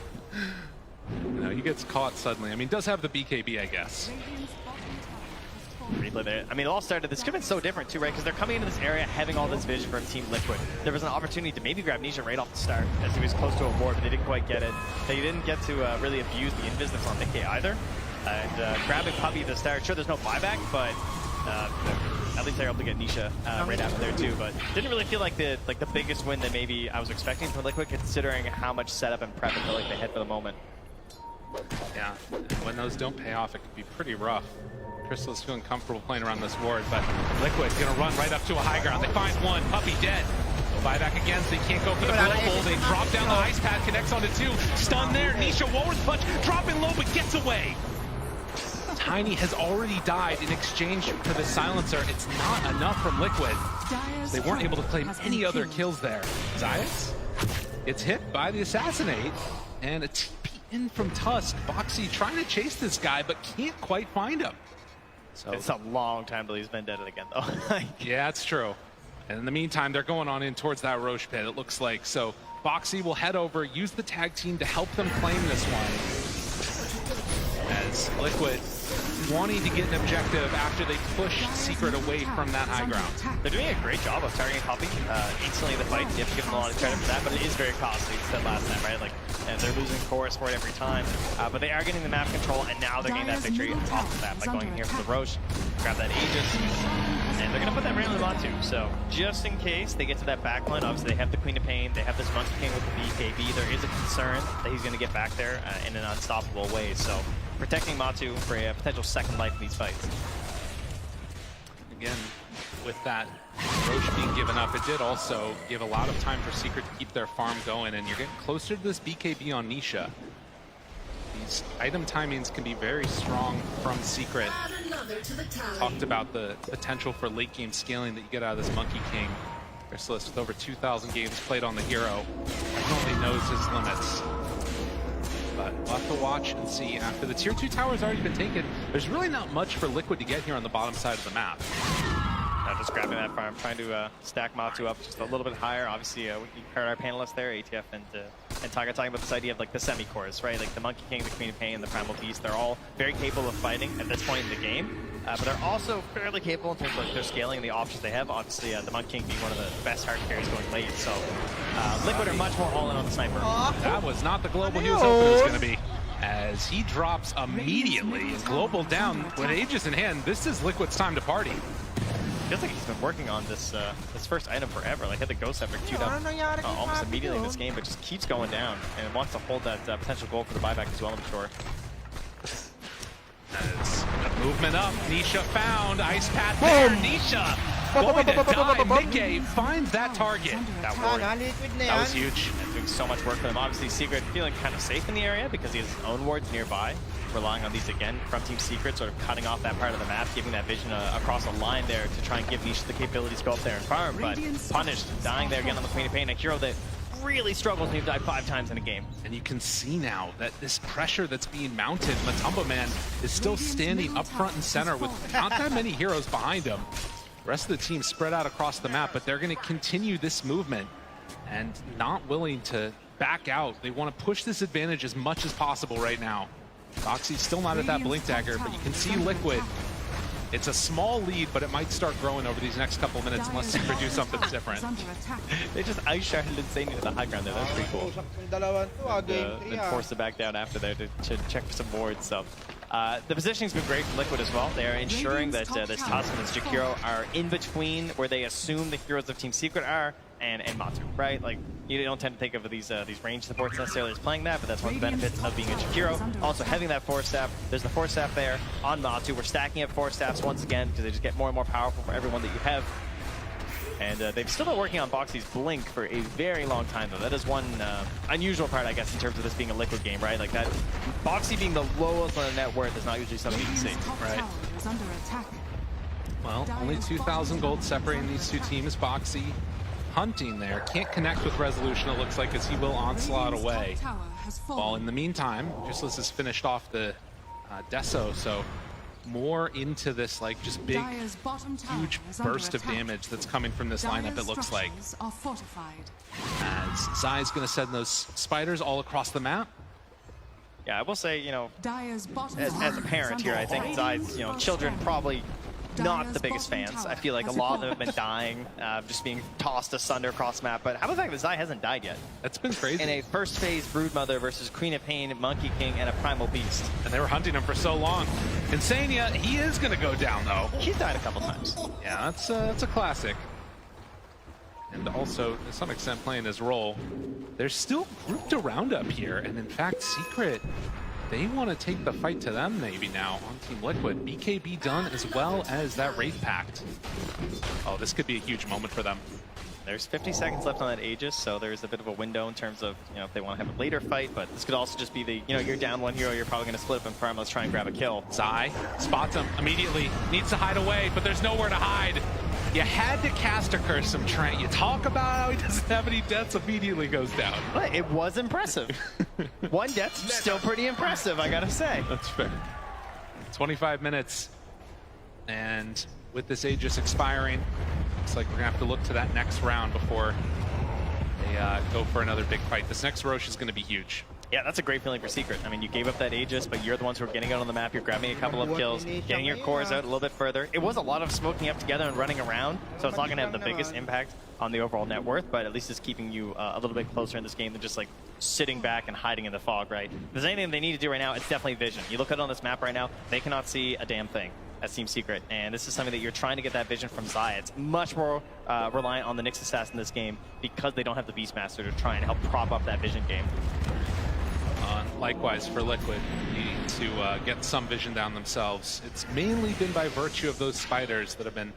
No, he gets caught suddenly. I mean, does have the BKB, I guess. Replay there. I mean, it all started, this could have been so different too, right? Because they're coming into this area having all this vision from Team Liquid. There was an opportunity to maybe grab Nisha right off the start as he was close to a ward, but they didn't quite get it. They didn't get to really abuse the invis that's on Mickey either. And grabbing Puppy at the start, sure, there's no buyback, but at least they're able to get Nisha right after there too. But didn't really feel like the biggest win that maybe I was expecting from Liquid, considering how much setup and prep I feel like they had for the moment. Yeah, when those don't pay off, it can be pretty rough. Crystal is feeling comfortable playing around this ward, but Liquid gonna run right up to a high ground. They find one, Puppy dead. No buyback again, so they can't go for the global. They drop down the ice pad, connects onto two. Stun there, Nisha, Walrus Punch, dropping low, but gets away. Tiny has already died in exchange for the silencer. It's not enough from Liquid. They weren't able to claim any other kills there. Zayats gets hit by the Assassinate, and a TP in from Tusk. Boxy trying to chase this guy, but can't quite find him. So it's a long time till he's Vendetta again, though. Yeah, it's true. And in the meantime, they're going on in towards that Roche pit, it looks like. So Boxy will head over, use the tag team to help them claim this one. As Liquid wanting to get an objective after they push Secret away from that high ground. They're doing a great job of targeting Poppy instantly in the fight. You have to give them a lot of credit for that, but it is very costly. It's said last time, right? Like, they're losing cores for it every time, but they are getting the map control, and now they're getting that victory off of that by going in here for the Roche, grab that Aegis, and they're going to put that right on the bot too. So just in case they get to that backline, obviously they have the Queen of Pain, they have this Monkey King with the BKB. There is a concern that he's going to get back there in an unstoppable way. So protecting Matu for a potential second life in these fights. Again, with that Roche being given up, it did also give a lot of time for Secret to keep their farm going, and you're getting closer to this BKB on Nisha. These item timings can be very strong from Secret. Talked about the potential for late game scaling that you get out of this Monkey King. Chrysalis with over 2,000 games played on the hero definitely knows his limits. But we'll have to watch and see. After the tier 2 tower has already been taken, there's really not much for Liquid to get here on the bottom side of the map. Just grabbing that farm, trying to stack Matu up just a little bit higher. Obviously, we heard our panelists there, ATF and Taga, talking about this idea of like the semi-cores, right? Like the Monkey King, the Queen of Pain, the Primal Beast, they're all very capable of fighting at this point in the game. But they're also fairly capable in terms of like, their scaling and the options they have. Obviously, the Monkey King being one of the best hard carries going late. So Liquid are much more all in on the sniper. That was not the global news open it was going to be. As he drops immediately, and global down with Aegis in hand. This is Liquid's time to party. Feels like he's been working on this this first item forever. Like, had the Ghost Scepter queued up almost immediately in this game, but just keeps going down and wants to hold that potential goal for the buyback as well, I'm sure. As the movement up, Nisha found Ice Path there. Nisha going to die. Mickey finds that target. That was huge. And doing so much work for them. Obviously, Secret feeling kind of safe in the area because he has his own wards nearby. Relying on these again from Team Secret, sort of cutting off that part of the map, giving that vision across a line there to try and give Nisha the capability to go up there and farm, but punished, dying there again on the Queen of Pain, a hero that really struggles when you die 5 times in a game. And you can see now that this pressure that's being mounted, Matumba Man is still standing up front and center with not that many heroes behind him. The rest of the team spread out across the map, but they're going to continue this movement and not willing to back out. They want to push this advantage as much as possible right now. Boxy's still not at that Blink Dagger, but you can see Liquid. It's a small lead, but it might start growing over these next couple minutes unless Secret do something different. They just ice sharded insanely to the high ground there. That's pretty cool. Then forced it back down after there to check for some wards. So the positioning's been great from Liquid as well. They are ensuring that this Tusk and this Jakiro are in between where they assume the heroes of Team Secret are and Matu, right? Like, you don't tend to think of these range supports necessarily as playing that, but that's one of the benefits of being a Jakiro. Also having that Force Staff. There's the Force Staff there on Matu. We're stacking up Force Staffs once again because they just get more and more powerful for everyone that you have. And they've still been working on Boxy's Blink for a very long time, though. That is one unusual part, I guess, in terms of this being a Liquid game, right? Like that, Boxy being the lowest on the net worth is not usually something you can see, right? Well, only 2,000 gold separating these two teams. Boxy hunting there. Can't connect with Resolution, it looks like, as he will onslaught away. While in the meantime, Chrysalis has finished off the Deso, so more into this, like, just big, huge burst of damage that's coming from this lineup, it looks like. As Zai's going to send those spiders all across the map. Yeah, I will say, you know, as a parent here, I think Zai's, you know, children probably not the biggest fans. I feel like a lot of them have been dying, just being tossed asunder across the map. But how about the fact that Zai hasn't died yet? That's been crazy. In a first phase Broodmother versus Queen of Pain, Monkey King, and a Primal Beast. And they were hunting him for so long. Insania, he is going to go down, though. He's died a couple times. Yeah, that's a classic. And also, to some extent, playing his role. They're still grouped around up here. And in fact, Secret, they want to take the fight to them maybe now on Team Liquid. BKB done as well as that Wraith Pact. Oh, this could be a huge moment for them. There's 50 seconds left on that Aegis, so there's a bit of a window in terms of, you know, if they want to have a later fight, but this could also just be the, you know, you're down one hero, you're probably going to split up and farm, let's try and grab a kill. Zai spots him immediately, needs to hide away, but there's nowhere to hide. You had to cast a curse him, Trent. You talk about how he doesn't have any deaths, immediately goes down. But it was impressive. One death, still pretty impressive, I gotta say. That's fair. 25 minutes, and with this Aegis expiring, looks like we're gonna have to look to that next round before they go for another big fight. This next Roche is gonna be huge. Yeah, that's a great feeling for Secret. I mean, you gave up that Aegis, but you're the ones who are getting out on the map. You're grabbing a couple of kills, getting your cores out a little bit further. It was a lot of smoking up together and running around, so it's not going to have the biggest impact on the overall net worth, but at least it's keeping you a little bit closer in this game than just like sitting back and hiding in the fog, right? If there's anything they need to do right now, it's definitely vision. You look out on this map right now, they cannot see a damn thing as Team Secret, and this is something that you're trying to get that vision from Xayah. It's much more reliant on the Nyx Assassin in this game because they don't have the Beastmaster to try and help prop up that vision game. Likewise for Liquid, needing to get some vision down themselves. It's mainly been by virtue of those spiders that have been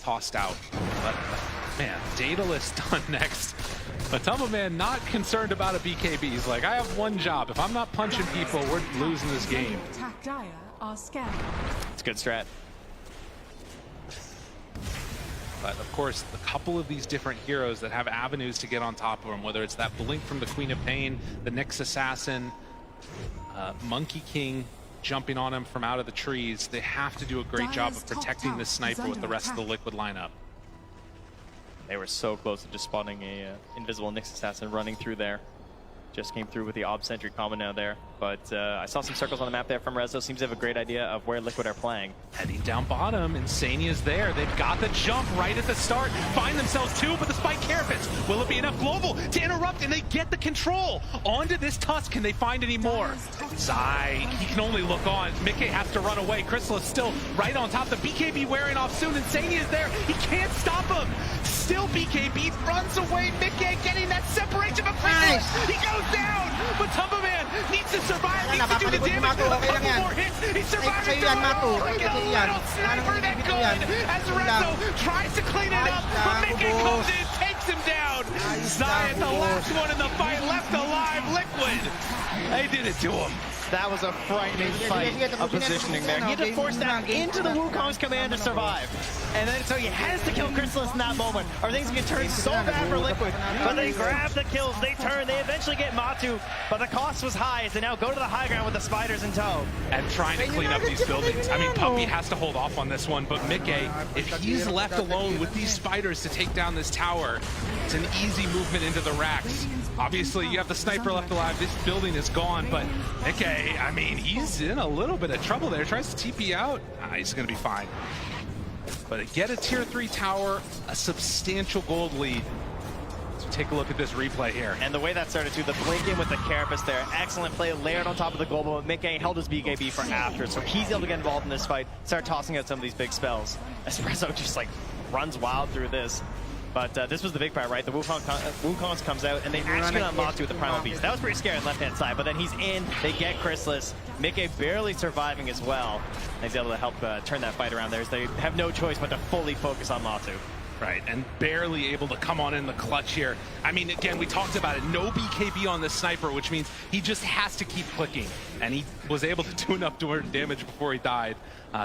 tossed out. But man, Daedalus done next. But Tumbleman not concerned about a BKB. He's like, I have one job. If I'm not punching people, we're losing this game. Attack Dire are scared. It's a good strat. But of course, a couple of these different heroes that have avenues to get on top of them, whether it's that Blink from the Queen of Pain, the Nyx Assassin, Monkey King jumping on him from out of the trees, they have to do a great job of protecting this sniper with the rest of the Liquid lineup. They were so close to just spawning a invisible Nyx Assassin running through there. Just came through with the Ob Sentry combo now there. But I saw some circles on the map there from Rezo. Seems to have a great idea of where Liquid are playing. Heading down bottom, Insania's there. They've got the jump right at the start. Find themselves two, but the Spike Carapace. Will it be enough global to interrupt? And they get the control onto this Tusk. Can they find any more? Zai, he can only look on. Mickey has to run away. Crystal is still right on top. The BKB wearing off soon. Insania's there. He can't stop him. Still BKB runs away. Mickey getting that separation, but nice. He goes down. But Tumbleman needs to survive. Needs to do the damage. A couple more hits. He's surviving. Look at a little sniper that good as Rezo tries to clean it up. But Mickey comes in, takes him down. Xayah, the last one in the fight, left alive. Liquid. They did it to him. That was a frightening fight of positioning there. He had to force that into the Wukong's command to survive. And then so he has to kill Chrysalis in that moment, or things can turn so bad for Liquid. But they grab the kills, they turn, they eventually get Matu, but the cost was high as they now go to the high ground with the spiders in tow. And trying to clean up these buildings. I mean, Puppy has to hold off on this one, but Mickey, if he's left alone with these spiders to take down this tower, it's an easy movement into the racks. Obviously, you have the sniper left alive. This building is gone, but Mickey, I mean, he's in a little bit of trouble there. Tries to TP out. He's going to be fine. But get a tier 3 tower, a substantial gold lead. So take a look at this replay here. And the way that started too, the blink in with the Carapace there. Excellent play layered on top of the global. Mickey held his BKB for after, so he's able to get involved in this fight, start tossing out some of these big spells. Espresso just like runs wild through this. But this was the big part, right? The Wukong comes out, and they actually get on Matu with the Primal Beast. That was pretty scary on the left-hand side, but then he's in, they get Chrysalis. Mickey barely surviving as well. And he's able to help turn that fight around there, as they have no choice but to fully focus on Matu. Right, and barely able to come on in the clutch here. I mean, again, we talked about it. No BKB on the sniper, which means he just has to keep clicking. And he was able to do enough damage before he died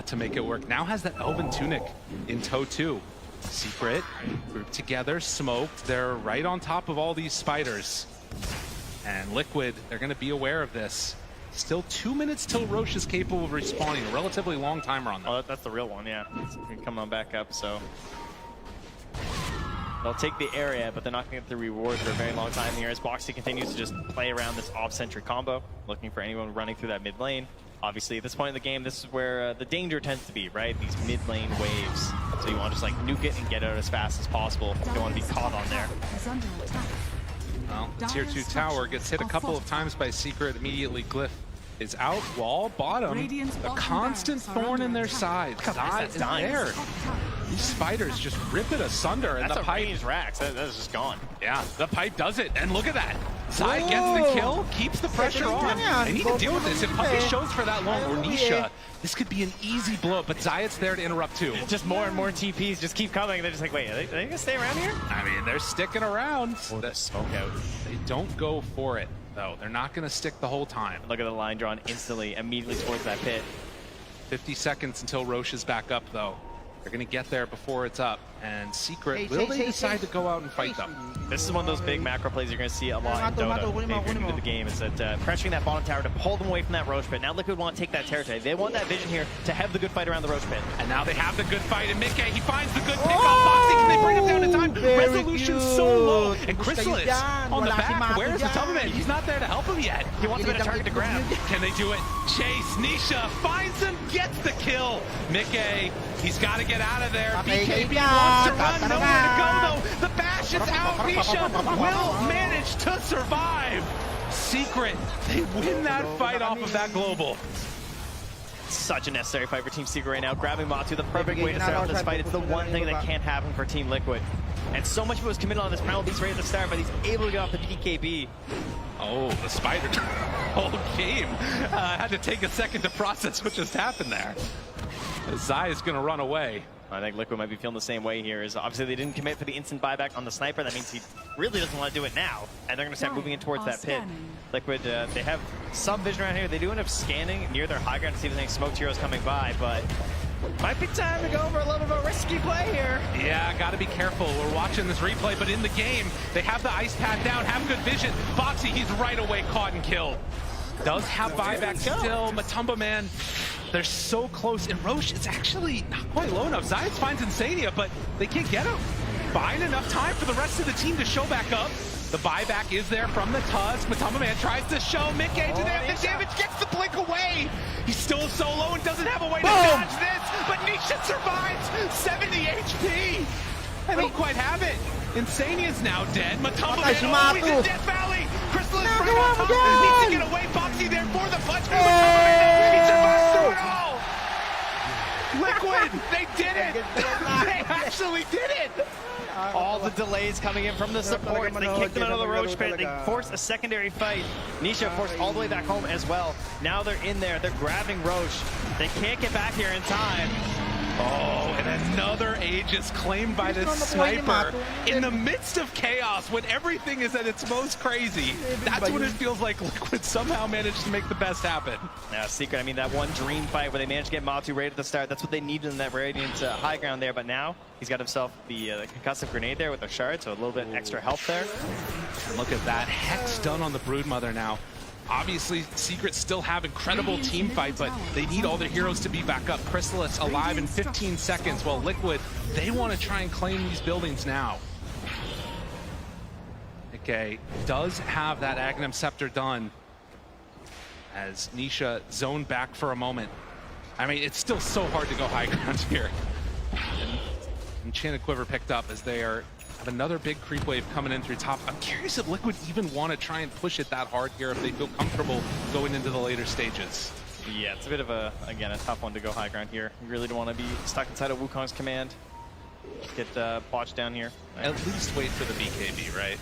to make it work. Now has that Elven Tunic in tow too. Secret, grouped together, smoked. They're right on top of all these spiders. And Liquid, they're going to be aware of this. Still 2 minutes till Roche is capable of respawning. A relatively long timer on that. Oh, that's the real one, yeah. It's coming on back up, so. They'll take the area, but they're not going to get the reward for a very long time here as Boxy continues to just play around this off-centric combo, looking for anyone running through that mid lane. Obviously, at this point in the game, this is where the danger tends to be, right? These mid-lane waves. So you want to just like nuke it and get out as fast as possible. You don't want to be caught on there. Well, the tier 2 tower gets hit a couple of times by Secret. Immediately, Glyph is out. Wall bottom. A constant thorn in their side. Zai is there. These spiders just rip it asunder. And that's the pipe. Ranged Rax. That is just gone. Yeah, the pipe does it. And look at that. Zai gets the kill, keeps the pressure on. They need to deal with this. If Puppy shows for that long, or Nisha, this could be an easy blow, but Zayat's there to interrupt too. Just more and more TPs just keep coming. They're just like, wait, are they going to stay around here? I mean, they're sticking around. The smoke out. They don't go for it, though. They're not going to stick the whole time. Look at the line drawn instantly, immediately towards that pit. 50 seconds until Roche is back up, though. They're going to get there before it's up. And Secret, will they decide to go out and fight them? This is one of those big macro plays you're going to see a lot in Dota. They've into the game is that pressuring that bottom tower to pull them away from that Roach Pit. Now Liquid want to take that territory. They want that vision here to have the good fight around the Roach Pit. And now they have the good fight, and Mickey, he finds the good pick off Boxy. Can they bring him down in time? Resolution so low. And Chrysalis on the back. Where's the Tubman? He's not there to help him yet. He wants a bit of target to grab. Can they do it? Chase, Nisha finds him, gets the kill. Mickey, he's got to get out of there. BKB wants to run, nowhere to go though. The bash is out. Nisha will manage to survive. Secret, they win that fight off of that global. Such a necessary fight for Team Secret right now. Grabbing Matu, the perfect way to start off this fight. It's the one thing that can't happen for Team Liquid. And so much of it was committed on this Primal Beast right at the start, but he's able to get off the BKB. Oh, the spider whole game. Had to take a second to process what just happened there. Zai is going to run away. I think Liquid might be feeling the same way here. Is obviously they didn't commit for the instant buyback on the sniper. That means he really doesn't want to do it now. And they're going to start moving in towards that pit. Liquid, they have some vision around here. They do end up scanning near their high ground to see if there's any smoked heroes coming by, but might be time to go over a little bit of a risky play here. Yeah, got to be careful. We're watching this replay, but in the game, they have the ice pad down, have good vision. Boxy, he's right away caught and killed. Does have buyback still. Matumba, man, they're so close. And Roche is actually not quite low enough. Zayas finds Insania, but they can't get him. Buying enough time for the rest of the team to show back up. The buyback is there from the Tusk. Matumba Man tries to show Mickey. Do they have the damage? Gets the blink away. He's still solo and doesn't have a way to dodge this. But Nisha survives. 70 HP. I don't quite have it. Insania's now dead. Matumba Man always in Death Valley. Crystal is right on top. Needs to get away. Boxy there for the punch. Matumba Man, he survives through it all. Liquid, they did it. They actually did it. All the delays coming in from the support. They kicked them out of the Roach Pit. They forced a secondary fight. Nisha forced all the way back home as well. Now they're in there. They're grabbing Roche. They can't get back here in time. Oh, and another Aegis claimed by this sniper in the midst of chaos when everything is at its most crazy. That's what it feels like Liquid somehow managed to make the best happen. Now, Secret, I mean, that one dream fight where they managed to get Matu right at the start, that's what they needed in that Radiant high ground there. But now he's got himself the concussive grenade there with a shard, so a little bit extra help there. Look at that. Hex done on the Broodmother now. Obviously, Secret still have incredible team fight, but they need all their heroes to be back up. Chrysalis alive in 15 seconds, while Liquid, they want to try and claim these buildings now. Okay, does have that Aghanim Scepter done as Nisha zoned back for a moment. I mean, it's still so hard to go high ground here. And Enchanted Quiver picked up as they are have another big creep wave coming in through top. I'm curious if Liquid even want to try and push it that hard here, if they feel comfortable going into the later stages. Yeah, it's a bit of a, again, a tough one to go high ground here. You really don't want to be stuck inside of Wukong's command. Get botched down here. At least wait for the BKB, right?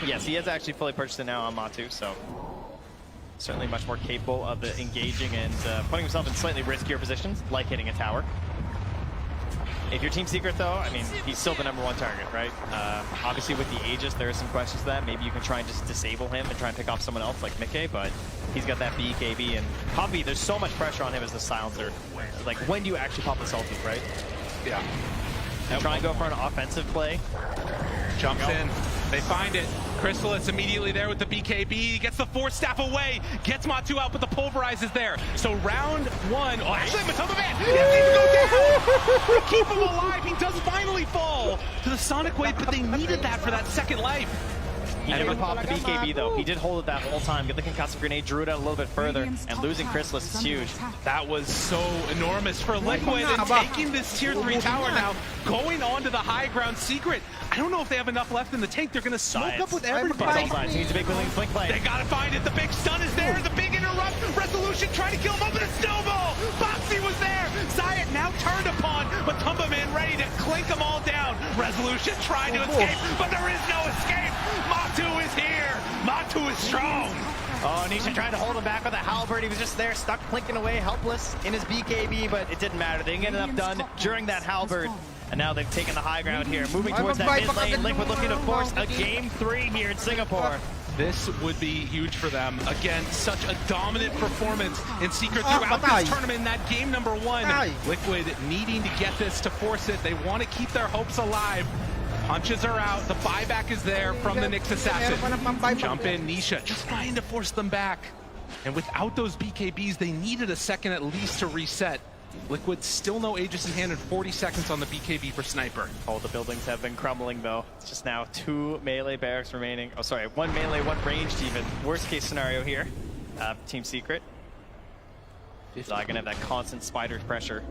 Yes, he has actually fully purchased it now on Matu, so certainly much more capable of engaging and putting himself in slightly riskier positions, like hitting a tower. If you're Team Secret, though, I mean, he's still the #1 target, right? Obviously, with the Aegis, there are some questions to that. Maybe you can try and just disable him and try and pick off someone else like Mickey, but he's got that BKB. And Poppy, there's so much pressure on him as the silencer. Like, when do you actually pop the ulti, right? Yeah. Try and go for an offensive play. Jumps in. They find it. Chrysalis immediately there with the BKB. Gets the Force Staff away. Gets Matu out, but the Pulverize is there. So round one. Oh, actually, Matumba Man needs to go down. Keep him alive. He does finally fall to the Sonic Wave, but they needed that for that second life. He never popped the BKB, though. He did hold it that whole time. Get the concussive grenade, drew it out a little bit further, and losing Chrysalis is huge. That was so enormous for Liquid, and taking this tier 3 tower now, going on to the high ground. Secret, I don't know if they have enough left in the tank. They're going to smoke up with everybody. He needs a big blink play. They got to find it. The big stun is there. The big interrupt. Resolution trying to kill him up with a snowball. Boxy was there. Zayat now turned upon, but Tumba Man ready to clink them all down. Resolution trying to escape, but there is no escape. Matu is here. Matu is strong. Oh, Nisha tried to hold him back with a halberd. He was just there, stuck plinking away, helpless in his BKB, but it didn't matter. They didn't get enough done during that halberd. And now they've taken the high ground here, moving towards that mid lane. Liquid looking to force a game 3 here in Singapore. This would be huge for them. Again, such a dominant performance in Secret throughout this tournament in that game number 1. Liquid needing to get this to force it. They want to keep their hopes alive. Punches are out. The buyback is there from the Nyx assassin. Jump in, Nisha, just trying to force them back. And without those BKBs, they needed a second at least to reset. Liquid still no Aegis in hand and 40 seconds on the BKB for Sniper. All the buildings have been crumbling though. It's just now 2 melee barracks remaining. Oh, sorry, 1 melee, 1 ranged even. Worst case scenario here. Team Secret. He's not gonna have that constant spider pressure.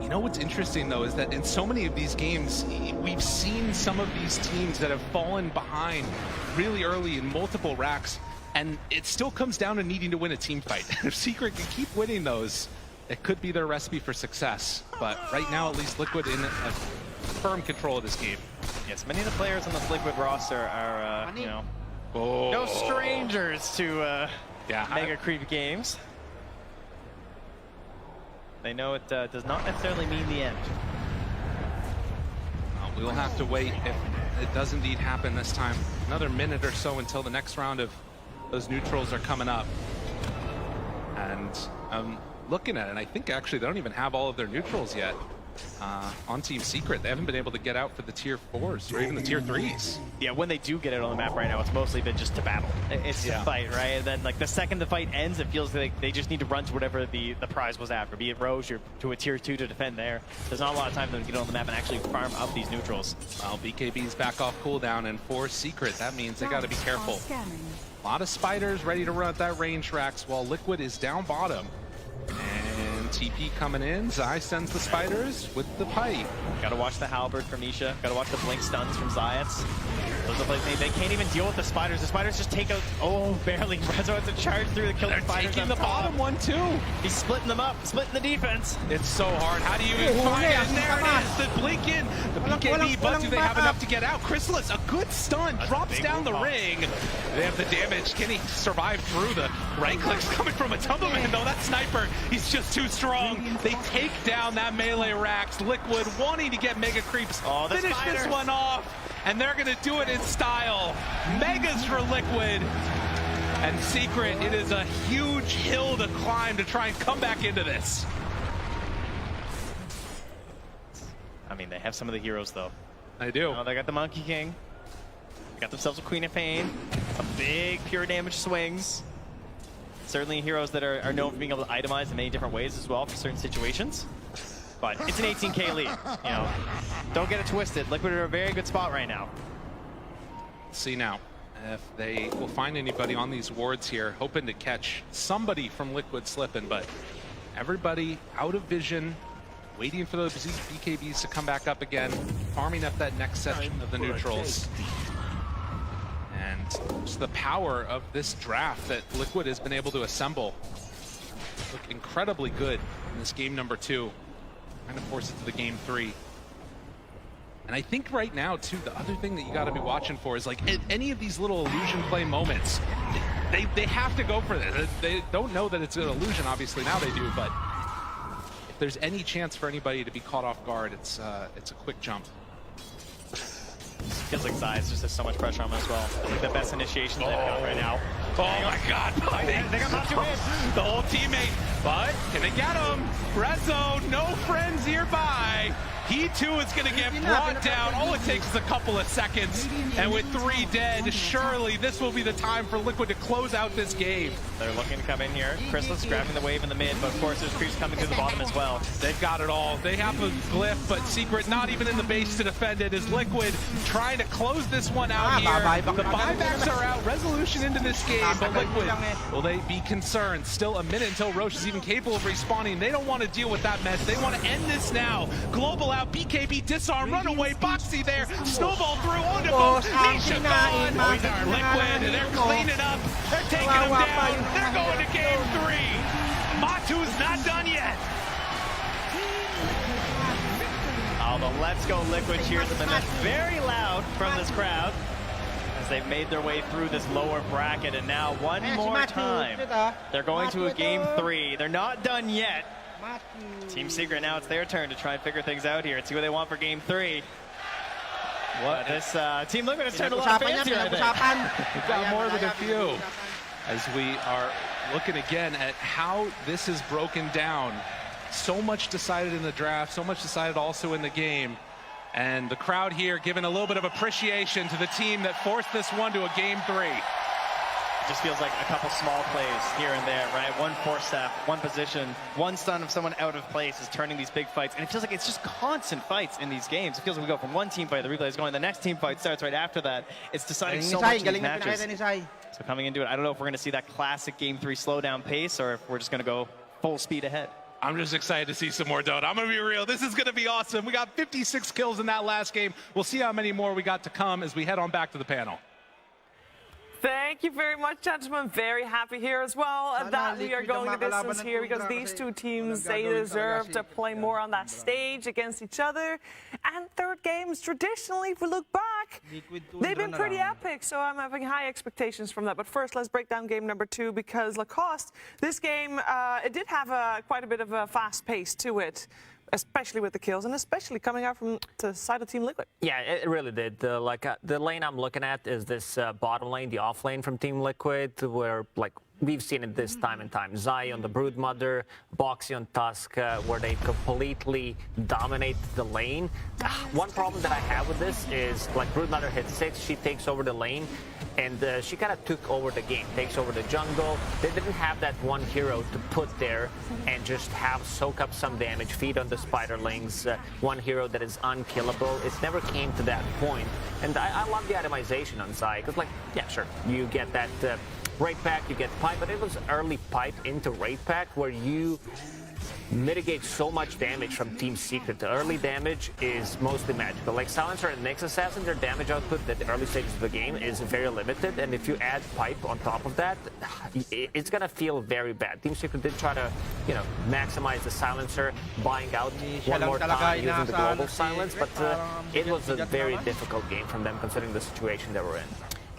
You know what's interesting though is that in so many of these games, we've seen some of these teams that have fallen behind really early in multiple racks, and it still comes down to needing to win a team fight. If Secret can keep winning those, it could be their recipe for success. But right now, at least Liquid in firm control of this game. Yes, many of the players on this Liquid roster are, you know, no strangers to Mega Creep games. They know it does not necessarily mean the end. We will have to wait if it does indeed happen this time. Another minute or so until the next round of those neutrals are coming up. And looking at it, I think actually they don't even have all of their neutrals yet on Team Secret. They haven't been able to get out for the tier 4s or even the tier 3s. Yeah, when they do get it on the map right now, it's mostly been just to battle. It's to fight, right? And then like the second the fight ends, it feels like they just need to run to whatever the prize was after, be it Roche or to a tier 2 to defend there. There's not a lot of time for them to get on the map and actually farm up these neutrals. Well, BKB's back off cooldown, and for Secret, that means they got to be careful. A lot of spiders ready to run at that range racks while Liquid is down bottom. And TP coming in. Zai sends the spiders with the pipe. Gotta watch the halberd from Nisha. Gotta watch the blink stuns from Zayats. Those are like they can't even deal with the spiders. The spiders just take out. Oh, barely. Rezo has to charge through the kill the spiders. Taking the bottom one too. He's splitting them up, splitting the defense. It's so hard. How do you even find it? And there it is. The blink in. The BKB, but do they have enough to get out? Chrysalis, a good stun, drops down the ring. They have the damage. Can he survive through the right clicks coming from a Tumbleman though? That Sniper, he's just too strong. They take down that melee racks. Liquid wanting to get Mega Creeps. Finish this one off. And they're going to do it in style. Megas for Liquid. And Secret, it is a huge hill to climb to try and come back into this. I mean, they have some of the heroes, though. They do. Oh, they got the Monkey King. They got themselves a Queen of Pain. A big pure damage swings. Certainly heroes that are known for being able to itemize in many different ways as well for certain situations. But it's an 18K lead. You know, don't get it twisted. Liquid are in a very good spot right now. Let's see now if they will find anybody on these wards here, hoping to catch somebody from Liquid slipping, but everybody out of vision, waiting for those BKBs to come back up again, farming up that next section of the neutrals. And just the power of this draft that Liquid has been able to assemble. Look incredibly good in this game number 2. Trying to force it to the game 3. And I think right now, too, the other thing that you got to be watching for is, like, any of these little illusion play moments, they have to go for this. They don't know that it's an illusion, obviously, now they do, but if there's any chance for anybody to be caught off guard, it's a quick jump. Feels like Zayas just has so much pressure on him as well. I think the best initiation they've got right now. Oh my god, they got Matu in. The whole teammate, but can they get him? Rezo, no friends nearby. He too is going to get brought down. All it takes is a couple of seconds. And with 3 dead, surely this will be the time for Liquid to close out this game. They're looking to come in here. Chrysalis grabbing the wave in the mid, but of course there's creeps coming through the bottom as well. They've got it all. They have a glyph, but Secret not even in the base to defend it. Is Liquid trying to close this one out here. The buybacks are out. Resolution into this game, but Liquid, will they be concerned? Still a minute until Roche is even capable of respawning. They don't want to deal with that mess. They want to end this now. Global out, BKB disarm, runaway, Boxy there, snowball through onto both, Nisha gone. Liquid, they're cleaning up, they're taking him down, they're going to game 3. Matu's not done yet. Oh, the Let's Go Liquid cheers have been very loud from this crowd as they've made their way through this lower bracket, and now one more time they're going to a game 3. They're not done yet. Team Secret, now it's their turn to try and figure things out here and see what they want for game 3. What? This Team Liquid has turned a lot of fans here, I think. We've got more than a few. As we are looking again at how this is broken down. So much decided in the draft, so much decided also in the game. And the crowd here giving a little bit of appreciation to the team that forced this one to a Game 3. It just feels like a couple small plays here and there, right? One force step, one position, one stun of someone out of place is turning these big fights. And it feels like it's just constant fights in these games. It feels like we go from one team fight, the replay is going, the next team fight starts right after that. It's deciding so much in these matches. So coming into it, I don't know if we're going to see that classic Game 3 slowdown pace or if we're just going to go full speed ahead. I'm just excited to see some more Dota. I'm going to be real. This is going to be awesome. We got 56 kills in that last game. We'll see how many more we got to come as we head on back to the panel. Thank you very much, gentlemen. Very happy here as well that we are going the distance here because these two teams, they deserve to play more on that stage against each other. And third games, traditionally, if we look back, they've been pretty epic, so I'm having high expectations from that. But first, let's break down game number 2 because Lacoste, this game, it did have quite a bit of a fast pace to it, especially with the kills, and especially coming out from the side of Team Liquid. Yeah, it really did. The lane I'm looking at is this bottom lane, the off lane from Team Liquid, where we've seen it this time and time. Zai on the Broodmother, Boxy on Tusk, where they completely dominate the lane. One problem that I have with this is, Broodmother hits 6, she takes over the lane, and she kind of took over the game, takes over the jungle. They didn't have that one hero to put there and just soak up some damage, feed on the spiderlings, one hero that is unkillable. It never came to that point. And I love the itemization on Zai, because, yeah, sure, you get that raid pack, you get pipe, but it was early pipe into raid pack where you mitigate so much damage from Team Secret. The early damage is mostly magical. Like Silencer and Nyx Assassin, their damage output at the early stages of the game is very limited, and if you add pipe on top of that, it's gonna feel very bad. Team Secret did try to, maximize the Silencer, buying out one more time using the global silence, but it was a very difficult game from them considering the situation they were in.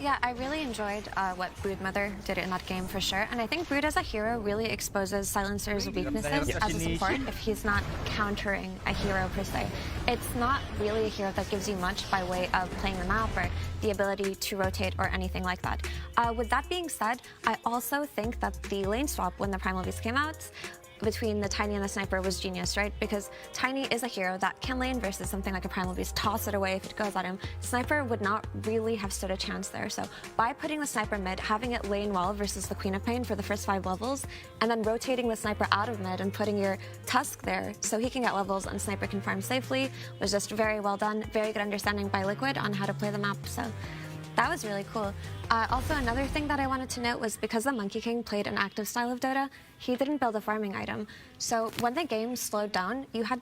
Yeah, I really enjoyed what Broodmother did in that game for sure. And I think Brood as a hero really exposes Silencer's weaknesses as a support if he's not countering a hero per se. It's not really a hero that gives you much by way of playing the map or the ability to rotate or anything like that. With that being said, I also think that the lane swap when the Primal Beast came out between the Tiny and the Sniper was genius, right? Because Tiny is a hero that can lane versus something like a Primal Beast, toss it away if it goes at him. Sniper would not really have stood a chance there. So by putting the Sniper mid, having it lane well versus the Queen of Pain for the first 5 levels, and then rotating the Sniper out of mid and putting your Tusk there so he can get levels and Sniper can farm safely was just very well done. Very good understanding by Liquid on how to play the map. So that was really cool. Also, another thing that I wanted to note was because the Monkey King played an active style of Dota, he didn't build a farming item. So when the game slowed down, you had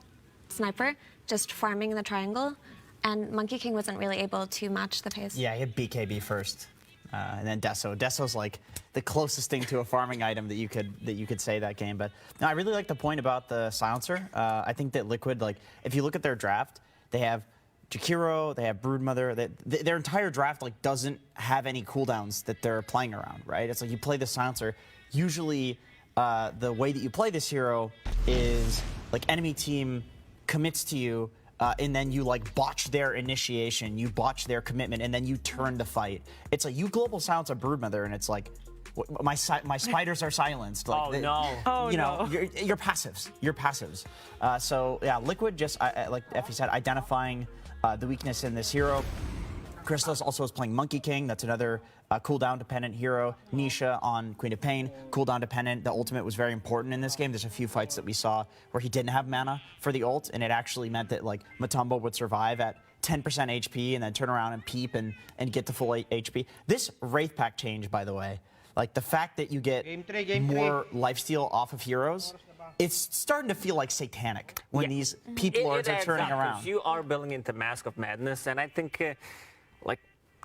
Sniper just farming in the triangle, and Monkey King wasn't really able to match the pace. Yeah, he had BKB first, and then Deso. Deso's like the closest thing to a farming item that you could say that game. But no, I really like the point about the Silencer. I think that Liquid, if you look at their draft, they have Jakiro, they have Broodmother. Their entire draft doesn't have any cooldowns that they're playing around, right? It's like you play the Silencer. Usually, the way that you play this hero is enemy team commits to you, and then you botch their initiation, you botch their commitment, and then you turn the fight. It's like you global silence a Broodmother, and it's like my spiders are silenced. Oh no! You're passives. You're passives. So yeah, Liquid just like Effie said, identifying the weakness in this hero. Crystallis also is playing Monkey King. That's another cooldown dependent hero. Nisha on Queen of Pain, cooldown dependent. The ultimate was very important in this game. There's a few fights that we saw where he didn't have mana for the ult, and it actually meant that Matumbo would survive at 10% HP and then turn around and peep and get to full HP. This Wraith Pack change, by the way, the fact that you get more lifesteal off of heroes, it's starting to feel satanic when these people are turning around. You are building into Mask of Madness, and I think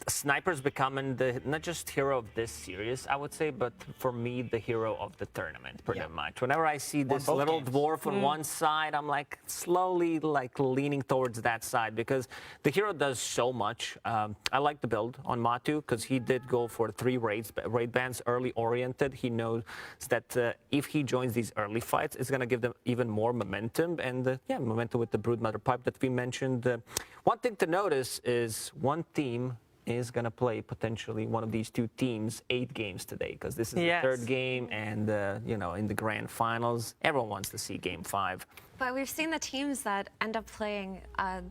Sniper's becoming the not just hero of this series, I would say, but for me, the hero of the tournament, pretty much. Whenever I see this little dwarf on one side, I'm like slowly like leaning towards that side because the hero does so much. I like the build on Matu because he did go for 3 raid bans, early oriented. He knows that if he joins these early fights, it's going to give them even more momentum and momentum with the Broodmother pipe that we mentioned. One thing to notice is one team is going to play potentially one of these 2 teams 8 games today because this is the 3rd game and, in the grand finals, everyone wants to see game 5. But we've seen the teams that end up playing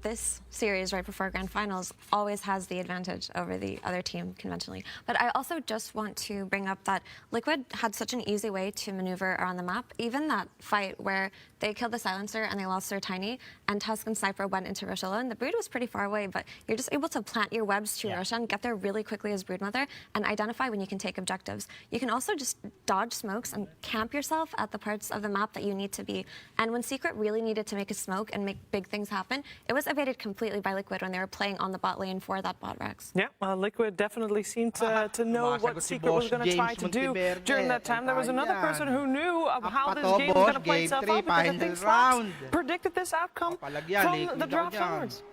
this series right before grand finals always has the advantage over the other team conventionally. But I also just want to bring up that Liquid had such an easy way to maneuver around the map. Even that fight where they killed the Silencer and they lost their Tiny, and Tusk and Sniper went into Rochella, and the Brood was pretty far away, but you're just able to plant your webs to Roshan, get there really quickly as Broodmother, and identify when you can take objectives. You can also just dodge smokes and camp yourself at the parts of the map that you need to be. And when Secret really needed to make a smoke and make big things happen, it was evaded completely by Liquid when they were playing on the bot lane for that bot Rex. Yeah, Liquid definitely seemed to know what Secret was going to try to do during that time. There was another person who knew of how this game was going to play itself out because I think Slaps predicted this outcome from the draft onwards.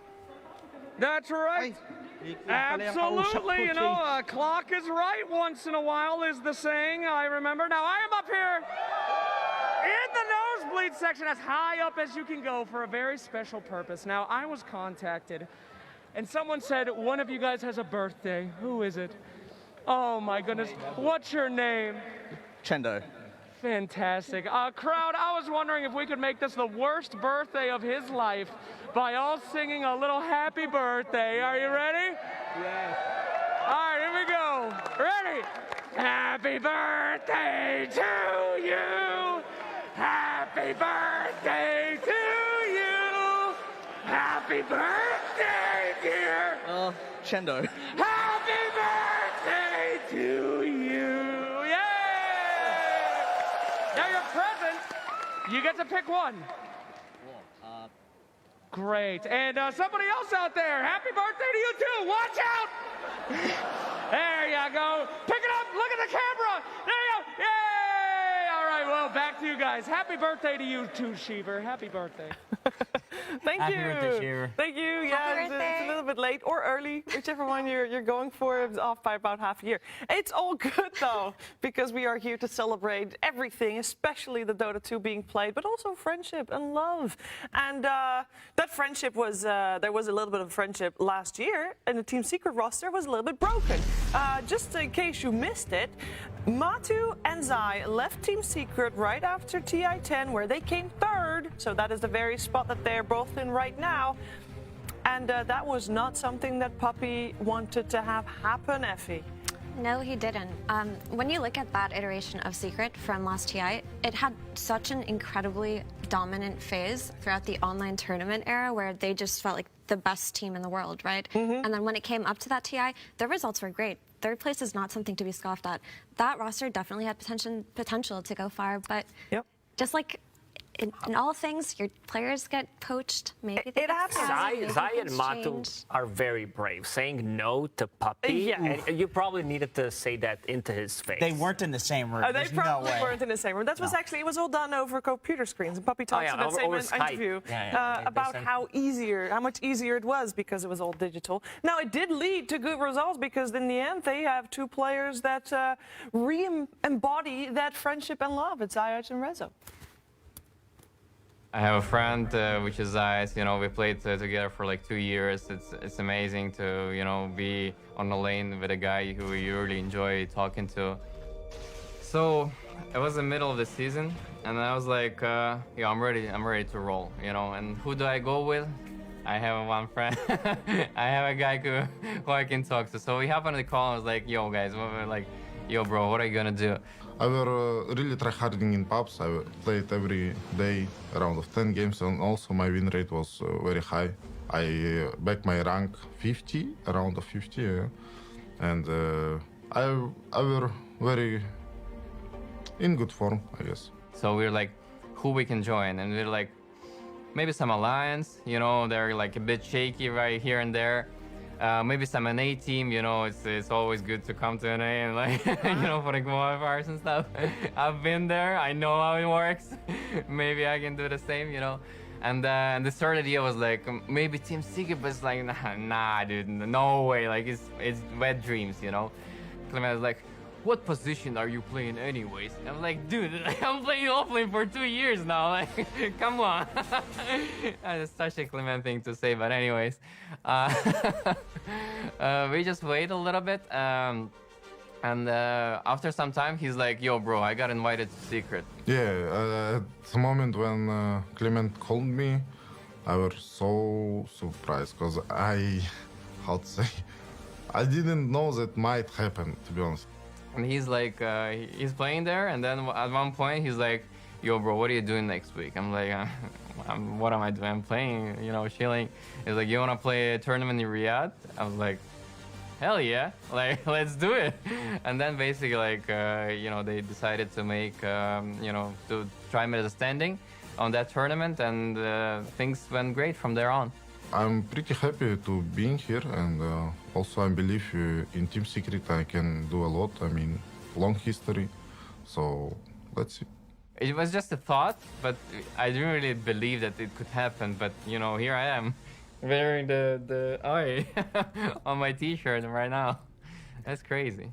That's right. Absolutely, a clock is right once in a while is the saying, I remember. Now, I am up here in the nosebleed section, as high up as you can go for a very special purpose. Now, I was contacted, and someone said, one of you guys has a birthday. Who is it? Oh, my goodness. What's your name? Chendo. Fantastic. Crowd, I was wondering if we could make this the worst birthday of his life by all singing a little happy birthday. Are you ready? Yes. All right, here we go. Ready? Happy birthday to you. Happy birthday to you. Happy birthday, dear. Chendo. Happy birthday to you. Yay! Now your present, you get to pick one. Great. And somebody else out there, happy birthday to you too. Watch out. There you go. Pick it up. Look at the camera. There you go. Yay! All right, well, back to you guys. Happy birthday to you too, Sheever. Happy birthday. Thank Happy you. birthday, Shearer. Thank you. Yeah, it's a little bit late or early, whichever one you're going for. It's off by about half a year. It's all good though, because we are here to celebrate everything, especially the Dota 2 being played, but also friendship and love. And that friendship was there was a little bit of friendship last year, and the Team Secret roster was a little bit broken. Just in case you missed it, Matu and Zai left Team Secret right after TI10, where they came 3rd. So that is the very spot that they're both in right now. And that was not something that Puppy wanted to have happen, Effie. No, he didn't. When you look at that iteration of Secret from last TI, it had such an incredibly dominant phase throughout the online tournament era where they just felt like the best team in the world, right? And then when it came up to that TI, the results were great. 3rd place is not something to be scoffed at. That roster definitely had potential to go far, but just like in all things, your players get poached. Maybe they Zai and Matu are very brave, saying no to Puppy. And you probably needed to say that into his face. They weren't in the same room. They probably weren't in the same room. That was actually, it was all done over computer screens. And Puppy talks in that same interview about how much easier it was because it was all digital. Now, it did lead to good results because in the end, they have 2 players that re-embody that friendship and love. It's Zayach and Rezo. I have a friend, which is Ice. We played together for like 2 years. It's amazing to, be on the lane with a guy who you really enjoy talking to. So it was the middle of the season, and I was like, yeah, I'm ready to roll, And who do I go with? I have one friend. I have a guy who I can talk to. So we happened to call and was like, yo, guys, yo, bro, what are you gonna do? I were really tryharding in pubs. I played every day around of 10 games, and also my win rate was very high. I back my rank 50, around of 50, and I were very in good form, I guess. So we're like, who we can join, and we're like, maybe some alliance. They're like a bit shaky right here and there. maybe some NA team, you know, it's always good to come to NA and like, you know, for the qualifiers and stuff. I've been there, I know how it works. Maybe I can do the same, you know. And the third idea was like, maybe Team Secret, but it's like, nah, dude, no way, like it's wet dreams, you know. Clement was like, what position are you playing anyways? I'm like, dude, I'm playing offlane for 2 years now, like, come on. That's such a Clement thing to say, but anyways. We just wait a little bit, and after some time, he's like, yo, bro, I got invited to Secret. Yeah, at the moment when Clement called me, I was so surprised, because how to say, I didn't know that might happen, to be honest. And he's like, he's playing there, and then at one point he's like, yo, bro, what are you doing next week? I'm like, what am I doing? I'm playing, you know, chilling. He's like, you want to play a tournament in Riyadh? I was like, hell yeah, like, let's do it. And then basically, like, you know, they decided to make, you know, to try mid standing on that tournament, and things went great from there on. I'm pretty happy to being here, and also I believe in Team Secret I can do a lot. I mean, long history, so let's see. It was just a thought, but I didn't really believe that it could happen. But you know, here I am, wearing the eye on my T-shirt right now. That's crazy.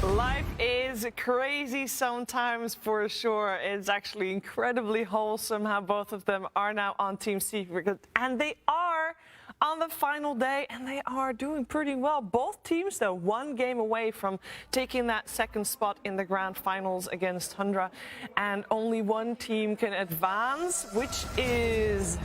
Life is crazy sometimes, for sure. It's actually incredibly wholesome how both of them are now on Team Secret. And they are on the final day, and they are doing pretty well. Both teams, though, one game away from taking that second spot in the grand finals against Tundra. And only one team can advance, which is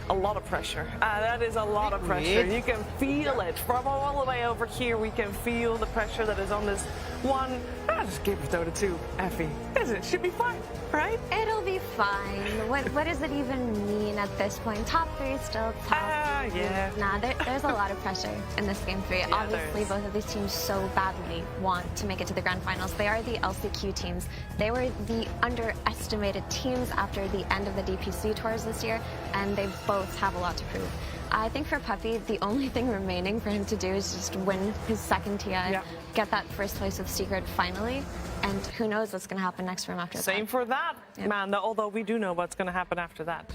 a lot of pressure. That is a lot of pressure. You can feel it from all the way over here. We can feel the pressure that is on this one. I'll just give it Dota 2, Effie. It should be fine, right? It'll be fine. What does it even mean at this point? Top 3 still top 3. Yeah. Nah, there's a lot of pressure in this game 3. Yeah, obviously, both of these teams so badly want to make it to the grand finals. They are the LCQ teams. They were the underestimated teams after the end of the DPC tours this year, and they both have a lot to prove. I think for Puppy, the only thing remaining for him to do is just win his second TI, get that first place with Secret finally, and who knows what's going to happen next for him after that. Same for that, man, although we do know what's going to happen after that.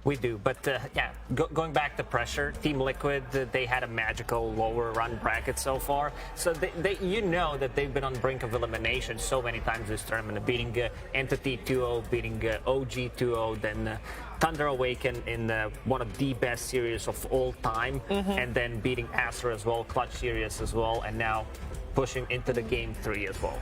We do, but yeah, going back to pressure, Team Liquid, they had a magical lower run bracket so far. So you know that they've been on the brink of elimination so many times this tournament, beating Entity 2-0, beating OG 2-0, then Thunder Awaken in one of the best series of all time, and then beating Astra as well, clutch series as well, and now pushing into the game 3 as well.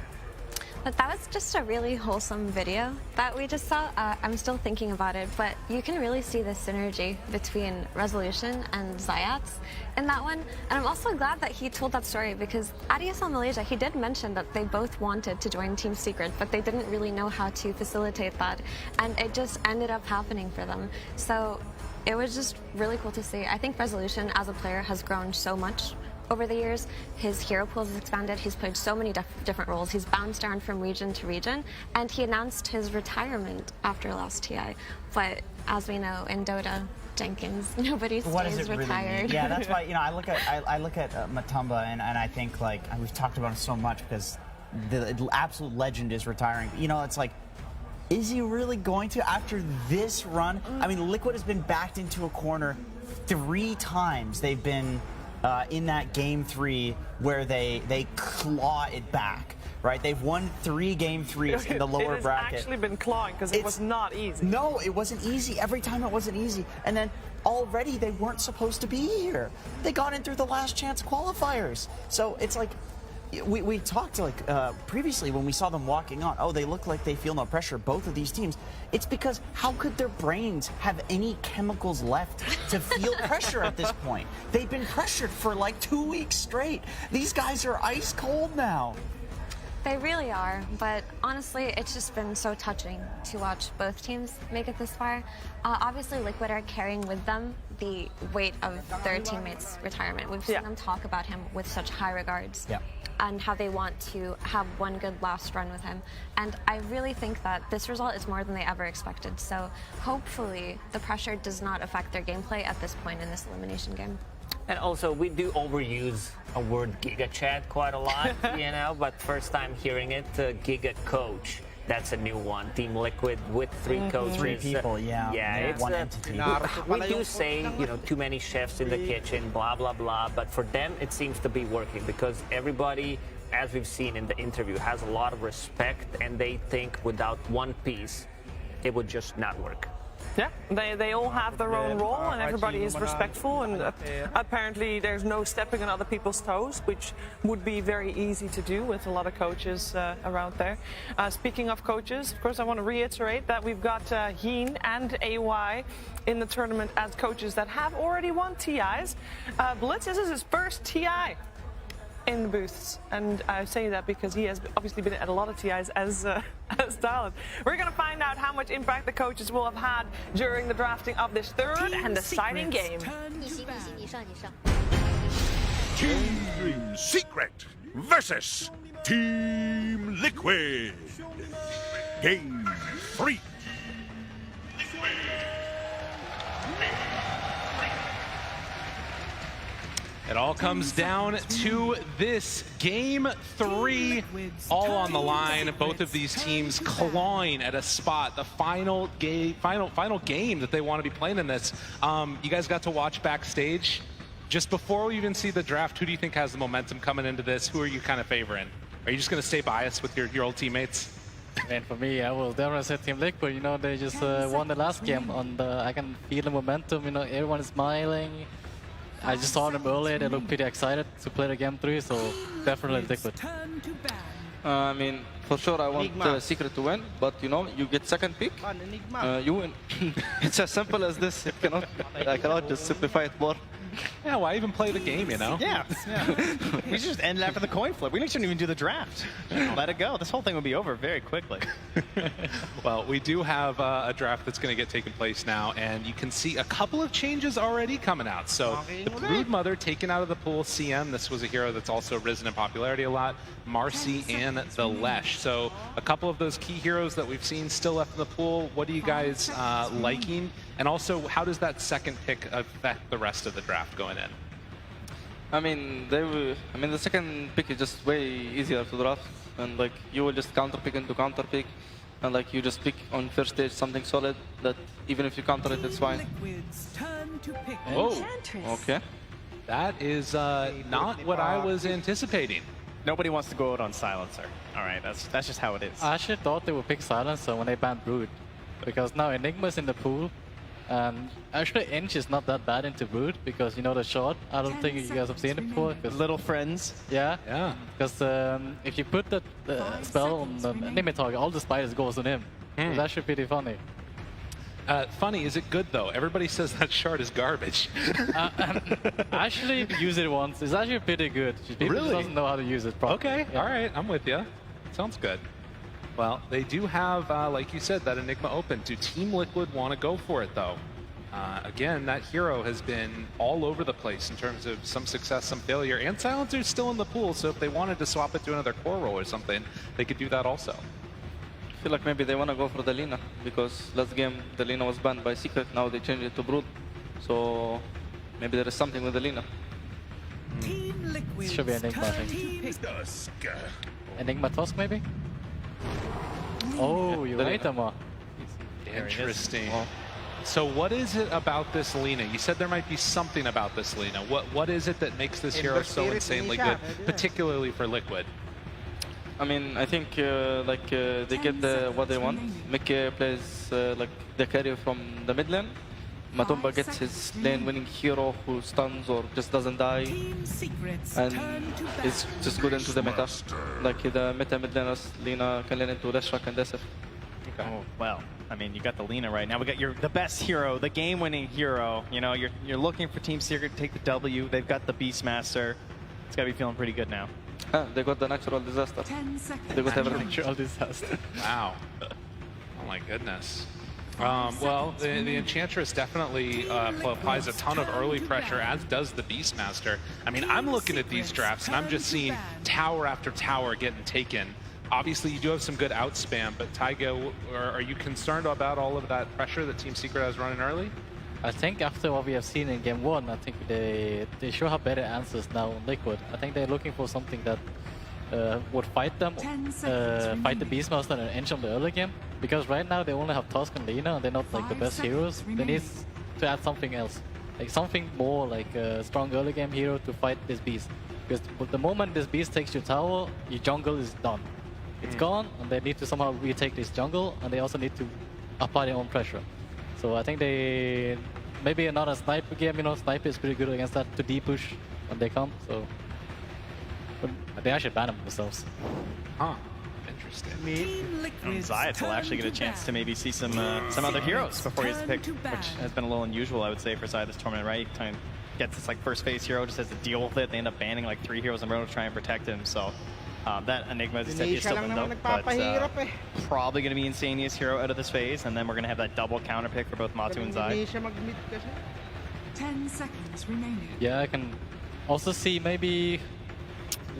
But that was just a really wholesome video that we just saw. I'm still thinking about it, but you can really see the synergy between Resolution and Zayats in that one. And I'm also glad that he told that story, because at ESL Malaysia, he did mention that they both wanted to join Team Secret, but they didn't really know how to facilitate that. And it just ended up happening for them. So it was just really cool to see. I think Resolution as a player has grown so much over the years. His hero pool has expanded. He's played so many different roles. He's bounced around from region to region, and he announced his retirement after last TI. But as we know, in Dota, Jenkins, nobody stays retired. Really yeah, that's why, you know, I look at Matumba, and I think, like, we've talked about it so much because the absolute legend is retiring. You know, it's like, is he really going to after this run? I mean, Liquid has been backed into a corner 3 times. They've been in that game 3 where they claw it back, right? They've won 3 game 3s in the lower bracket. It's actually been clawing because it was not easy. No, it wasn't easy. Every time it wasn't easy. And then already they weren't supposed to be here. They got in through the last chance qualifiers. So it's like, we talked like previously when we saw them walking on, oh, they look like they feel no pressure, both of these teams. It's because how could their brains have any chemicals left to feel pressure at this point? They've been pressured for like 2 weeks straight. These guys are ice cold now. They really are, but honestly, it's just been so touching to watch both teams make it this far. Obviously, Liquid are carrying with them the weight of their teammates' retirement. We've seen them talk about him with such high regards. Yeah. and how they want to have one good last run with him. And I really think that this result is more than they ever expected. So hopefully the pressure does not affect their gameplay at this point in this elimination game. And also, we do overuse a word Giga Chat quite a lot, you know, but first time hearing it, Giga Coach. That's a new one. Team Liquid with 3 coaches. 3 people, yeah. Yeah, it's one entity. We do say, you know, too many chefs in the kitchen, blah, blah, blah. But for them, it seems to be working because everybody, as we've seen in the interview, has a lot of respect and they think without one piece, it would just not work. Yeah, they all have their own role and everybody is respectful, and apparently there's no stepping on other people's toes, which would be very easy to do with a lot of coaches around there. Speaking of coaches, of course I want to reiterate that we've got Heen and AY in the tournament as coaches that have already won TIs. Blitz, this is his first TI in the booths, and I say that because he has obviously been at a lot of TIs as talent. We're going to find out how much impact the coaches will have had during the drafting of this third and deciding game. Team Secret versus Team Liquid. Game 3. It all comes down to this game 3, all on the line. Both of these teams clawing at a spot. The final game that they want to be playing in this. You guys got to watch backstage. Just before we even see the draft, who do you think has the momentum coming into this? Who are you kind of favoring? Are you just going to stay biased with your old teammates? And for me, I will definitely say Team Liquid. You know, they just won the last game. I can feel the momentum. You know, everyone is smiling. I just saw them earlier. They look pretty excited to play the game 3, so definitely Liquid. I mean, for sure I want Secret to win, but you know, you get second pick, you win. It's as simple as this. I cannot just simplify it more. Yeah, why even play the game, you know? Yeah. We should just end it after the coin flip. We shouldn't even do the draft. Let it go. This whole thing would be over very quickly. Well, we do have a draft that's going to get taken place now, and you can see a couple of changes already coming out. So the Brood Mother taken out of the pool, CM. This was a hero that's also risen in popularity a lot. Marcy and the Lesh. So a couple of those key heroes that we've seen still left in the pool. What are you guys liking? And also, how does that second pick affect the rest of the draft going in? I mean, the second pick is just way easier to draft, and like you will just counter pick into counter pick, and like you just pick on first stage something solid that even if you counter it, it's fine. Whoa. Okay. That is not what I was anticipating. Nobody wants to go out on Silencer. All right, that's just how it is. I actually thought they would pick Silencer when they banned Brood, because now Enigma's in the pool. And actually, Inch is not that bad into Brood because you know the shot. I don't think you guys have seen it before. Little friends. Yeah. Yeah. Because if you put that spell on the enemy target, all the spiders goes on him. So that should be pretty funny. Funny, is it good though? Everybody says that shard is garbage. I actually used it once. It's actually pretty good. People just doesn't know how to use it properly. Okay. Yeah. All right. I'm with you. Sounds good. Well, they do have, like you said, that Enigma open. Do Team Liquid want to go for it, though? Again, that hero has been all over the place in terms of some success, some failure, and Silencer's still in the pool, so if they wanted to swap it to another core role or something, they could do that also. I feel like maybe they want to go for the Lina, because last game the Lina was banned by Secret, now they changed it to Brood. So maybe there is something with the Lina. It should be Enigma, I think. Enigma Tusk, maybe? Oh, you're right, Amar. Interesting. So what is it about this Lina? You said there might be something about this Lina. What is it that makes this hero so insanely good, particularly for Liquid? I mean, I think they get what they want. Mickey plays like the carry from the mid lane. Matumba gets his lane-winning hero who stuns or just doesn't die, and is just good into the meta. Like the meta mid laners, Lina can lane into Leshrac and Desif. Okay. Oh, well, I mean, you got the Lina right now. We got the best hero, the game-winning hero. You know, you're looking for Team Secret to take the W. They've got the Beastmaster. It's got to be feeling pretty good now. They got the natural disaster. They got everything. Natural disaster. Wow. Oh my goodness. Well, the Enchantress definitely applies a ton of early pressure, as does the Beastmaster. I mean, I'm looking at these drafts, and I'm just seeing tower after tower getting taken. Obviously, you do have some good outspam, but Taiga, are you concerned about all of that pressure that Team Secret has running early? I think after what we have seen in Game 1, I think they should have better answers now on Liquid. I think they're looking for something that would fight them, fight the Beastmaster and Ench on the early game. Because right now they only have Tusk and Lina, and they're not like the best heroes. They need to add something else, like something more like a strong early game hero to fight this beast. Because the moment this beast takes your tower, your jungle is done. It's gone, and they need to somehow retake this jungle, and they also need to apply their own pressure. So I think they maybe another sniper game. You know, sniper is pretty good against that to D-push when they come. So but they actually ban them themselves. Huh. Interesting. Zayat will actually get a chance to maybe see some other heroes before he's picked, which has been a little unusual, I would say, for Zayat this tournament, right? He kind of gets this like first phase hero, just has to deal with it. They end up banning like 3 heroes in a row to try and protect him. So that Enigma, as I said, is still in though, but probably going to be Insania's hero out of this phase, and then we're going to have that double counter pick for both Matu and Zai. 10 seconds remaining. Yeah, I can also see maybe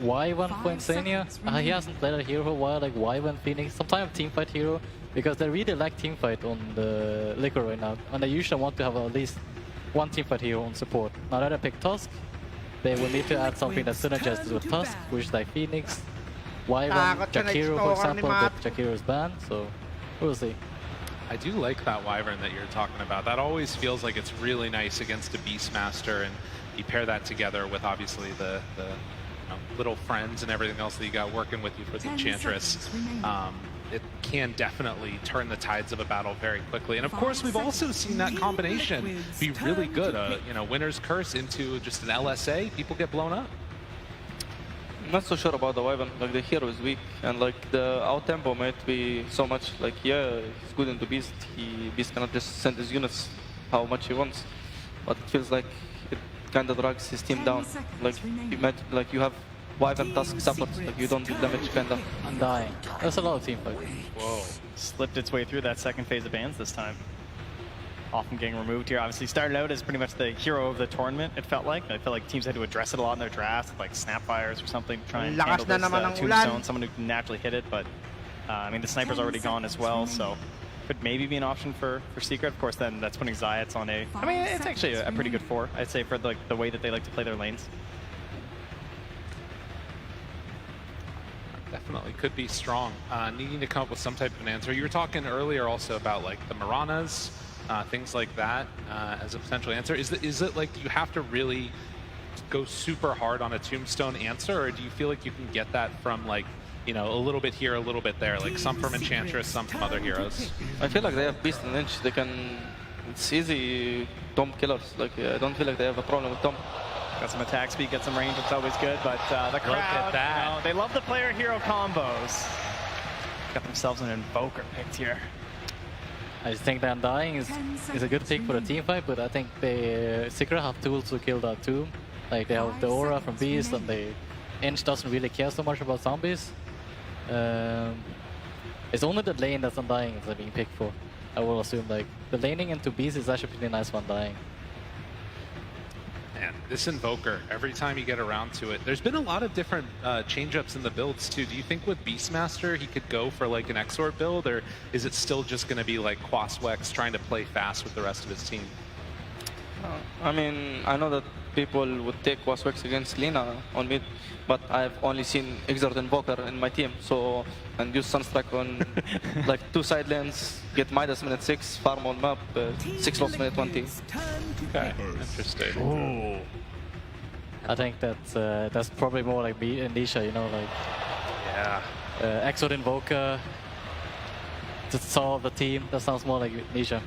Wyvern for Insania. He hasn't played a hero for a while, like Wyvern, Phoenix, sometimes teamfight hero, because they really lack teamfight on the Liquor right now, and they usually want to have at least one teamfight hero on support. Now that I pick Tusk, they will need to add something that synergizes with Tusk, which is like Phoenix, Wyvern, Jakiro for example, but Jakiro is banned, so we'll see. I do like that Wyvern that you're talking about. That always feels like it's really nice against a Beastmaster, and you pair that together with obviously the little friends and everything else that you got working with you for the Enchantress. It can definitely turn the tides of a battle very quickly. And of course, we've also seen that combination be really good. You know, Winner's Curse into just an LSA, people get blown up. I'm not so sure about the Wyvern. Like, the hero is weak, and like the out tempo might be so much. Like, yeah, he's good into Beast. Beast cannot just send his units how much he wants, but it feels like it kind of drags his team down. Like you have Wyvern Tusk support, like you don't do damage, kind of. Undying. That's a lot of team fight. Whoa. Slipped its way through that second phase of bans this time. Often getting removed here. Obviously started out as pretty much the hero of the tournament, it felt like. I felt like teams had to address it a lot in their drafts, like Snapfires or something, to try and handle this tombstone, someone who can naturally hit it, but I mean, the sniper's already gone as well, so could maybe be an option for Secret. Of course, then that's putting Zayats on a... I mean, it's actually a pretty good 4, I'd say, for the way that they like to play their lanes. Definitely could be strong. Needing to come up with some type of an answer. You were talking earlier also about like the Maranas, things like that as a potential answer. Is it like you have to really go super hard on a tombstone answer, or do you feel like you can get that from like, you know, a little bit here, a little bit there, like some from Enchantress, some from other heroes? I feel like they have Beast and Lynch. They can... It's easy Tomb killers. Like, I don't feel like they have a problem with Tomb. Got some attack speed, got some range, it's always good, but the crowd, look at that. You know, they love the player hero combos. Got themselves an Invoker picked here. I just think the Undying is a good pick for the team fight, but I think the Secret have tools to kill that too. Like they have the aura from Beast, and the Ench doesn't really care so much about zombies. It's only the lane that's Undying is being picked for. I will assume like the laning into Beast is actually pretty nice for Undying. Man, this Invoker, every time you get around to it, there's been a lot of different change-ups in the builds too. Do you think with Beastmaster he could go for like an Exort build, or is it still just going to be like Quaswex trying to play fast with the rest of his team? I mean, I know that people would take Quaswex against Lina on mid, but I've only seen Exort Invoker in my team, so, and use Sunstrike on like 2 side lanes, get Midas minute 6, farm on map, 6 loss minute 20. Okay, interesting. Ooh. I think that's probably more like Nisha, you know, like... Yeah. Exort Invoker to solve the team, that sounds more like Nisha.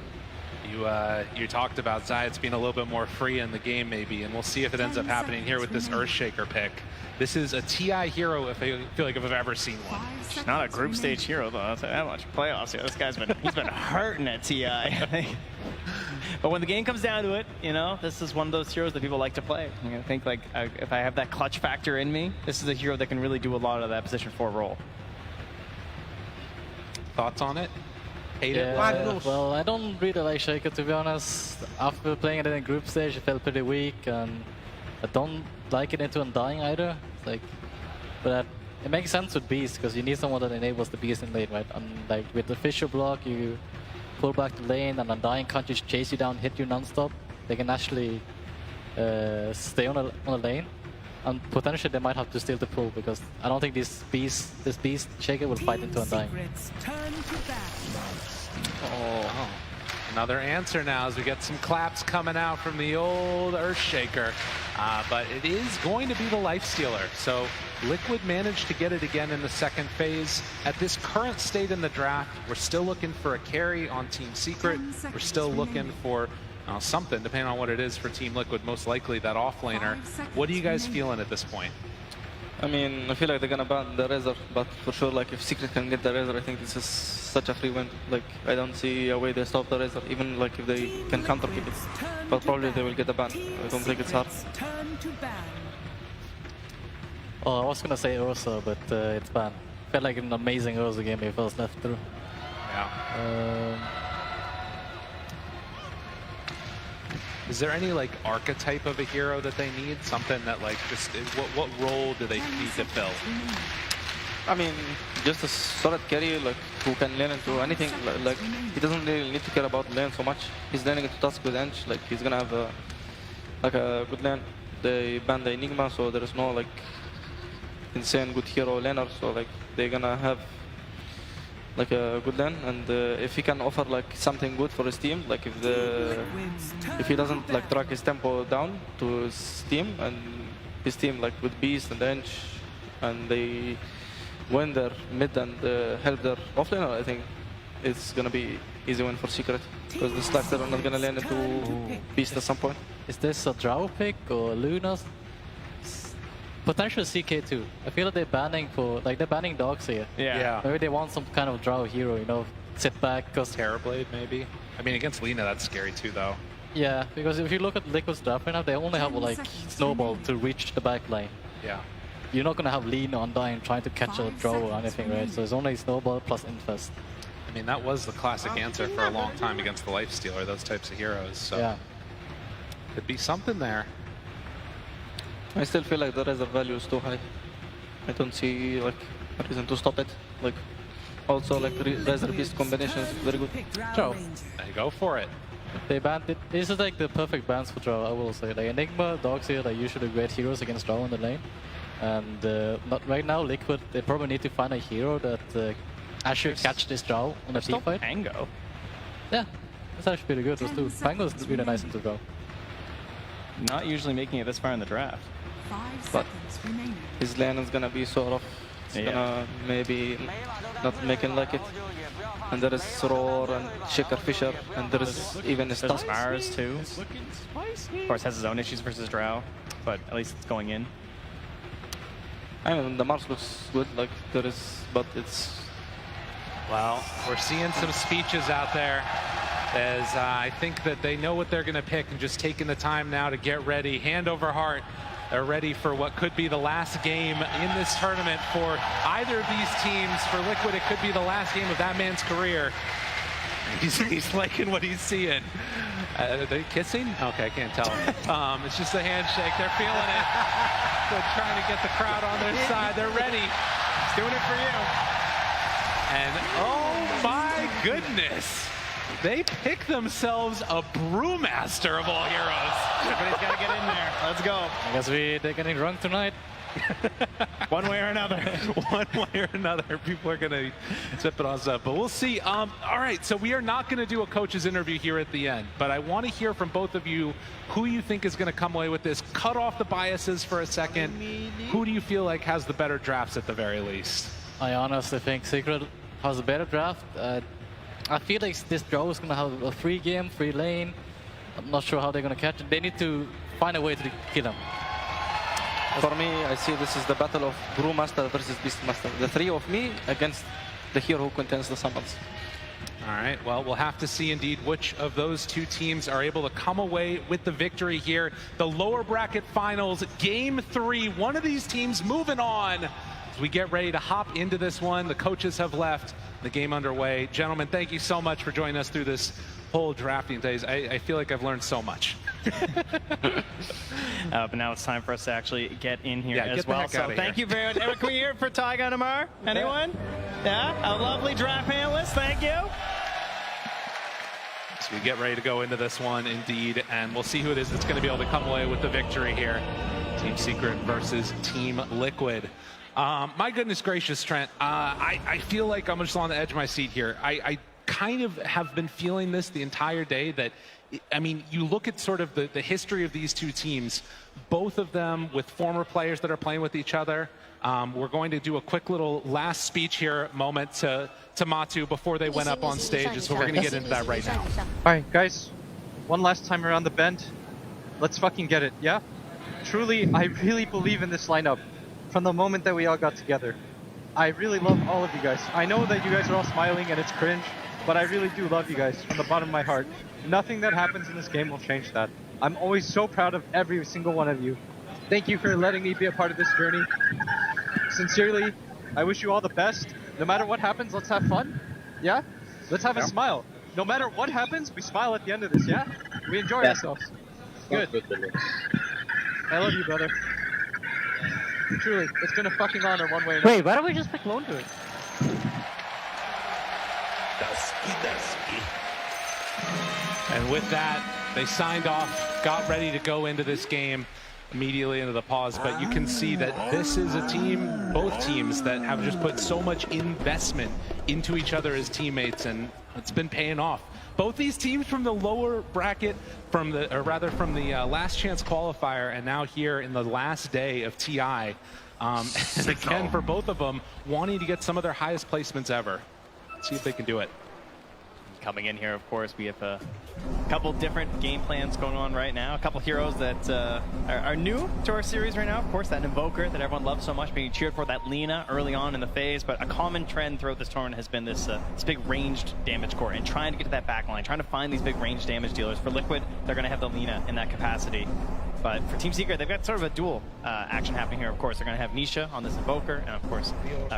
You talked about Zayats being a little bit more free in the game maybe, and we'll see if it ends up happening here with this Earthshaker pick. This is a TI hero if I feel like if I've ever seen one. She's not a group stage hero though, I'll tell you that much. Playoffs, yeah, this guy's he's been hurting at TI, I think. But when the game comes down to it, you know, this is one of those heroes that people like to play. I think like if I have that clutch factor in me, this is a hero that can really do a lot of that position 4 role. Thoughts on it? Hate it? Well, I don't really like Shaker, to be honest. After playing it in a group stage, it felt pretty weak, and I don't like it into Undying either. It's like, but it makes sense with Beast, because you need someone that enables the Beast in lane, right? And like with the Fisher block, you pull back the lane, and Undying can't just chase you down, hit you non-stop. They can actually stay on a lane. And potentially they might have to steal the pull, because I don't think this Beast Shaker will fight into Undying. Oh, another answer now as we get some claps coming out from the old Earthshaker. But it is going to be the Lifestealer. So Liquid managed to get it again in the second phase. At this current state in the draft, we're still looking for a carry on Team Secret. We're still looking for something, depending on what it is for Team Liquid, most likely that offlaner. What are you guys feeling at this point? I mean, I feel like they're gonna ban the Razor, but for sure, like if Secret can get the Razor, I think this is such a free win. Like I don't see a way they stop the Razor, even like if they can counter pick it. But probably they will get a ban. I don't think it's hard. Oh, I was gonna say Ursa, but it's banned. Felt like an amazing Ursa game if I was left through. Yeah. Is there any like archetype of a hero that they need? Something that like just what role do they need to fill? I mean, just a solid carry, like who can lane into anything. Like he doesn't really need to care about lane so much. He's laning into task with Ench. Like he's gonna have a good lane. They banned the Enigma, so there is no like insane good hero laner. So like they're gonna have like a good lane, and if he can offer like something good for his team, like if he doesn't like drag his tempo down to his team, and his team like with Beast and Ench, and they win their mid and help their offlaner, I think it's gonna be easy win for Secret, because the Slacker are not gonna land into Beast at some point. Is this a Drow pick or Luna's? Potential CK2. I feel like they're banning dogs here. Yeah. Maybe they want some kind of Drow hero, you know, sit back. Cause Terrorblade, maybe. I mean, against Lina, that's scary too, though. Yeah, because if you look at Liquid's draft right now, they only have like Snowball to reach the back lane. Yeah. You're not gonna have Lina Undying trying to catch a Drow or anything, right? So it's only Snowball plus Infest. I mean, that was the classic answer for a long time against the Lifestealer, those types of heroes. So yeah. Could be something there. I still feel like the Razor value is too high. I don't see like a reason to stop it. Like also like Razor Beast combination is very good. Drow. There you go for it. They banned it. This is like the perfect bans for Drow, I will say. Like Enigma, Dogs here, like usually great heroes against Drow in the lane. And not right now, Liquid, they probably need to find a hero that actually catch this Drow on a team fight. Pango. Yeah, that's actually pretty good. Those two. Pango is really nice into Drow. Not usually making it this far in the draft. But his lane is gonna be sort of, gonna maybe not making like it. And there is Roar and Shaker Fisher, and there is even There's Mars too. Of course, has his own issues versus Drow, but at least it's going in. I mean, the Mars looks good, like there is, but it's... Well, we're seeing some speeches out there as I think that they know what they're going to pick and just taking the time now to get ready, hand over heart. They're ready for what could be the last game in this tournament for either of these teams. For Liquid, it could be the last game of that man's career. He's liking what he's seeing. Are they kissing? Okay, I can't tell. It's just a handshake. They're feeling it. They're trying to get the crowd on their side. They're ready. He's doing it for you. And oh my goodness. They pick themselves a Brewmaster of all heroes. Everybody's got to get in there. Let's go. I guess they're getting drunk tonight. One way or another. One way or another. People are going to sip it on stuff. But we'll see. All right, so we are not going to do a coach's interview here at the end. But I want to hear from both of you who you think is going to come away with this. Cut off the biases for a second. Who do you feel like has the better drafts at the very least? I honestly think Secret has a better draft. I feel like this Drow is going to have a free game, free lane. I'm not sure how they're going to catch it. They need to find a way to kill him. For me, I see this is the battle of Brewmaster versus Beastmaster. The three of me against the hero who contains the summons. All right, well, we'll have to see indeed which of those two teams are able to come away with the victory here. The lower bracket finals, game 3. One of these teams moving on As we get ready to hop into this one, the coaches have left, the game underway. Gentlemen, thank you so much for joining us through this whole drafting days. I feel like I've learned so much. But now it's time for us to actually get in here Yeah, as well. So thank you very much. Everyone, can we hear it for Tyga and Amar? Anyone? Yeah, a lovely draft panelist. Thank you. So we get ready to go into this one, indeed, and we'll see who it is that's going to be able to come away with the victory here. Team Secret versus Team Liquid. My goodness gracious, Trent. I feel like I'm just on the edge of my seat here. I kind of have been feeling this the entire day that, I mean, you look at sort of the history of these two teams, both of them with former players that are playing with each other. We're going to do a quick little last speech here moment to Matu before they went up on stage, so we're going to get into that right now. All right, guys, one last time around the bend. Let's fucking get it, yeah? Truly, I really believe in this lineup from the moment that we all got together. I really love all of you guys. I know that you guys are all smiling and it's cringe, but I really do love you guys from the bottom of my heart. Nothing that happens in this game will change that. I'm always so proud of every single one of you. Thank you for letting me be a part of this journey. Sincerely, I wish you all the best. No matter what happens, let's have fun. Yeah? Let's have a smile. No matter what happens, we smile at the end of this, yeah? We enjoy ourselves. Good. I love you, brother. Truly, it's been a fucking honor one way or another. Wait, why don't we just pick Lone to it? And with that, they signed off, got ready to go into this game immediately into the pause, but you can see that this is a team, both teams, that have just put so much investment into each other as teammates, and it's been paying off. Both these teams from the lower bracket, from the last chance qualifier, and now here in the last day of TI. And again, for both of them, wanting to get some of their highest placements ever. Let's see if they can do it. Coming in here, of course, we have a couple different game plans going on right now. A couple heroes that are new to our series right now. Of course, that Invoker that everyone loves so much, being cheered for, that Lina early on in the phase. But a common trend throughout this tournament has been this big ranged damage core and trying to get to that backline, trying to find these big ranged damage dealers. For Liquid, they're going to have the Lina in that capacity. But for Team Secret, they've got sort of a dual action happening here. Of course, they're going to have Nisha on this Invoker, and of course,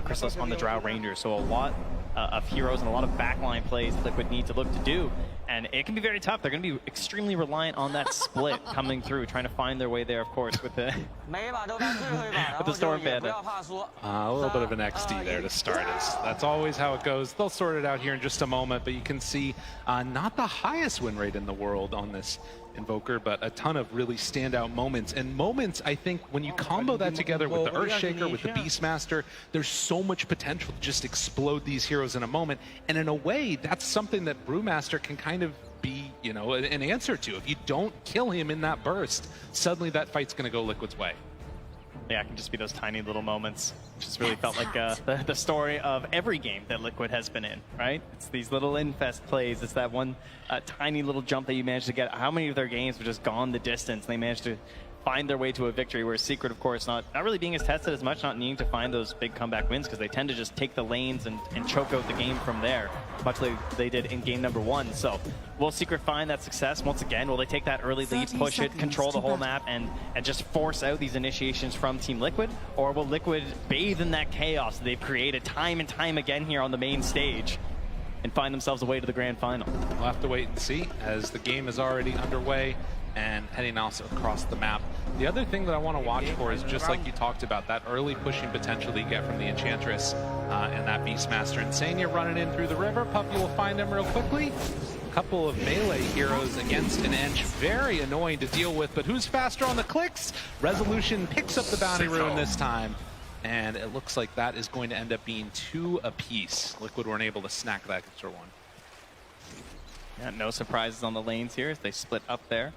Chrysalis on the Drow Ranger. So a lot of heroes and a lot of backline plays Liquid need to look to do. And it can be very tough. They're going to be extremely reliant on that split coming through, trying to find their way there, of course, with the Storm Bandit. A little bit of an XD there to start us. That's always how it goes. They'll sort it out here in just a moment, but you can see not the highest win rate in the world on this Invoker, but a ton of really standout moments. And moments, I think, when you combo that together with the Earthshaker, with the Beastmaster, there's so much potential to just explode these heroes in a moment. And in a way, that's something that Brewmaster can kind of be, you know, an answer to. If you don't kill him in that burst, suddenly that fight's going to go Liquid's way. Yeah, it can just be those tiny little moments. Just really felt like the story of every game that Liquid has been in, right? It's these little infest plays. It's that one tiny little jump that you managed to get. How many of their games were just gone the distance? They managed to find their way to a victory, where Secret, of course, not really being as tested as much, not needing to find those big comeback wins, because they tend to just take the lanes and choke out the game from there, much like they did in game number 1. So will Secret find that success once again? Will they take that early lead, push it, control the whole map, and just force out these initiations from Team Liquid? Or will Liquid bathe in that chaos that they've created time and time again here on the main stage and find themselves a way to the grand final? We'll have to wait and see, as the game is already underway and heading also across the map. The other thing that I want to watch for is, just like you talked about, that early pushing potential that you get from the Enchantress and that Beastmaster. And saying you're running in through the river, Puppy will find them real quickly. A couple of melee heroes against an Ench, very annoying to deal with, but who's faster on the clicks? Resolution picks up the bounty rune this time, and it looks like that is going to end up being 2 apiece. Liquid weren't able to snack that extra one. Yeah, no surprises on the lanes here as they split up there.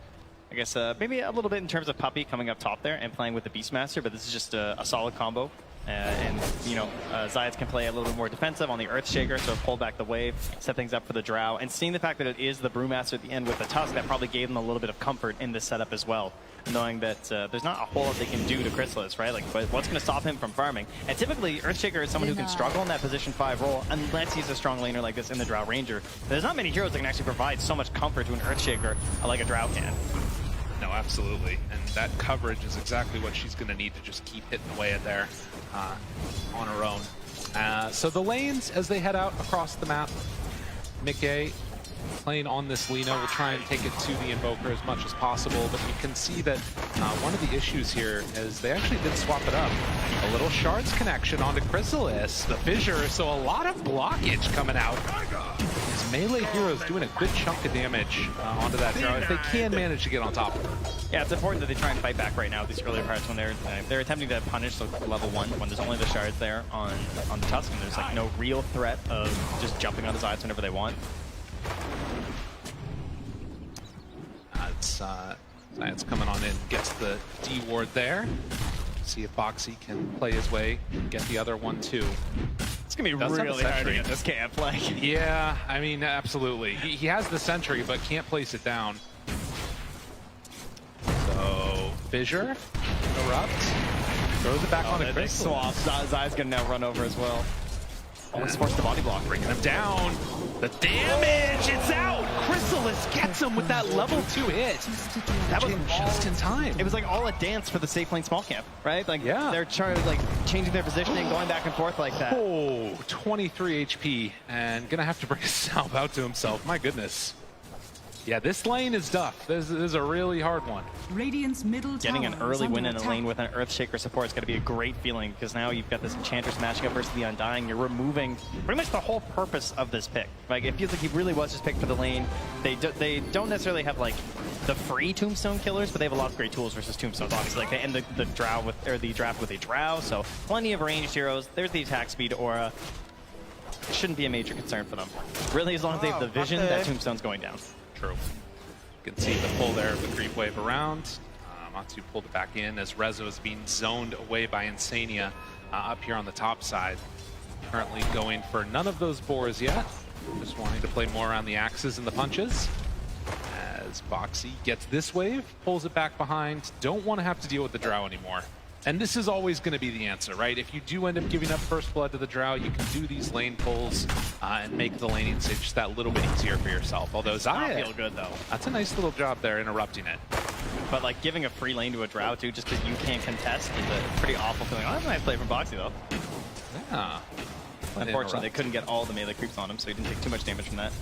I guess maybe a little bit in terms of Puppy coming up top there and playing with the Beastmaster, but this is just a solid combo. And, you know, Zayas can play a little bit more defensive on the Earthshaker, so pull back the wave, set things up for the Drow. And seeing the fact that it is the Brewmaster at the end with the Tusk, that probably gave them a little bit of comfort in this setup as well, knowing that there's not a whole lot they can do to Chrysalis, right? Like, what's going to stop him from farming? And typically, Earthshaker is someone who can struggle in that position 5 role, unless he's a strong laner like this in the Drow Ranger. There's not many heroes that can actually provide so much comfort to an Earthshaker like a Drow can. No, absolutely. And that coverage is exactly what she's going to need to just keep hitting away at there on her own. So the lanes, as they head out across the map, Mickey playing on this Lina will try and take it to the Invoker as much as possible, but you can see that one of the issues here is they actually did swap it up. A little Shards connection onto Chrysalis, the Fissure, so a lot of blockage coming out. These melee heroes doing a good chunk of damage onto that Drow if they can manage to get on top of her. Yeah, it's important that they try and fight back right now, these earlier parts when they're attempting to punish level 1 when there's only the Shards there on the Tusk, and there's like no real threat of just jumping on his eyes whenever they want. Science coming on in, gets the D ward there. See if Boxy can play his way and get the other one too. It's gonna be really hard to get this camp. Like, yeah, I mean, absolutely. He has the sentry, but can't place it down. So Fissure, Erupt, throws it back on the Crystal. Swap. Zai's gonna now run over as well. Almost forced the body block. Bringing him down. The damage, it's out! Chrysalis gets him with that level 2 hit. That was just in time. It was like all a dance for the safe lane small camp, right? Like, yeah. They're like changing their positioning, going back and forth like that. Oh, 23 HP, and gonna have to bring himself out to himself. My goodness. Yeah, this lane is tough. This is a really hard one. Radiant's middle Getting an early win in a lane with an Earthshaker support is going to be a great feeling, because now you've got this Enchantress matching up versus the Undying. You're removing pretty much the whole purpose of this pick. Like, it feels like he really was just picked for the lane. They don't necessarily have like the free Tombstone killers, but they have a lot of great tools versus Tombstones. Obviously, like they end the draft with a Drow, so plenty of ranged heroes. There's the attack speed aura. Shouldn't be a major concern for them. Really, as long as they have the vision that Tombstone's going down. True. You can see the pull there of the creep wave around. Matsu pulled it back in as Rezo is being zoned away by Insania up here on the top side. Currently going for none of those boars yet. Just wanting to play more around the axes and the punches. As Boxy gets this wave, pulls it back behind. Don't want to have to deal with the Drow anymore. And this is always going to be the answer, right? If you do end up giving up first blood to the Drow, you can do these lane pulls and make the laning stage just that little bit easier for yourself. Although Zaya, feel good though. That's a nice little job there, interrupting it. But like giving a free lane to a Drow too, just because you can't contest, is a pretty awful feeling. Oh, that's a nice play from Boxy though. Yeah. Unfortunately, they couldn't get all the melee creeps on him, so he didn't take too much damage from that.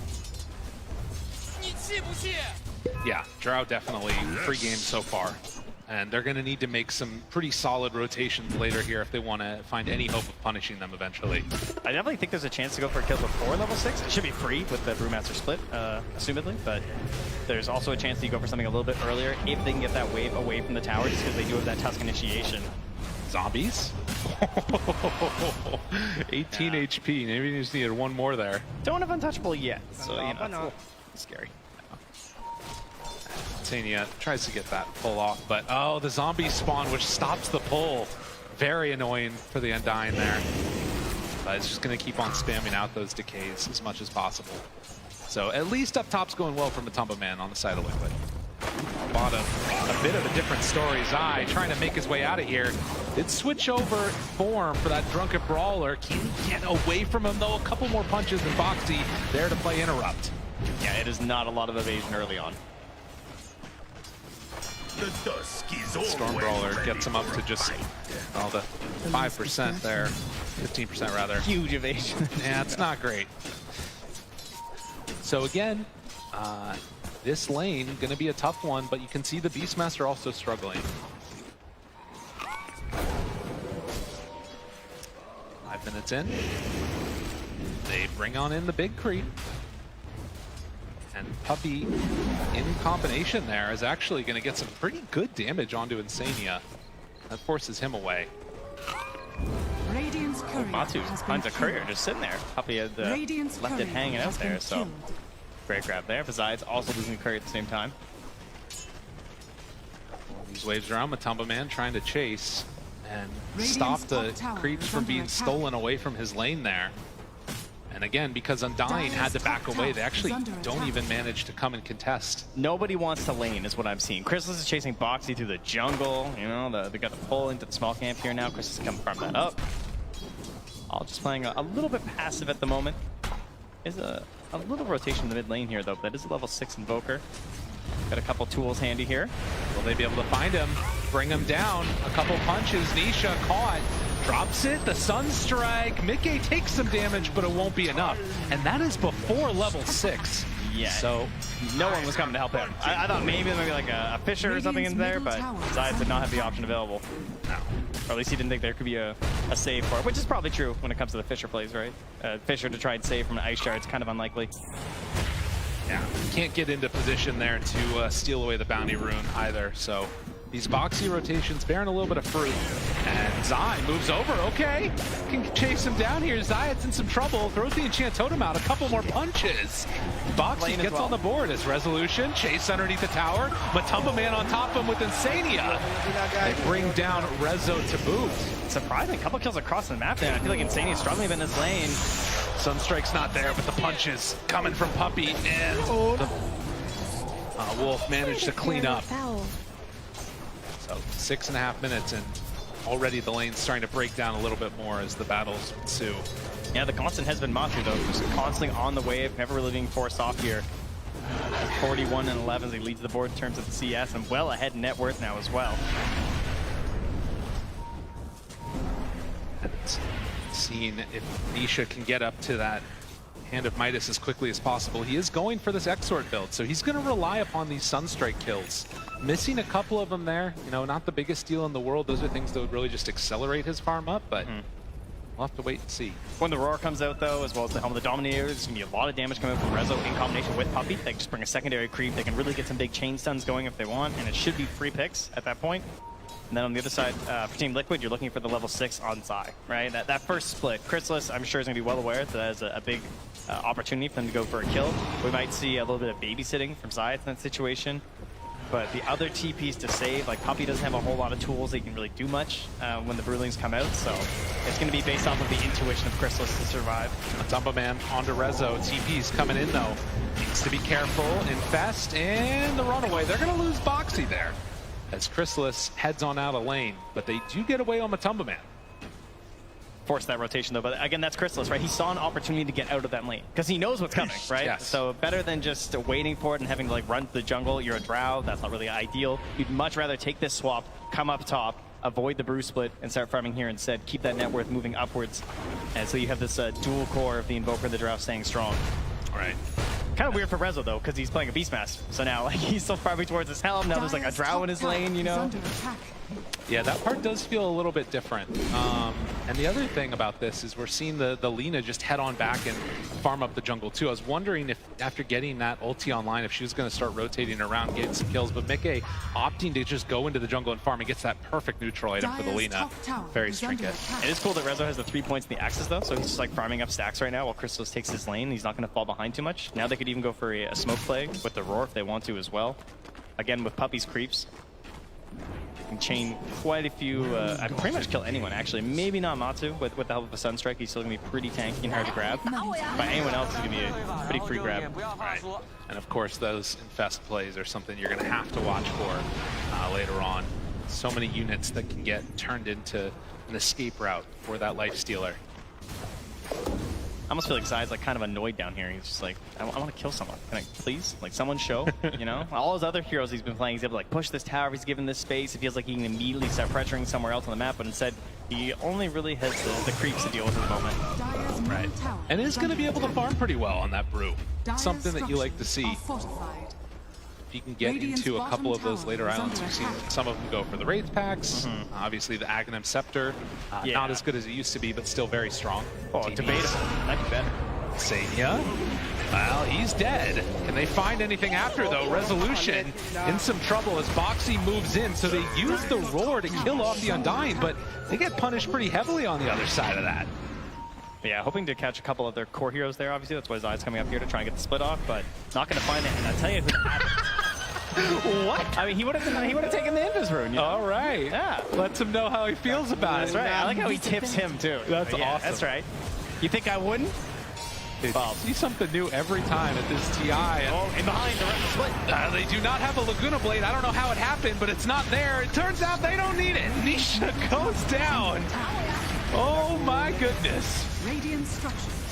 Yeah, Drow definitely free game so far. And they're going to need to make some pretty solid rotations later here if they want to find any hope of punishing them eventually. I definitely think there's a chance to go for a kill before level 6. It should be free with the Brewmaster split, assumedly, but there's also a chance that you go for something a little bit earlier if they can get that wave away from the tower, just because they do have that Tusk initiation. Zombies? 18 HP. Maybe you just needed one more there. Don't have Untouchable yet, so you know, it's a little scary. Tania tries to get that pull off, but oh, the zombie spawn, which stops the pull. Very annoying for the Undying there. But it's just going to keep on spamming out those decays as much as possible. So at least up top's going well for Matumba Man on the side of Liquid. Bottom, a bit of a different story. Zai trying to make his way out of here. Did switch over form for that Drunken Brawler. Can get away from him though. A couple more punches than Boxy there to play interrupt. Yeah, it is not a lot of evasion early on. Storm Brawler gets him up to just the 5% there, 15% rather. Huge evasion. Yeah, it's not great. So again, this lane going to be a tough one, but you can see the Beastmaster also struggling. 5 minutes in, they bring on in the big creep. And Puppey, in combination there, is actually going to get some pretty good damage onto Insania. That forces him away. Radiant's courier Matsu's finds a courier just sitting there. Puppey had left it hanging out there, so great grab there. Besides, also losing the courier at the same time. These waves around, Matumba Man trying to chase and stop the creeps from being stolen away from his lane there. And again, because Undying had to back away, they actually don't even manage to come and contest. Nobody wants to lane, is what I'm seeing. Chrysalis is chasing Boxy through the jungle. You know, they got the pull into the small camp here now. Chrysalis can farm that up. All just playing a little bit passive at the moment. Is a little rotation in the mid lane here, though. That is a level 6 Invoker. Got a couple tools handy here. Will they be able to find him, bring him down? A couple punches, Nisha caught, drops it, the Sunstrike. Mickey takes some damage, but it won't be enough. And that is before level 6. Yeah. So no one was coming to help him. I thought maybe like a Fisher or something in there, but Zayas did not have the option available. No. Or at least he didn't think there could be a save for it, which is probably true when it comes to the Fisher plays, right? Fisher to try and save from an ice shard, it's kind of unlikely. Yeah, can't get into position there to steal away the bounty rune either, so these boxy rotations bearing a little bit of fruit. And Zai moves over, okay. Can chase him down here. Zayat's in some trouble, throws the enchant totem out, a couple more punches. Boxy gets on the board as Resolution, chase underneath the tower. Matumba Man on top of him with Insania. They bring down Rezo to boot. Surprising, a couple kills across the map there. I feel like Insania's struggling in this lane. Sunstrike's not there, but the punches coming from Puppey, and the Wolf managed to clean up. So 6.5 minutes, and already the lane's starting to break down a little bit more as the battles ensue. Yeah, the constant has been Matsu, though, just constantly on the wave, never really being forced off here. 41 and 11 as he leads the board in terms of the CS, and well ahead in net worth now as well. Seeing if Nisha can get up to that Hand of Midas as quickly as possible. He is going for this Exort build, so he's going to rely upon these Sunstrike kills. Missing a couple of them there, you know, not the biggest deal in the world. Those are things that would really just accelerate his farm up, but we'll have to wait and see. When the Roar comes out, though, as well as the Helm of the Dominator, there's going to be a lot of damage coming from Rezo in combination with Puppey. They can just bring a secondary creep. They can really get some big chain stuns going if they want, and it should be free picks at that point. And then on the other side, for Team Liquid, you're looking for the level 6 on Zai, right? That first split, Chrysalis, I'm sure, is going to be well aware that that is a big opportunity for them to go for a kill. We might see a little bit of babysitting from Zai in that situation. But the other TPs to save, like Puppey doesn't have a whole lot of tools that he can really do much when the Brewlings come out, so it's going to be based off of the intuition of Chrysalis to survive. Matumba Man onto Rezo. TP's coming in, though. Needs to be careful. Infest and the runaway. They're going to lose Boxy there as Chrysalis heads on out of lane, but they do get away on Matumba Man. Force that rotation, though, but again, that's Chrysalis, right? He saw an opportunity to get out of that lane because he knows what's coming, right? Yes. So better than just waiting for it and having to like run to the jungle. You're a drow, that's not really ideal. You'd much rather take this swap, come up top, avoid the brew split, and start farming here instead. Keep that net worth moving upwards, and so you have this dual core of the Invoker and the drow staying strong. All right. Kind of weird for Rezo, though, because he's playing a Beastmaster. So now like, he's still farming towards his helm. Now there's like a drow in his lane, you know? Yeah, that part does feel a little bit different. And the other thing about this is we're seeing the Lina just head on back and farm up the jungle too. I was wondering if after getting that ulti online, if she was going to start rotating around, getting some kills, but Mickey opting to just go into the jungle and farm and gets that perfect neutral item for the Lina. Very trinket. It is cool that Rezo has the 3 points in the Axis, though, so he's just like farming up stacks right now while Chrysalis takes his lane. He's not going to fall behind too much. Now they could even go for a smoke play with the Roar if they want to as well. Again, with Puppey's creeps. Can chain quite a few, I can pretty much kill anyone actually. Maybe not Matsu with the help of a Sunstrike. He's still going to be pretty tanky and hard to grab. But anyone else is going to be a pretty free grab. Right. And of course those Infest plays are something you're going to have to watch for later on. So many units that can get turned into an escape route for that Lifestealer. I almost feel like Zai's like kind of annoyed down here. He's just like, I want to kill someone. Can I please? Like someone show, you know? All his other heroes he's been playing, he's able to like push this tower, he's given this space. It feels like he can immediately start pressuring somewhere else on the map, but instead he only really has the creeps to deal with at the moment. Right. And is going to be able to farm pretty well on that brew. Something that you like to see. If you can get into a couple of those later islands, we've seen some of them go for the Wraith packs. Obviously the Aghanim Scepter, not as good as it used to be, but still very strong. Oh, debatable. Might be better. Sanya, well, he's dead. Can they find anything after, though? Resolution in some trouble as Boxy moves in, so they use the Roar to kill off the Undying, but they get punished pretty heavily on the other side of that. Yeah, hoping to catch a couple of their core heroes there, obviously. That's why Zai's coming up here to try and get the split off, but not going to find it. And I'll tell you who What? I mean, he would have taken the Invis rune. You know? All right. Yeah. Lets him know how he feels about That's it. right. I like how he tips him, too. That's awesome. That's right. You think I wouldn't? Well, see something new every time at this TI. Oh, and behind the split. They do not have a Laguna Blade. I don't know how it happened, but it's not there. It turns out they don't need it. Nisha goes down. Oh my goodness.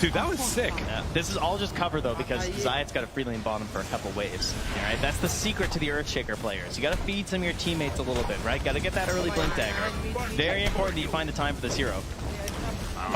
Dude, that was sick. Yeah. This is all just cover, though, because Zayat's got a free lane bottom for a couple waves. All right, that's the secret to the Earthshaker players. You got to feed some of your teammates a little bit, right? Got to get that early blink dagger. Very important that you find the time for this hero.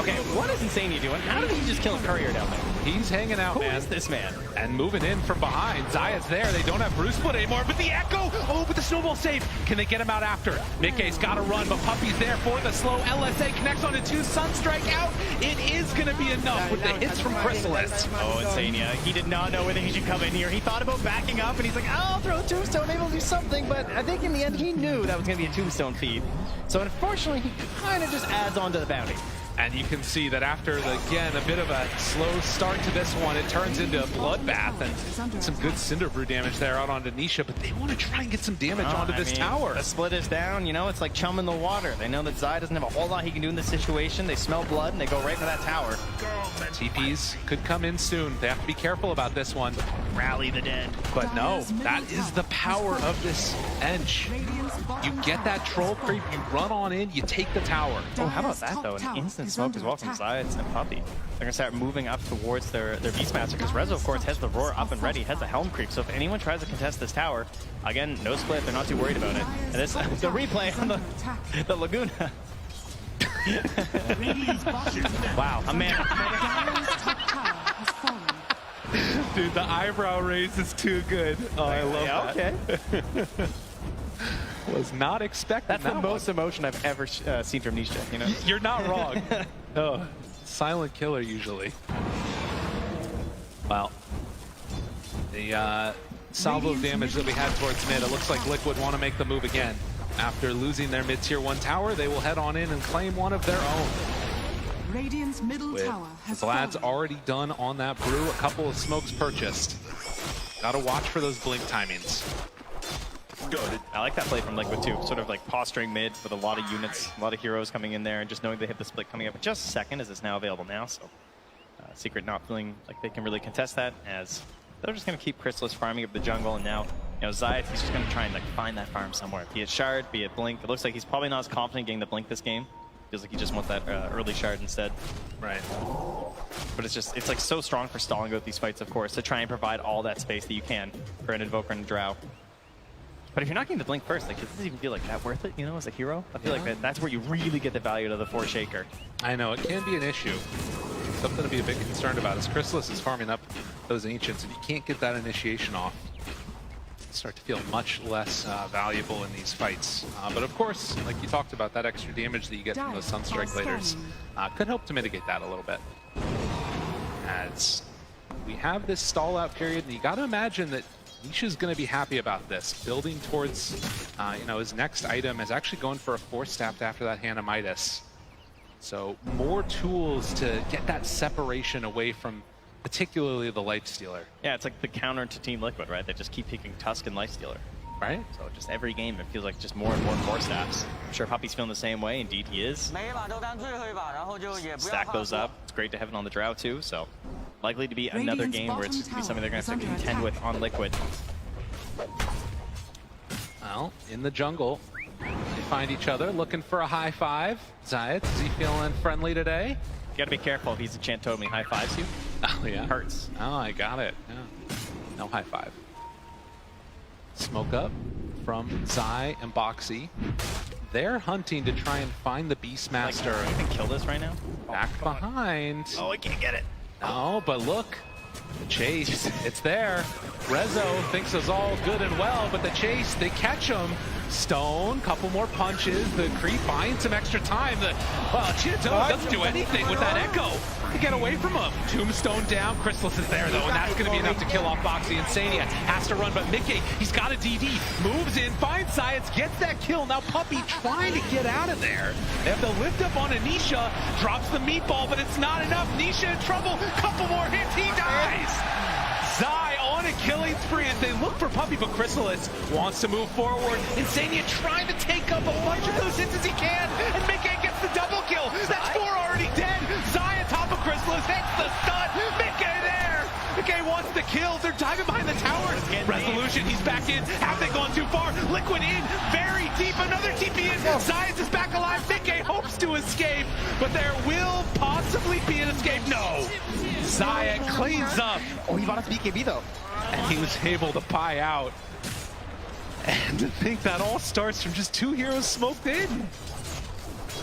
Okay, what is Insania doing? How did he just kill a courier down there? He's hanging out, man. Who is this man? And moving in from behind. Zayat's there. They don't have Bruce Split anymore, but the Echo! Oh, but the snowball save. Can they get him out after? Mickey's got to run, but Puppy's there for the slow. LSA connects onto 2. Sunstrike out. It is going to be enough with the hits from Chrysalis. Oh, Insania. He did not know whether he should come in here. He thought about backing up, and he's like, I'll throw a tombstone, maybe I'll do something, but I think in the end he knew that was going to be a tombstone feed. So unfortunately, he kind of just adds on to the bounty. And you can see that after, again, a bit of a slow start to this one, it turns into a bloodbath and some good Cinder Brew damage there out onto Nisha, but they want to try and get some damage onto this tower. The split is down, you know, it's like chum in the water. They know that Zai doesn't have a whole lot he can do in this situation. They smell blood and they go right for that tower. TPs could come in soon. They have to be careful about this one. Rally the dead. But no, that is the power of this Ench. You get that troll creep, you run on in, you take the tower. Oh, how about that, though? An instant smoke as well from Zayat and Puppy. They're going to start moving up towards their Beastmaster because Rezo, of course, has the Roar up and ready, has the Helm Creep. So if anyone tries to contest this tower, again, no split. They're not too worried about it. And this the replay on the Laguna. Wow, a man. Dude, the eyebrow raise is too good. Oh, I love that. Okay. Was not expecting That's that the most emotion I've ever seen from Nisha, you know? You're not wrong. Oh, silent killer usually. Well, the salvo of damage that we had towards mid, it looks like Liquid want to make the move again. After losing their mid-tier 1 tower, they will head on in and claim one of their own. Radiant's middle tower has Vlad's already done on that brew, a couple of smokes purchased. Gotta watch for those blink timings. Good. I like that play from Liquid too, sort of like posturing mid with a lot of units, a lot of heroes coming in there, and just knowing they have the split coming up in just a second as it's now available now, so Secret not feeling like they can really contest that, as they're just going to keep Chrysalis farming up the jungle, and now, you know, Zayat, he's just going to try and like find that farm somewhere, be it Shard, be it Blink. It looks like he's probably not as confident getting the Blink this game. Feels like he just wants that early Shard instead. Right. But it's like so strong for stalling out these fights, of course, to try and provide all that space that you can for an Invoker and a Drow. But if you're not getting the Blink first, like, it doesn't even feel like that worth it, you know, as a hero. I feel like that's where you really get the value of the Forshaker. I know, it can be an issue. Something to be a bit concerned about is Chrysalis is farming up those Ancients, and you can't get that initiation off. You start to feel much less valuable in these fights. But of course, like you talked about, that extra damage that you get from those Sunstrike Laters could help to mitigate that a little bit. As we have this stall out period, and you got to imagine that Nisha's going to be happy about this. Building towards, you know, his next item is actually going for a 4-stapped after that Hannah Midas. So more tools to get that separation away from particularly the Lifestealer. Yeah, it's like the counter to Team Liquid, right? They just keep picking Tusk and Lifestealer. Right? So just every game, it feels like just more and more 4-staffs. I'm sure Puppy's feeling the same way. Indeed, he is. Stack those up. It's great to have it on the Drow, too, so likely to be another game where it's going to be something they're going to have to contend with on Liquid. Well, in the jungle, they find each other, looking for a high five. Zayat, is he feeling friendly today? You gotta be careful if he's a Chant Totem, he high fives you. Oh, yeah. It hurts. Oh, I got it. Yeah. No high five. Smoke up from Zai and Boxy. They're hunting to try and find the Beastmaster. Like, you can kill this right now? Back behind. Oh, I can't get it. No, but look. The chase, it's there. Rezo thinks it's all good and well, but the chase, they catch him. Stone, couple more punches. The creep buying some extra time. Well, Chinto doesn't do anything with that Echo to get away from him. Tombstone down. Chrysalis is there, though, and that's going to be enough to kill off Boxy. Insania has to run, but Mickey, he's got a DD. Moves in, finds Zayat, gets that kill. Now Puppy trying to get out of there. They have the lift up on Anisha. Drops the meatball, but it's not enough. Nisha in trouble. Couple more hits, he dies. Zai on a killing spree as they look for Puppy, but Chrysalis wants to move forward. Insania trying to take up a bunch of those hits as he can, and Mickey gets the double kill. That's 4 already dead. Zai on top of Chrysalis, hits the stun. Mickey there. Mickey wants the kill. They're diving behind the towers. Resolution, he's back in. Have they gone too far? Liquid in, very deep. Another TP in. Zai is back alive. Mickey hopes to escape, but there will possibly be an escape. No! Zaya cleans up. Oh, he bought us BKB though. And he was able to buy out. And to think that all starts from just 2 heroes smoked in.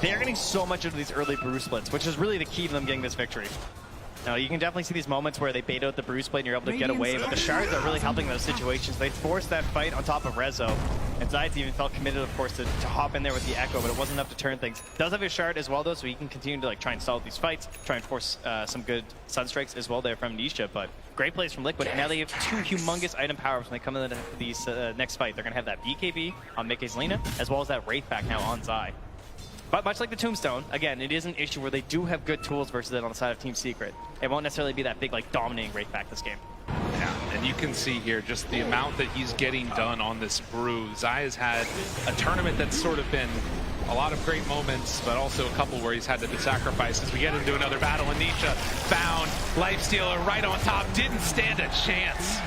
They're getting so much into these early brew splits, which is really the key to them getting this victory. Now, you can definitely see these moments where they bait out the brew split and you're able to get away, but the shards are really helping those situations. They forced that fight on top of Rezo, and Zayat even felt committed, of course, to hop in there with the Echo, but it wasn't enough to turn things. Does have his shard as well, though, so he can continue to try and solve these fights, try and force some good Sunstrikes as well there from Nisha, but great plays from Liquid, and now they have 2 humongous item powers when they come into these next fight. They're going to have that BKB on Mickey's Lina, as well as that Wraith back now on Zai. But much like the Tombstone, again, it is an issue where they do have good tools versus it on the side of Team Secret. It won't necessarily be that big, dominating Wraith back this game. Yeah, and you can see here just the amount that he's getting done on this brew. Zaya's had a tournament that's sort of been a lot of great moments, but also a couple where he's had to sacrifice as we get into another battle. And Nisha found Lifestealer right on top, didn't stand a chance.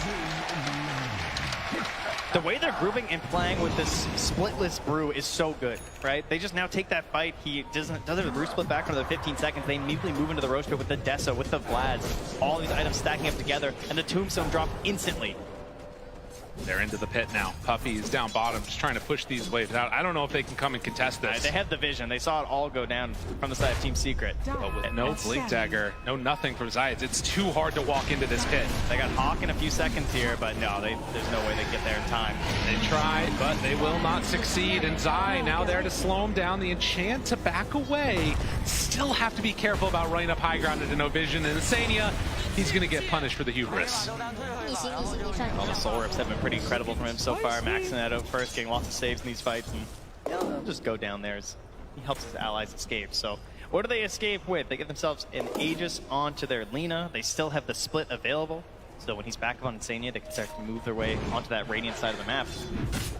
The way they're grouping and playing with this splitless brew is so good, right? They just now take that fight. He does it with brew split back for another 15 seconds. They immediately move into the roast pit with the Dessa, with the Vlads, all these items stacking up together, and the Tombstone drop instantly. They're into the pit now. Puppey is down bottom, just trying to push these waves out. I don't know if they can come and contest this. They had the vision. They saw it all go down from the side of Team Secret. But with no Blink Dagger, no nothing from Zayat, it's too hard to walk into this pit. They got Hawk in a few seconds here, but no, there's no way they get there in time. They tried, but they will not succeed. And Zai now there to slow him down. The enchant to back away. Still have to be careful about running up high ground into no vision. And Insania, he's going to get punished for the hubris. All the soul rips have been pretty incredible from him so far, maxing that out first, getting lots of saves in these fights, and they'll just go down there as he helps his allies escape. So what do they escape with? They get themselves an Aegis onto their Lina. They still have the split available, so when he's back on Insania, they can start to move their way onto that Radiant side of the map.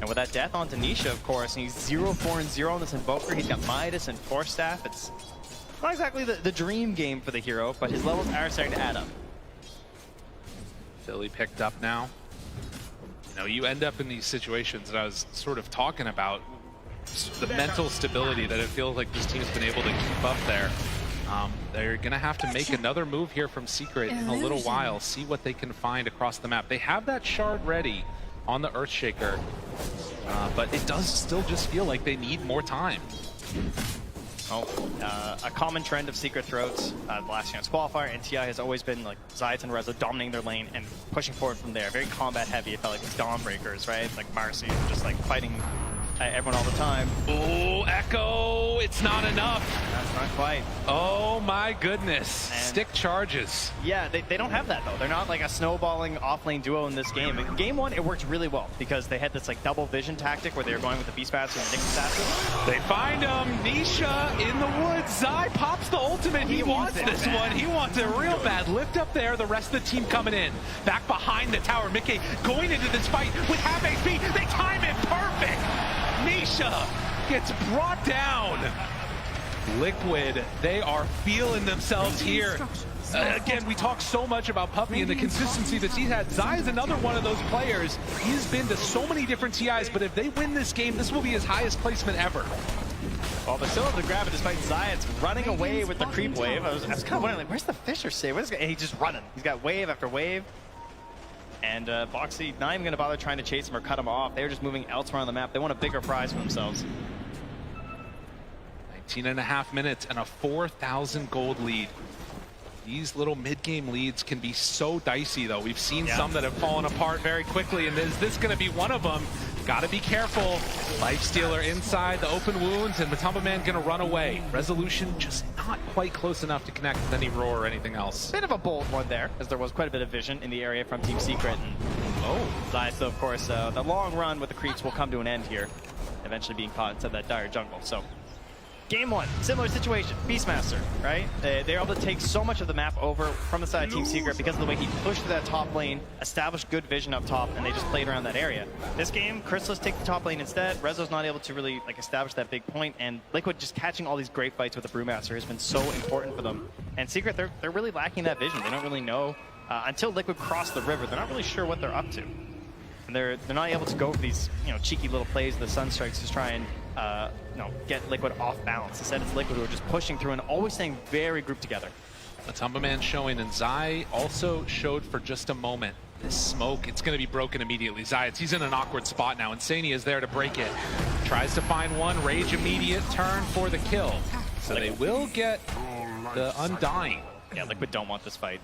And with that death onto Nisha, of course, and he's 0-4-0 on this Invoker. He's got Midas and Force Staff. It's not exactly the dream game for the hero, but his levels are starting to add up. Philly picked up now. You know, you end up in these situations that I was sort of talking about, the mental stability that it feels like this team's been able to keep up there. They're going to have to make another move here from Secret in a little while, see what they can find across the map. They have that shard ready on the Earthshaker, but it does still just feel like they need more time. A common trend of Secret throughout the last chance qualifier and TI has always been like Zayat and Rezo dominating their lane and pushing forward from there. Very combat heavy. It felt like with Dawnbreakers, right? Like Marcy, just fighting everyone all the time. Oh, Echo! It's not enough. That's not quite. Oh my goodness! And stick charges. Yeah, they don't have that though. They're not like a snowballing off-lane duo in this game. In game 1, it worked really well because they had this double vision tactic where they were going with the Beastmaster and the Nyx assassin. They find him. Nisha in the woods. Zai pops the ultimate. He wants this one. He wants it real bad. Lift up there. The rest of the team coming in. Back behind the tower. Mickey going into this fight with half HP. They time it perfect. Nisha gets brought down. Liquid, they are feeling themselves here. Again, we talk so much about Puppey and the consistency that he's had. Zai is another one of those players. He's been to so many different TIs, but if they win this game, this will be his highest placement ever. Well, but still able to grab it despite Zayat's running away with the creep wave. I was kind of wondering, where's the Fisher save? And he's just running. He's got wave after wave. And Boxy not even going to bother trying to chase him or cut him off. They're just moving elsewhere on the map. They want a bigger prize for themselves. 19.5 minutes and a 4,000 gold lead. These little mid-game leads can be so dicey, though. We've seen some that have fallen apart very quickly, and is this going to be one of them? Got to be careful. Lifestealer inside the open wounds, and Matumba Man going to run away. Resolution just not quite close enough to connect with any roar or anything else. Bit of a bold one there, as there was quite a bit of vision in the area from Team Secret. And Zai, so of course, the long run with the creeps will come to an end here, eventually being caught inside that dire jungle. So, game 1, similar situation. Beastmaster, right? They're able to take so much of the map over from the side of Team Secret because of the way he pushed to that top lane, established good vision up top, and they just played around that area. This game, Chrysalis take the top lane instead. Rezo's not able to really establish that big point, and Liquid just catching all these great fights with the Brewmaster has been so important for them. And Secret, they're really lacking that vision. They don't really know. Until Liquid cross the river, they're not really sure what they're up to. And they're not able to go for these cheeky little plays, the Sunstrikes, to try and get Liquid off balance. Instead, it's Liquid who are just pushing through and always staying very grouped together. Matumbaman showing, and Zai also showed for just a moment. This smoke, it's going to be broken immediately. Zai, he's in an awkward spot now. Insania is there to break it. Tries to find one. Rage immediate turn for the kill. So they will get the Undying. Yeah, Liquid don't want this fight.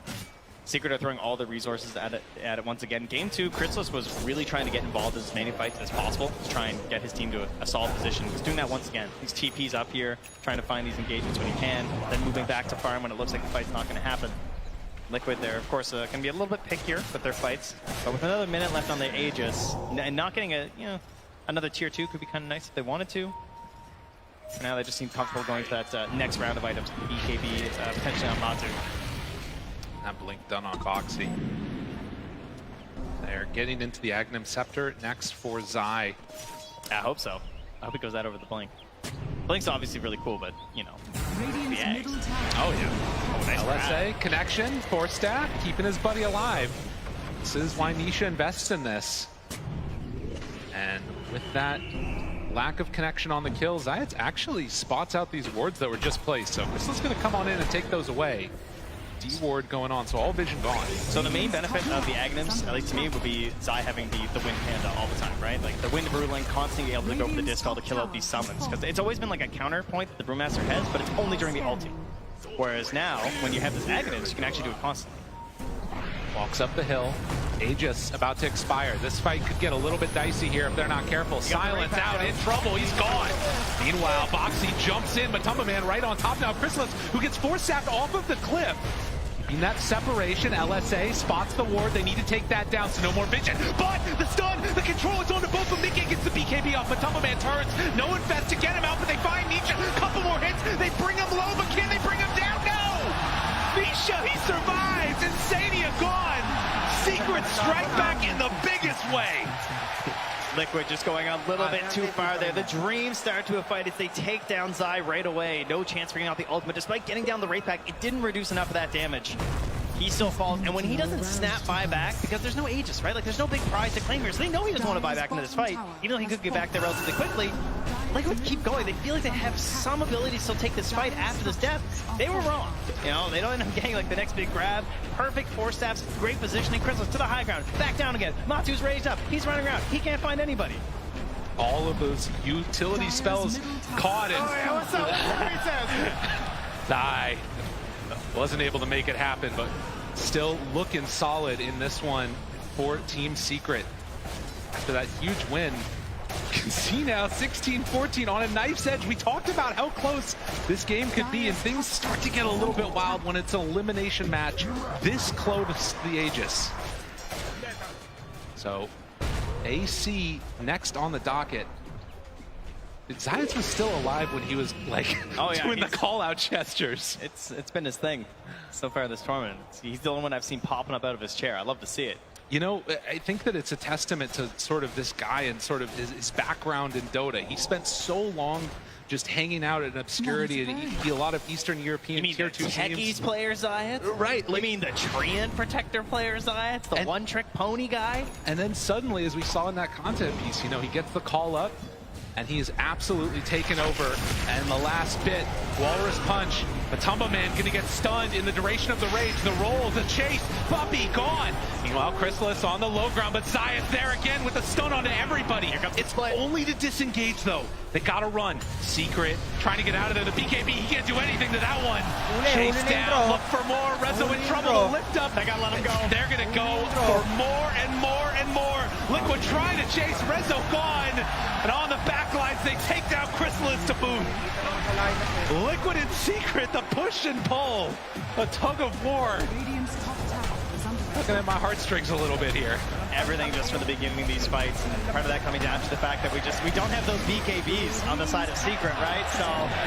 Secret are throwing all the resources at it once again. Game 2, Chrysalis was really trying to get involved in as many fights as possible to try and get his team to a solid position. He's doing that once again. These TPs up here, trying to find these engagements when he can, then moving back to farm when it looks like the fight's not going to happen. Liquid there, of course, can be a little bit pickier with their fights, but with another minute left on the Aegis, and not getting another tier 2 could be kind of nice if they wanted to. For now, they just seem comfortable going to that next round of items, BKB, potentially on Matu. That blink done on Boxy. They're getting into the Aghanim Scepter next for Zai. I hope so. I hope he goes that over the blink. Blink's obviously really cool, but, you know, the eggs. Oh, yeah. Oh, nice LSA, connection, force staff, keeping his buddy alive. This is why Nisha invests in this. And with that lack of connection on the kill, Zayat actually spots out these wards that were just placed. So Crystal's going to come on in and take those away. D-ward going on, so all vision gone. So the main benefit of the Aghanims, at least to me, would be Zai having the Wind Panda all the time, right? Like the Wind Ruling, constantly able to go for the Dispel to kill out these summons. Because it's always been like a counterpoint that the Brewmaster has, but it's only during the ulti. Whereas now, when you have this Aghanims, you can actually do it constantly. Walks up the hill. Aegis about to expire. This fight could get a little bit dicey here if they're not careful. Silence out, in trouble, he's gone. Meanwhile, Boxy jumps in, Matumbaman right on top now. Chrysalis, who gets force-sapped off of the cliff. In that separation, LSA spots the ward. They need to take that down, so no more vision. But the stun, the control is on to both of them. Mickey gets the BKB off. Matumbaman turns. No infest to get him out, but they find Nisha. Couple more hits. They bring him low, but can they bring him down? No! Nisha, he survives. Insania gone. Secret strike back in the biggest way. Liquid just going a little bit too far there. The Dreams start to a fight as they take down Zai right away. No chance bringing out the ultimate. Despite getting down the Wraith Pack, it didn't reduce enough of that damage. He still falls, and when he doesn't snap buyback, because there's no Aegis, right? Like, there's no big prize to claim here, so they know he doesn't want to buy back into this fight, even though he could get back there relatively quickly. Liquid keep going. They feel like they have some ability to still take this fight after this death. They were wrong. You know, they don't end up getting, like, the next big grab. Perfect force staffs, great positioning. Chrysalis to the high ground, back down again. Matu's raised up. He's running around. He can't find anybody. All of those utility spells caught in. Oh, yeah, what's up? Zai wasn't able to make it happen, but still looking solid in this one for Team Secret. After that huge win, you can see now 16-14 on a knife's edge. We talked about how close this game could be, and things start to get a little bit wild when it's an elimination match this close to the Aegis. So AC next on the docket. Zayat was still alive when he was like doing the call-out gestures. It's been his thing so far this tournament. He's the only one I've seen popping up out of his chair. I love to see it. You know, I think that it's a testament to sort of this guy and sort of his background in Dota. He spent so long just hanging out in obscurity, and a lot of Eastern European tier 2 teams. Techies player Zayat? Right. Like, you mean the Treant Protector player Zayat? The one-trick pony guy? And then suddenly, as we saw in that content piece, you know, he gets the call up, and he is absolutely taken over. And the last bit, Walrus Punch, Matumbaman gonna get stunned in the duration of the rage. The roll, the chase, Puppy gone. Meanwhile, Chrysalis on the low ground, but Zayat there again with the stun onto everybody. It's only to disengage though. They gotta run. Secret, trying to get out of there. The BKB, he can't do anything to that one. Chase down, look for more. Rezo in trouble, the lift up. They gotta let him go. They're gonna go for more and more and more. Liquid trying to chase, Rezo gone. And on the back lines, they take down Chrysalis to boot. Liquid and Secret, the push and pull. A tug of war. Looking at my heartstrings a little bit here. Everything just from the beginning of these fights, and part of that coming down to the fact that we don't have those BKBs on the side of Secret, right? So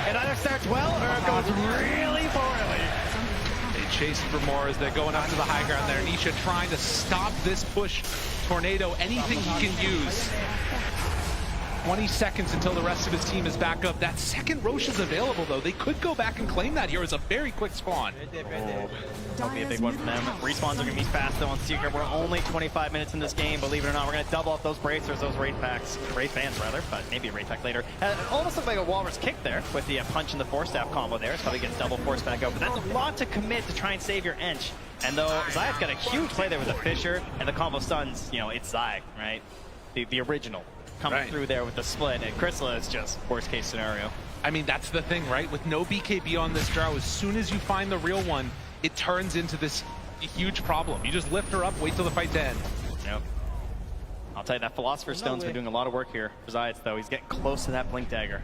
it either starts well or it goes really poorly. They chase for more as they're going up to the high ground there. Nisha trying to stop this push. Tornado, anything he can use. 20 seconds until the rest of his team is back up. That second Roche is available, though. They could go back and claim that here as a very quick spawn. That'll be a big one for them. Respawns are going to be fast, though, on Secret. We're only 25 minutes in this game. Believe it or not, we're going to double up those bracers, those Wraith packs. Wraith fans, rather, but maybe a Wraith pack later. Almost looked like a Walrus kick there with the punch and the Force Staff combo there. It's probably gets double Force back out, but that's a lot to commit to try and save your Ench. And though Zay's got a huge play there with the Fissure and the combo stuns, you know, it's Zay, right? The original coming through there with the split, and Chrysler is just worst case scenario. I mean, that's the thing, right? With no BKB on this Drow, as soon as you find the real one, it turns into this huge problem. You just lift her up, wait till the fight's end. Yep. I'll tell you, that Philosopher's Stone's been doing a lot of work here for Zayas, though. He's getting close to that Blink Dagger.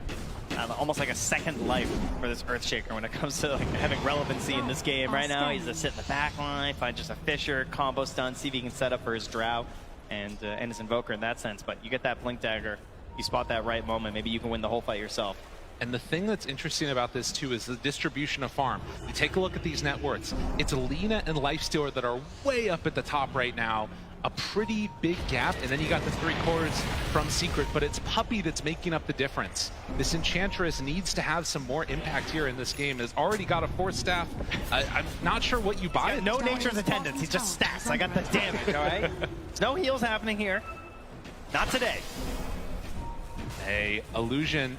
Almost like a second life for this Earthshaker when it comes to like, having relevancy in this game. Right now, he's just sitting in the back line, find just a Fissure, combo stun, see if he can set up for his Drow and his Invoker in that sense. But you get that Blink Dagger, you spot that right moment, maybe you can win the whole fight yourself. And the thing that's interesting about this, too, is the distribution of farm. You take a look at these net worths. It's Alina and Lifestealer that are way up at the top right now. A pretty big gap, and then you got the 3 cores from Secret, but it's Puppey that's making up the difference. This Enchantress needs to have some more impact here in this game. Has already got a Force Staff. I'm not sure what you buy. No Nature's Attendance, he's just stats. I got the damage, all right? There's no heals happening here. Not today. Hey, Illusion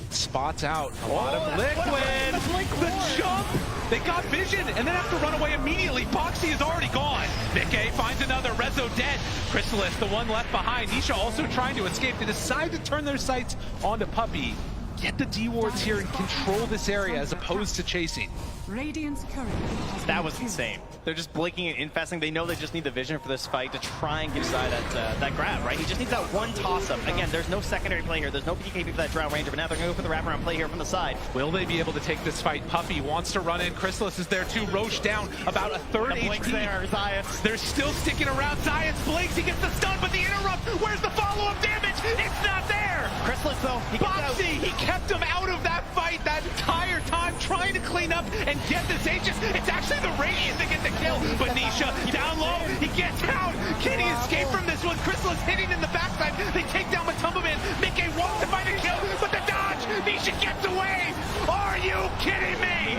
spots out a lot of Liquid. The jump! They got vision and then have to run away immediately. Boxy is already gone. Mickey finds another. Rezo dead. Chrysalis, the one left behind. Nisha also trying to escape. They decide to turn their sights onto Puppey. Get the D-wards here and control this area as opposed to chasing. That was insane. They're just blinking and infesting. They know they just need the vision for this fight to try and give Zai that grab, right? He just needs that one toss-up. Again, there's no secondary play here. There's no BKB for that Drow Ranger, but now they're going to go for the wraparound play here from the side. Will they be able to take this fight? Puppey wants to run in. Chrysalis is there too. Roche down about a third HP. There, Zayas. They're still sticking around. Zayas blinks. He gets the stun, but the interrupt. Where's the follow-up damage? It's not there. Chrysalis, though. Boxy, he kept him out of that fight that entire time, trying to clean up and get this Aegis. It's actually the Radiant that get the kill, but Nisha down low, he gets out. Can he escape from this one? Chrysalis hitting in the backside. They take down Matumbaman. Mickey wants to find a kill, but the dodge. Nisha gets away. Are you kidding me?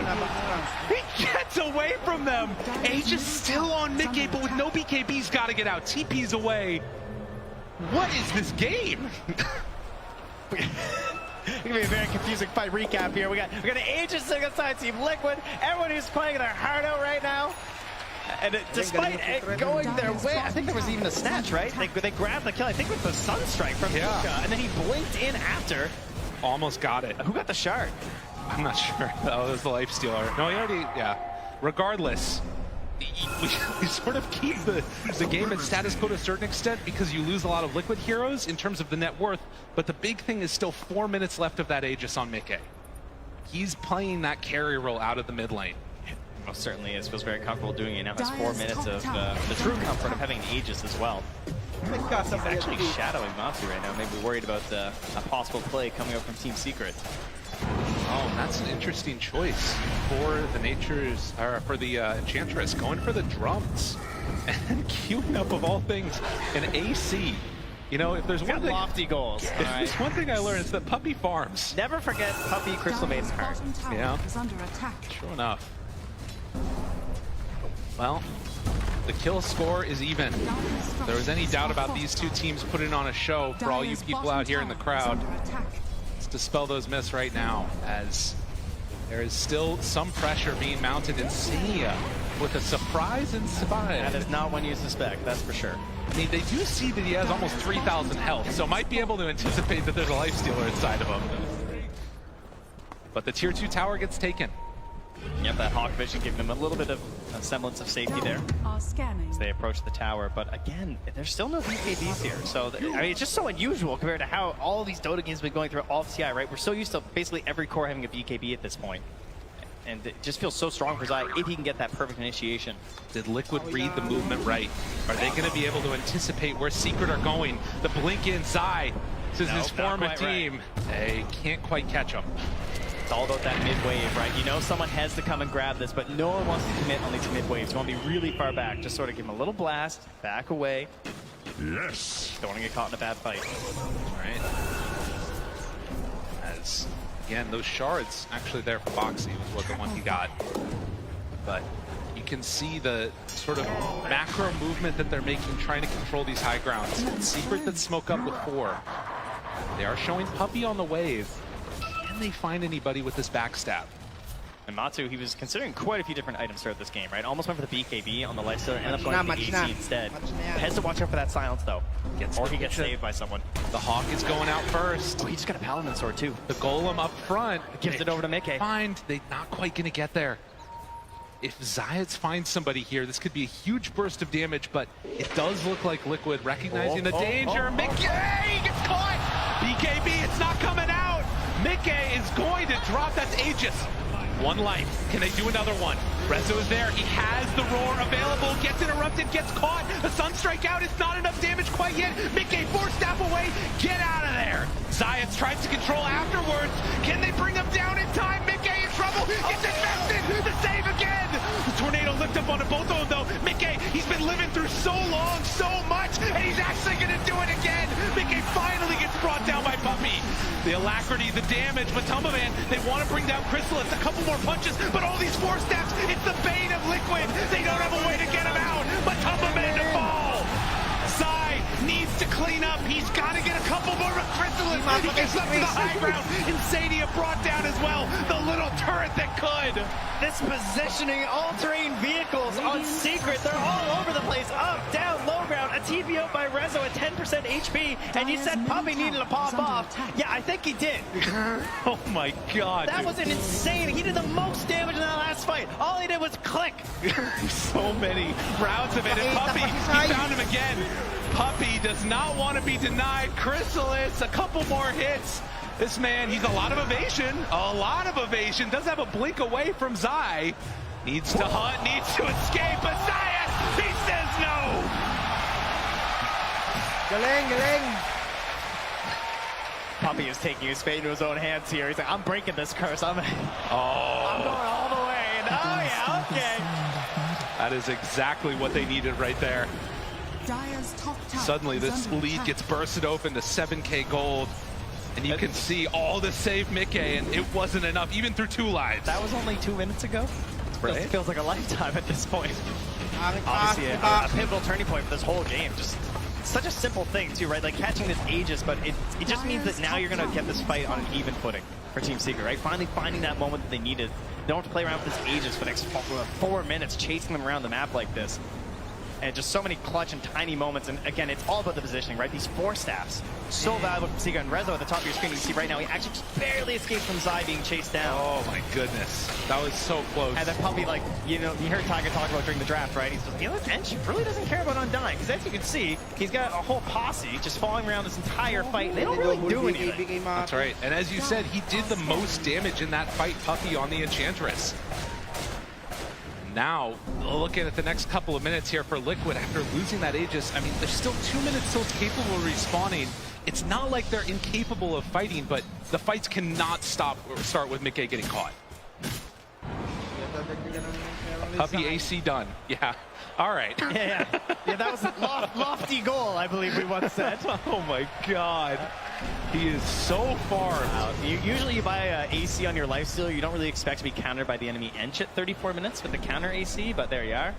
He gets away from them. Aegis still on Mickey, but with no BKB, he's got to get out. TP's away. What is this game? It's gonna be a very confusing fight recap here. We got an Aegis single side Team Liquid. Everyone who's playing their heart out right now. And despite it going their way, I think there was even a snatch, right? They grabbed the kill, I think with the Sunstrike from Nisha, and then he blinked in after. Almost got it. Who got the shard? I'm not sure. Oh, it was the Lifestealer. No, he already, yeah. Regardless, we sort of keep the game at status quo to a certain extent because you lose a lot of Liquid heroes in terms of the net worth, but the big thing is still 4 minutes left of that Aegis on Mickey. He's playing that carry role out of the mid lane. Most certainly is. Feels very comfortable doing it. Now has 4 minutes of the true comfort of having an Aegis as well. He's actually shadowing Mopsy right now, maybe worried about a possible play coming up from Team Secret. Oh, that's an interesting choice for the Enchantress, going for the drums and queuing up of all things an AC. You know, if there's one thing, lofty goals. If there's one thing I learned, it's that Puppey farms. Never forget Puppey Crystal Maiden card. Yeah. True enough. Well, the kill score is even. If there was any doubt about these two teams putting on a show for all you people out here in the crowd, let's dispel those myths right now, as there is still some pressure being mounted in Senia with a surprise in Sabai. That is not one you suspect, that's for sure. I mean, they do see that he has almost 3,000 health, so might be able to anticipate that there's a Lifestealer inside of him. But the tier 2 tower gets taken. Yep, that Hawk Vision giving them a little bit of a semblance of safety there as they approach the tower. But again, there's still no BKBs here. So, I mean, it's just so unusual compared to how all of these Dota games have been going through all of TI, right? We're so used to basically every core having a BKB at this point. And it just feels so strong for Zai if he can get that perfect initiation. Did Liquid read the movement right? Are they going to be able to anticipate where Secret are going? The blink in Zai. This is his former team. Right. They can't quite catch him. It's all about that mid-wave, right? You know someone has to come and grab this, but no one wants to commit on these mid-waves. You want to be really far back. Just sort of give him a little blast, back away. Yes. Don't want to get caught in a bad fight. All right. was. Again, those shards actually there for Boxy was what the one he got. But you can see the sort of macro movement that they're making, trying to control these high grounds. Secret that smoke up with 4. They are showing Puppey on the wave. Can they find anybody with this backstab? And Matsu, he was considering quite a few different items throughout this game, right? Almost went for the BKB on the lifestealer, ended up going for the AC instead. Has to watch out for that silence, though. Or he gets saved by someone. The Hawk is going out first. Oh, he just got a Paladin sword, too. The Golem up front. Gives it over to Mickey. They're not quite going to get there. If Zayats finds somebody here, this could be a huge burst of damage, but it does look like Liquid recognizing the danger. Mickey gets caught! BKB, it's not coming out! Mickey is going to drop. That's Aegis. 1 life. Can they do another one? Rezo is there. He has the roar available. Gets interrupted. Gets caught. The Sunstrike out. It's not enough damage quite yet. Mickey 4 staff away. Get out of there. Zayats tries to control afterwards. Can they bring him down in time? Mickey in trouble. Gets invested. The save again. The tornado lift up on both of them though. Mickey, he's been living through so long, so much, and he's actually going to do it again. Mickey finally gets brought down by Puppey. The alacrity, the damage, but Tumbaman, they want to bring down Chrysalis. A couple more punches, but all these 4 steps, it's the bane of Liquid. They don't have a way to get him out, but Tumbaman to fall. Zai needs to clean up. He's got to get a couple more with Chrysalis. He gets up to the high ground. Insania brought down as well. The little turret that could. This positioning, all-terrain vehicles on Secret, they're all over the place. Up, down, low ground. A TPO by Rezo at 10% HP. And you said Puppey needed to pop off. Yeah, I think he did. Oh my god. That was an insane. He did the most damage in that last fight. All he did was click. So many rounds of it. And Puppey, he found him again. Puppey does not want to be denied. Chrysalis, a couple more hits. This man, he's a lot of evasion. Does have a blink away from Zai. Needs to hunt, needs to escape, but Zayat, he says no. Galing. Puppey is taking his fate into his own hands here. He's like, I'm breaking this curse. I'm going all the way. And, oh yeah, okay. That is exactly what they needed right there. Suddenly this lead gets bursted open to 7k gold. And you can see all the save Mickey, and it wasn't enough, even through 2 lives. That was only 2 minutes ago. Right? It feels like a lifetime at this point. Obviously, a pivotal turning point for this whole game. Just such a simple thing, too, right? Like catching this Aegis, but it just means that now you're going to get this fight on an even footing for Team Secret, right? Finally finding that moment that they needed. They don't have to play around with this Aegis for the next 4 minutes, chasing them around the map like this. And just so many clutch and tiny moments. And again, it's all about the positioning, right? These 4 staffs, so valuable from Secret. And Rezo at the top of your screen, you can see right now, he actually just barely escaped from Zai being chased down. Oh my goodness. That was so close. And then Puppey, like, you know, you heard Tiger talk about during the draft, right? He's just, you know, Ench really doesn't care about Undying. Because as you can see, he's got a whole posse just following around this entire fight. They don't really do anything. That's right. And as you said, he did the most damage in that fight, Puppey, on the Enchantress. Now, looking at the next couple of minutes here for Liquid after losing that Aegis, I mean, there's still 2 minutes till it's capable of respawning. It's not like they're incapable of fighting, but the fights cannot stop or start with Mickey getting caught. Puppey AC done. Yeah. All right. Yeah, that was a lofty goal, I believe we once said. Oh my god. He is so far out. Usually you buy AC on your lifesteal, you don't really expect to be countered by the enemy Ench at 34 minutes with the counter AC, but there you are.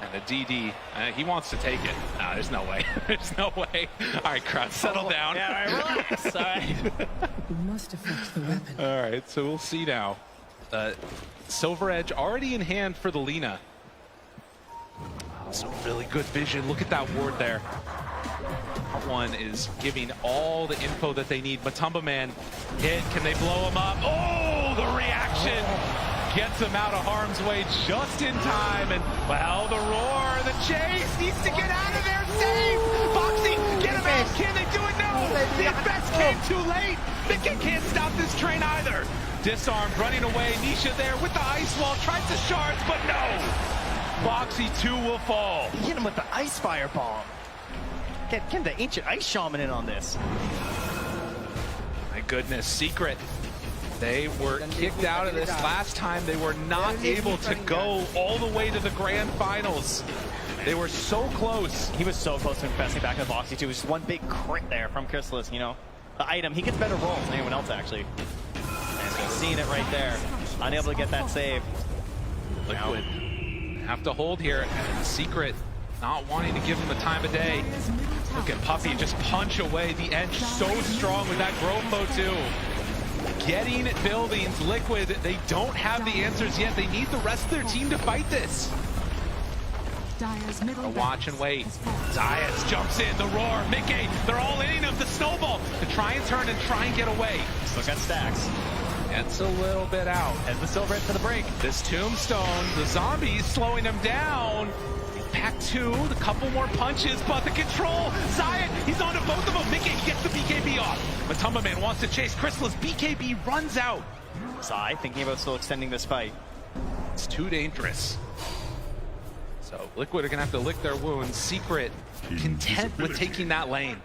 And the DD, he wants to take it. No, there's no way. There's no way. All right, crowd, settle down. Yeah, all right, relax. All right. We must affect the weapon. All right, so we'll see now. Silver Edge already in hand for the Lina. Some really good vision. Look at that ward there. One is giving all the info that they need. Matumba Man hit. Can they blow him up? Oh, the reaction gets him out of harm's way just in time. And, well, the roar, the chase needs to get out of there. Save! Boxy, get him out. Can they do it? No! The best came too late. Mickey can't stop this train either. Disarmed, running away. Nisha there with the ice wall. Tries to shards, but no! Boxy 2 will fall. He hit him with the ice fireball. Get the ancient ice shaman in on this. My goodness, Secret. They were kicked out of this last time. They were not able to go all the way to the grand finals. They were so close. He was so close to investing back in the Boxy too. It was just one big crit there from Chrysalis, you know. the item. He gets better rolls than anyone else, actually. And just seeing it right there. Unable to get that save. Liquid have to hold here. Secret not wanting to give him the time of day. Look at Puppey just punch away the edge so strong with that Grofo too. Getting buildings. Liquid, they don't have the answers yet. They need the rest of their team to fight this. Watch and wait. Zayas jumps in, the roar. Mickey, they're all in him, the snowball to try and turn and try and get away. Still got stacks. Gets a little bit out. And the silver for the break. This tombstone, the zombies slowing him down. Pack 2, a couple more punches, but the control. Zayat, he's on to both of them. Mickey gets the BKB off. Matumba Man wants to chase. Chrysalis, BKB runs out. Zai thinking about still extending this fight. It's too dangerous. So Liquid are gonna have to lick their wounds. Secret content with taking that lane.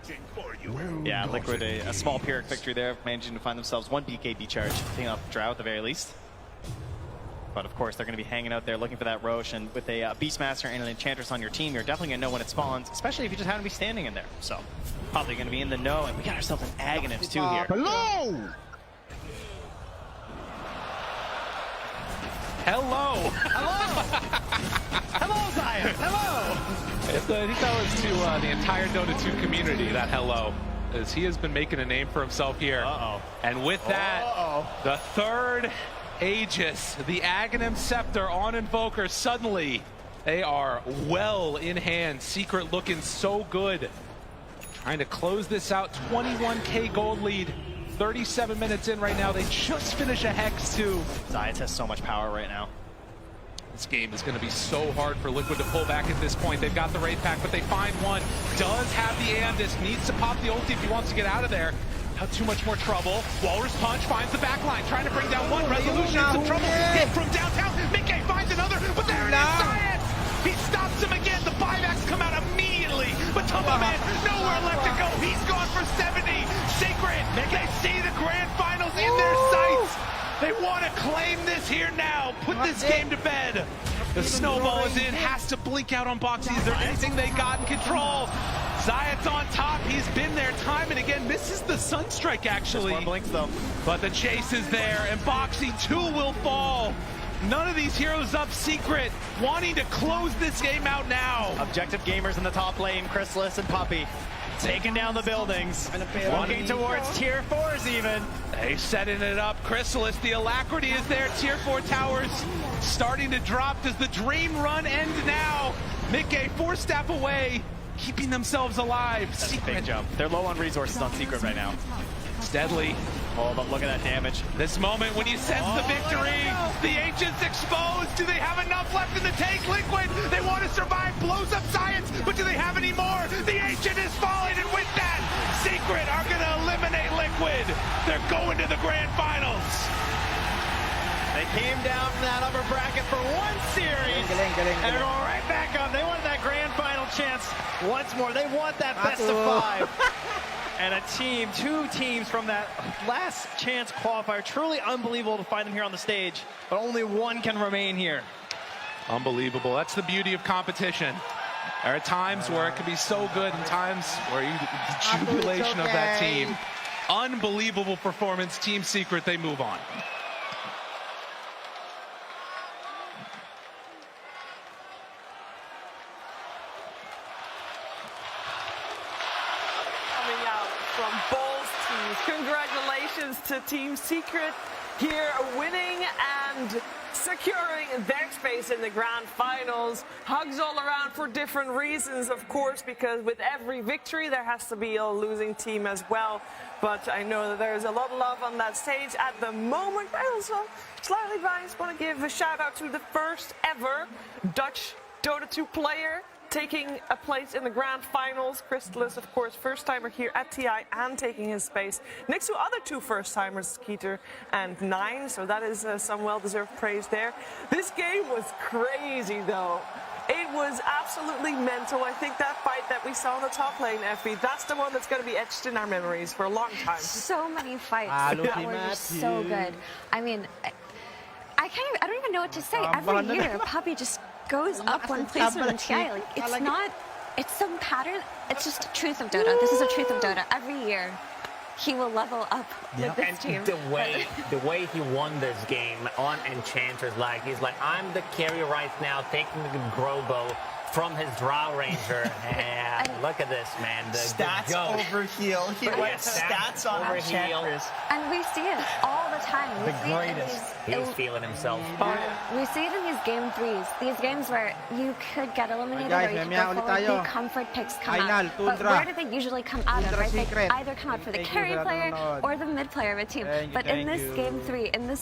Yeah, Liquid a small Pyrrhic victory there, managing to find themselves one BKB charge, taking off Drow at the very least. But of course, they're going to be hanging out there looking for that Roche, and with a Beastmaster and an Enchantress on your team, you're definitely going to know when it spawns, especially if you just happen to be standing in there. So, probably going to be in the know, and we got ourselves an Agonist too here. Hello! Hello! Hello! Hello, Zion! Hello! I think that was to the entire Dota 2 community, that hello. As he has been making a name for himself here. Uh-oh. And with that, the third Aegis, the Aghanim Scepter on Invoker, suddenly they are well in hand. Secret looking so good. Trying to close this out, 21k gold lead. 37 minutes in right now. They just finish a Hex too. Zayas has so much power right now. This game is going to be so hard for Liquid to pull back at this point. They've got the Wraith Pack, but they find one. Does have the Aegis, needs to pop the ulti if he wants to get out of there. Not too much more trouble. Walrus Punch finds the back line, trying to bring down one. Resolution in some trouble. Hit from downtown. Mickey finds another, but there it is, Science! He stops him again. The buybacks come out immediately. But Tumba Man, nowhere left to go. He's gone for 70. Secret, they see the grand finals in their sights. They want to claim this here now. Put this game to bed. The snowball is in, has to blink out on Boxy. Is there anything they got in control? Zayat's on top, he's been there time and again, misses the Sunstrike actually. One blinks though. But the chase is there, and Boxy too will fall. None of these heroes up. Secret, wanting to close this game out now. Objective gamers in the top lane, Chrysalis and Puppey. Taking down the buildings. Walking towards tier 4s even. They setting it up. Chrysalis, the alacrity is there. Tier 4 towers starting to drop. Does the dream run end now? Mickey 4-step away, keeping themselves alive. That's a big jump. They're low on resources on Secret right now. It's deadly. Oh, but look at that damage. This moment when you sense the victory, the Ancients exposed. Do they have enough left in the tank? Liquid, they want to survive, blows up Science, but do they have any more? The Ancient is falling, and with that, Secret are going to eliminate Liquid. They're going to the grand finals. They came down from that upper bracket for one series, and they're going right back up. They want that grand final chance once more. They want that best of 5. And a team, 2 teams from that last chance qualifier. Truly unbelievable to find them here on the stage, but only one can remain here. Unbelievable. That's the beauty of competition. There are times where it can be so good and times where the jubilation of that team. Unbelievable performance. Team Secret, they move on. From both teams. Congratulations to Team Secret here winning and securing their space in the grand finals. Hugs all around for different reasons, of course, because with every victory there has to be a losing team as well. But I know that there's a lot of love on that stage at the moment. I also, slightly biased, want to give a shout out to the first ever Dutch Dota 2 player taking a place in the grand finals. Chrysalis, of course, first-timer here at TI and taking his space next to other 2 first-timers, Skeeter and Nine, so that is some well-deserved praise there. This game was crazy, though. It was absolutely mental. I think that fight that we saw in the top lane, Effie, that's the one that's going to be etched in our memories for a long time. So many fights that were just so good. I mean, I don't even know what to say. Every year, Puppey just goes up one place in the TI. Like, it's some pattern. It's just a truth of Dota. This is a truth of Dota. Every year, he will level up with this And team. the way he won this game on Enchantress, like he's like, I'm the carry right now, taking the Grobo from his Drow Ranger. And look at this, man. The Stats goat. over heal. He went stats on Enchantress. And we see it all the time. We see greatest. He's feeling himself. We see it in these game 3s. These games where you could get eliminated Guys, or you could mamaya go ulit forward, tayo. the comfort picks come Final, out. But Tundra. where do they usually come out of, Tundra right? They Secret. either come out for the Thank you carry sa player nanonood. or the mid player of a team. Thank you, But in thank this you. game 3, in this